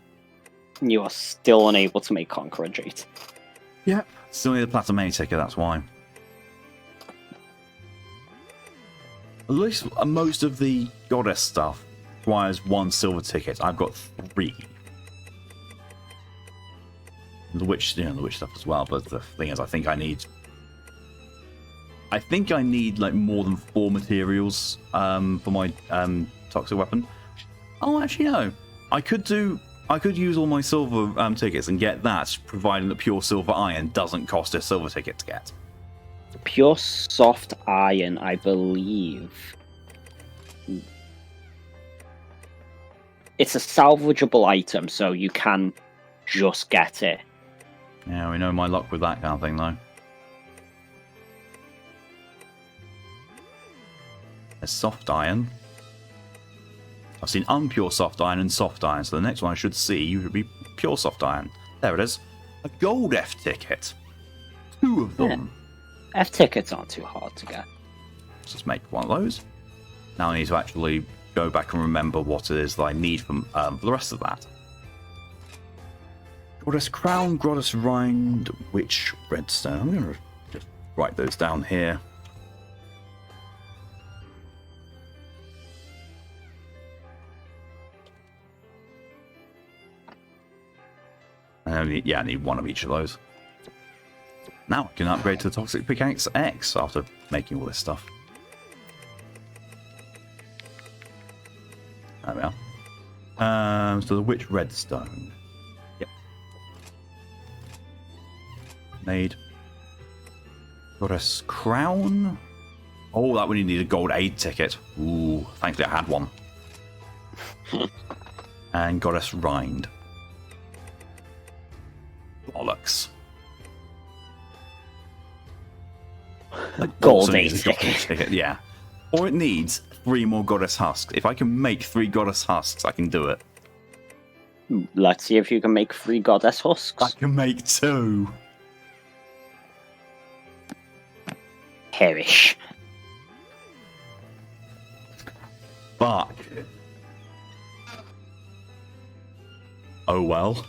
You are still unable to make Conqueror Jade. Yeah. Still need a platinum main ticket, that's why. At least most of the goddess stuff requires 1 silver ticket. I've got 3. The witch, the witch stuff as well. But the thing is, I think I need like more than 4 materials for my toxic weapon. Oh, actually no. I could use all my silver tickets and get that, providing that pure silver iron doesn't cost a silver ticket to get. Pure soft iron, I believe. It's a salvageable item, so you can just get it. Yeah, we know my luck with that kind of thing, though. There's soft iron. I've seen unpure soft iron and soft iron, so the next one I should see would be pure soft iron. There it is. A gold F ticket. 2 of them. Yeah. F tickets aren't too hard to get. Let's just make one of those. Now I need to actually go back and remember what it is that I need for the rest of that. Goddess Crown, Goddess Rind, Witch Redstone. I'm going to just write those down here. I need 1 of each of those. Now I can upgrade to the Toxic Pickaxe X after making all this stuff. There we are. So the Witch Redstone. Yep. Made. Goddess Crown. Oh, that would need a gold aid ticket. Ooh, thankfully I had one. And Goddess Rind. Bollocks. Gold Also needs a ticket. gold ticket, yeah. Or it needs 3 more goddess husks. If I can make 3 goddess husks, I can do it. Let's see if you can make 3 goddess I husks. can make 2. Perish. Fuck. Oh well.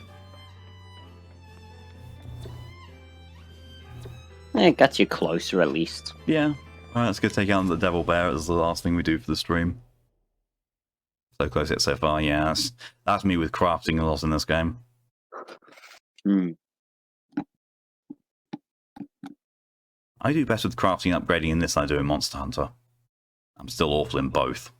It gets you closer at least. Yeah. Alright, let's go take out the devil bear as the last thing we do for the stream. So close yet so far, yeah. That's me with crafting a lot in this game. Hmm. I do better with crafting and upgrading in this than I do in Monster Hunter. I'm still awful in both.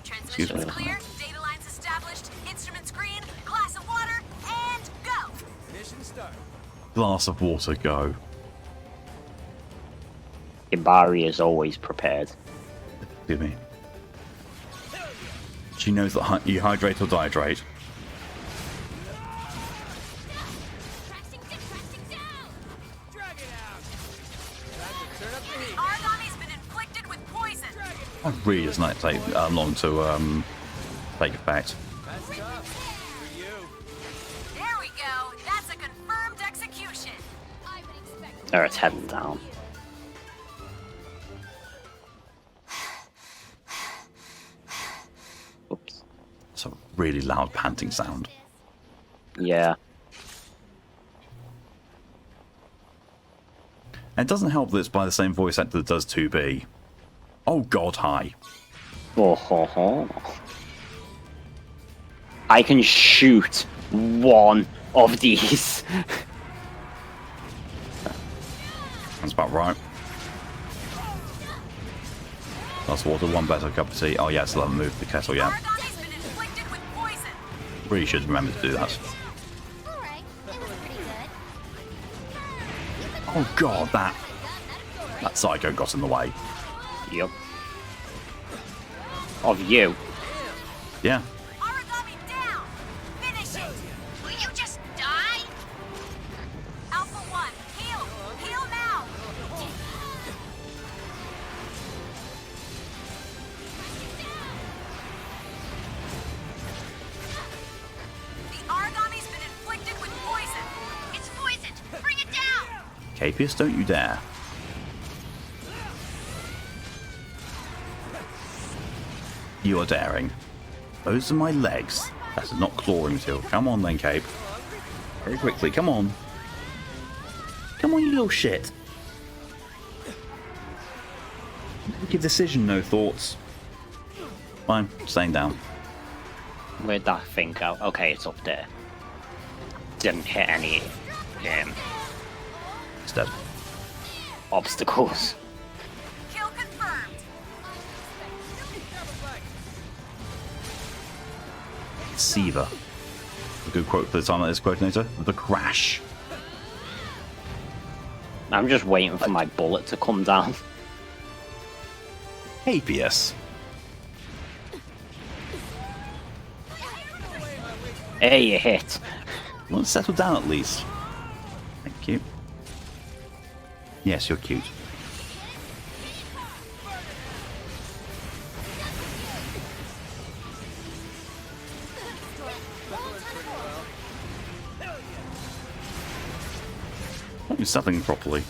Transmissions clear, data lines established, instruments green, glass of water, and go! Mission start. Glass of water, go. Ibari is always prepared. Excuse me. She knows that you hydrate or dehydrate. Crashing down! Drag it out. Time to turn up the heat. Aragami's been inflicted with poison. That really does not take long to take effect. That's tough. For you. There we go. That's a confirmed execution. I would expect. Or it's heading down. Oops. It's a really loud panting sound. Yeah. And it doesn't help that it's by the same voice actor that does 2B. Oh god, hi. Oh, ho, ho. I can shoot one of these. That's about right. That's water, one better cup of tea. Oh yeah, still haven't moved the kettle yet. Aragami's been inflicted with poison. Really should remember to do that. Alright, it was pretty good. Oh god, that psycho got in the way. Yep. Of you. Yeah. Aragami down! Finish it! Will you just die? Alpha 1, heal! Heal now! The Aragami's been inflicted with poison. It's poisoned! Bring it down! Capius, don't you dare. You are daring. Those are my legs. That's not clawing material. Come on then, Cape. Very quickly, come on. Come on, you little shit. Make a decision, no thoughts. Fine, staying down. Where'd that thing go? Okay, it's up there. Didn't hit any It's dead. obstacles. Kill confirmed. Siva. A good quote for the time that is quoting later. The crash. I'm just waiting for my bullet to come down. Capius. Hey, you hit. Well, settle down at least. Thank you. Yes, you're cute. Not something properly.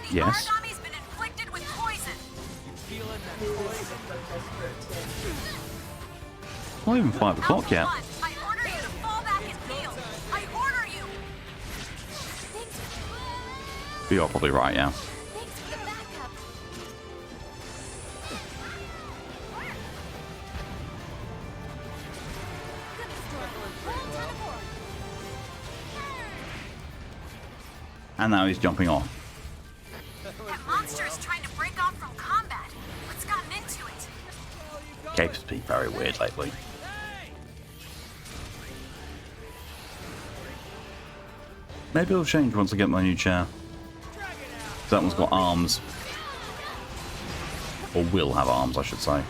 The Yes. Aragami's been inflicted with poison. Not even 5 o'clock yet. Alpha 1, I order you to fall back and heal. I order you. You're probably right, yeah. Thanks for the backup. And now he's jumping off. That monster is trying to break off from combat. What's gotten into it? Cape's been very weird lately. Maybe it'll change once I get my new chair. That one's got arms. Or will have arms, I should say.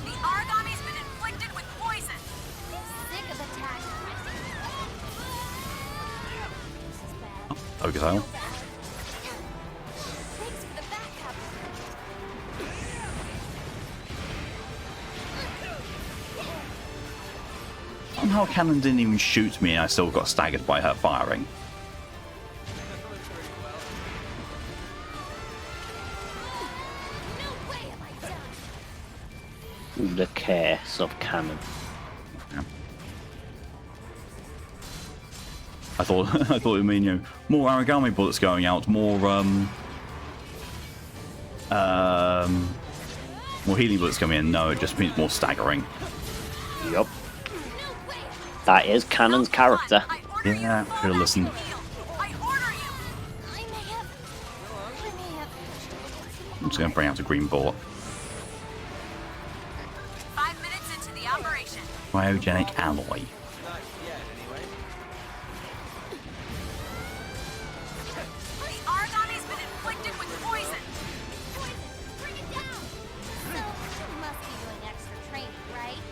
The Aragami's been inflicted with poison. Sick of attacking. This is bad. Ogre tail. Thanks for the backup. Somehow Cannon didn't even shoot me and I still got staggered by her firing. No way am I done. The curse of cannon. I thought I thought it would mean, you know, more origami bullets going out, more healing bullets coming in. No, it just means more staggering. Yup. That is Cannon's character. Yeah, should have listened. I order you. I may have. I'm just gonna bring out a green bullet. 5 minutes into the operation. Cryogenic alloy. The Aragami's been inflicted with poison. Poison, bring it down. So you must be doing extra training, right?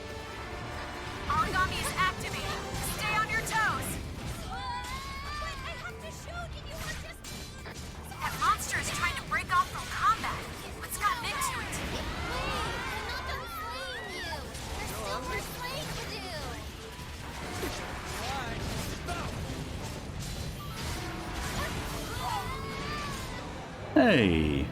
Origami is activating. Stay on your toes. But I have to shoot. Can you just? That monster is trying to break off from combat. What's gotten into it? Wait, I'm not done slaying you. There's still more slaying to do. Hey.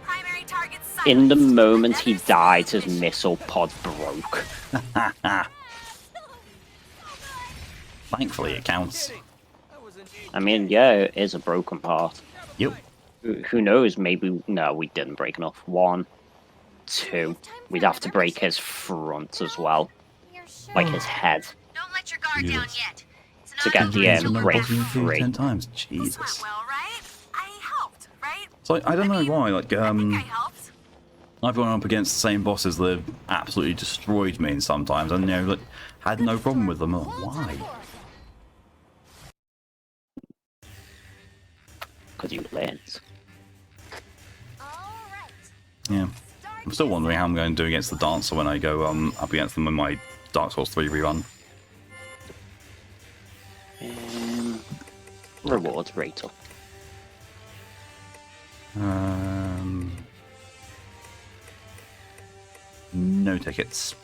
Primary target silenced. In the moment he died, his missile pod broke. Thankfully it counts. I mean, yeah, it is a broken part. Yep. Who knows? Maybe no, we didn't break enough. 1, 2. We'd have to break his front as well, You're sure? like his head, Don't let your guard down Jesus. yet. It's to get the It's break been free. 10 times. This Jesus. went well, right? I helped, right? So I don't know why, like, I think I helped. I've gone up against the same bosses that have absolutely destroyed me sometimes, and, you know, like, had no problem with them. Why? Because you learned. All right. Yeah. I'm still wondering how I'm going to do against the Dancer when I go up against them in my Dark Souls 3 rerun. Rewards rate up. No tickets.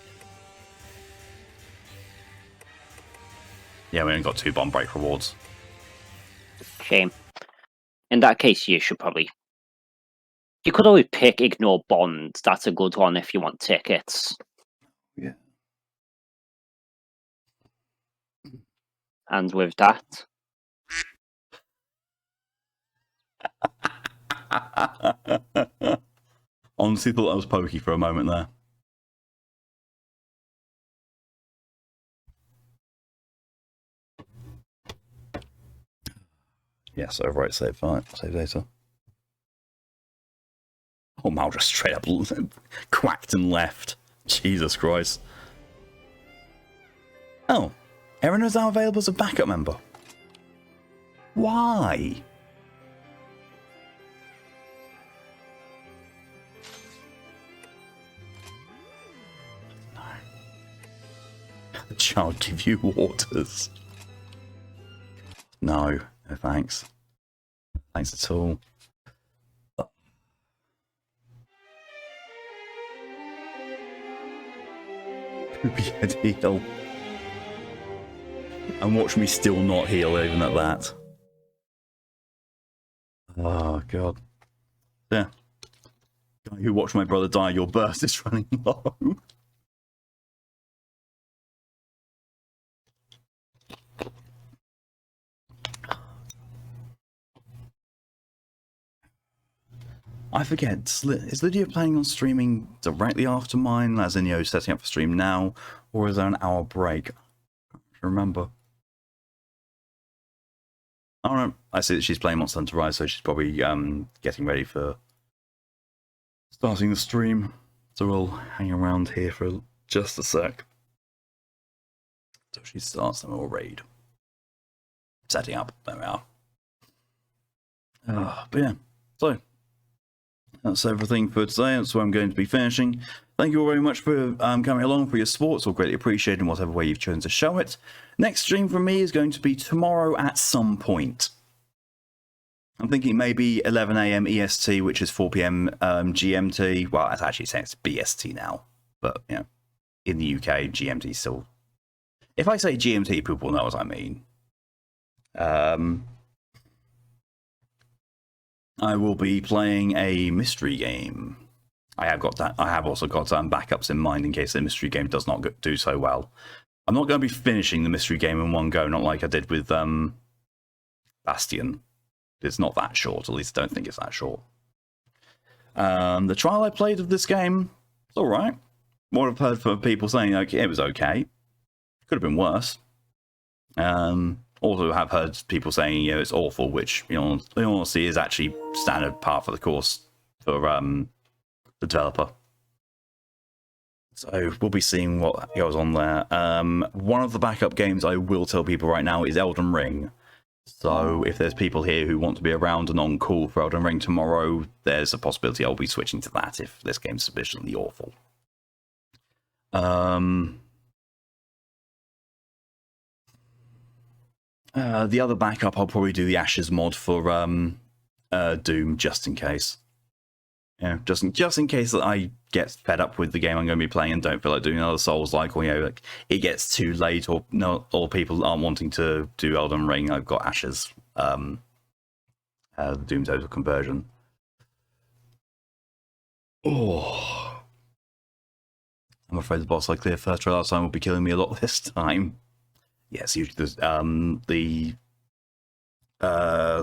Yeah, we only got 2 bomb break rewards. Shame. In that case, you should probably. You could always pick ignore bonds. That's a good one if you want tickets. Yeah. And with that, Honestly thought that was Pokey for a moment there. Yes, overwrite save file. Save data. Oh, Mal just straight up quacked and left. Jesus Christ. Oh, Erin is now available as a backup member. Why? No. The child give you waters. No, no thanks. Thanks at all. Poopy head heal. And watch me still not heal even at that. Oh god. Yeah. Guy who watched my brother die, your burst is running low. I forget, is Lydia planning on streaming directly after mine, as in, you know, setting up for stream now, or is there an hour break? I can't remember. I don't know. I see that she's playing Monster Hunter Rise, so she's probably getting ready for starting the stream. So we'll hang around here for just a sec. So she starts, then we'll raid. Setting up, there we are. But yeah. So, that's everything for today. That's where I'm going to be finishing. Thank you all very much for coming along for your support. It's all greatly appreciated in whatever way you've chosen to show it. Next stream from me is going to be tomorrow at some point. I'm thinking maybe 11 AM EST, which is 4 PM GMT. Well, it's actually saying it's BST now, but you know, in the UK, GMT still. If I say GMT, people know what I mean. I will be playing a mystery game. I have also got backups in mind in case the mystery game does not do so well. I'm not going to be finishing the mystery game in one go, not like I did with Bastion. It's not that short, at least I don't think it's that short. The trial I played of this game, it's alright. What I've heard from people saying, okay, it was okay. Could have been worse. Also have heard people saying, you know, it's awful, which, you know, in honesty is actually standard part for the course for the developer. So we'll be seeing what goes on there. One of the backup games I will tell people right now is Elden Ring. So if there's people here who want to be around and on call for Elden Ring tomorrow, there's a possibility I'll be switching to that if this game's sufficiently awful. The other backup, I'll probably do the Ashes mod for Doom, just in case. Yeah, just in case that I get fed up with the game I'm going to be playing and don't feel like doing another Souls-like, or you know, like it gets too late, or no, or people aren't wanting to do Elden Ring. I've got Ashes, the Doom Total Conversion. Oh, I'm afraid the boss I cleared first try last time will be killing me a lot this time. Yes, usually there's the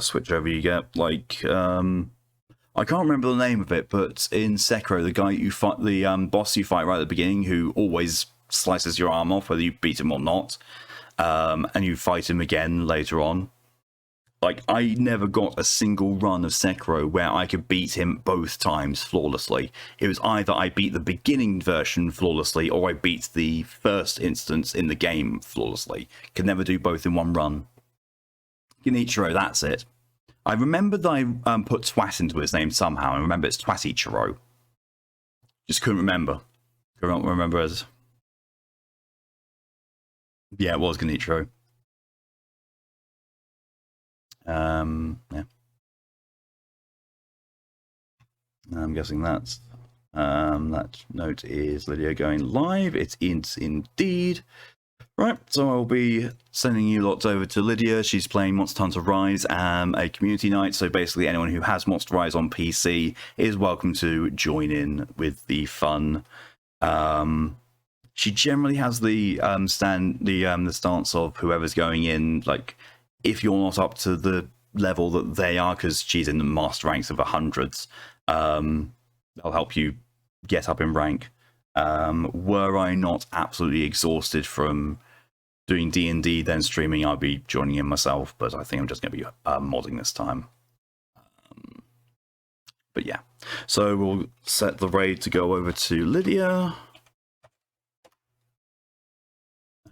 switch over you get, like I can't remember the name of it, but in Sekiro, the guy you fight, the boss you fight right at the beginning, who always slices your arm off, whether you beat him or not, and you fight him again later on. Like, I never got a single run of Sekiro where I could beat him both times flawlessly. It was either I beat the beginning version flawlessly, or I beat the first instance in the game flawlessly. Could never do both in one run. Genichiro, that's it. I remember that I put Twat into his name somehow. I remember it's Twatichiro. Just couldn't remember. Couldn't remember as... Yeah, it was Genichiro. Yeah. I'm guessing that's... that note is Lydia going live. It is indeed. Right, so I'll be sending you lots over to Lydia. She's playing Monster Hunter Rise, a community night, so basically anyone who has Monster Rise on PC is welcome to join in with the fun. She generally has the stance of whoever's going in, like, if you're not up to the level that they are, because she's in the master ranks of the hundreds, they'll help you get up in rank. Were I not absolutely exhausted from doing D&D, then streaming, I'll be joining in myself, but I think I'm just going to be modding this time. But yeah, so we'll set the raid to go over to Lydia.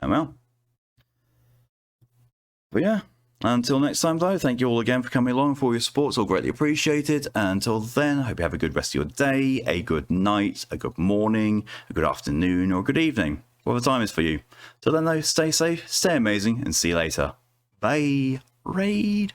And well, but yeah, until next time though, thank you all again for coming along, for your support. It's all greatly appreciated. Until then, I hope you have a good rest of your day, a good night, a good morning, a good afternoon, or a good evening, whatever the time is for you. Till then though, stay safe, stay amazing, and see you later. Bye. Raid.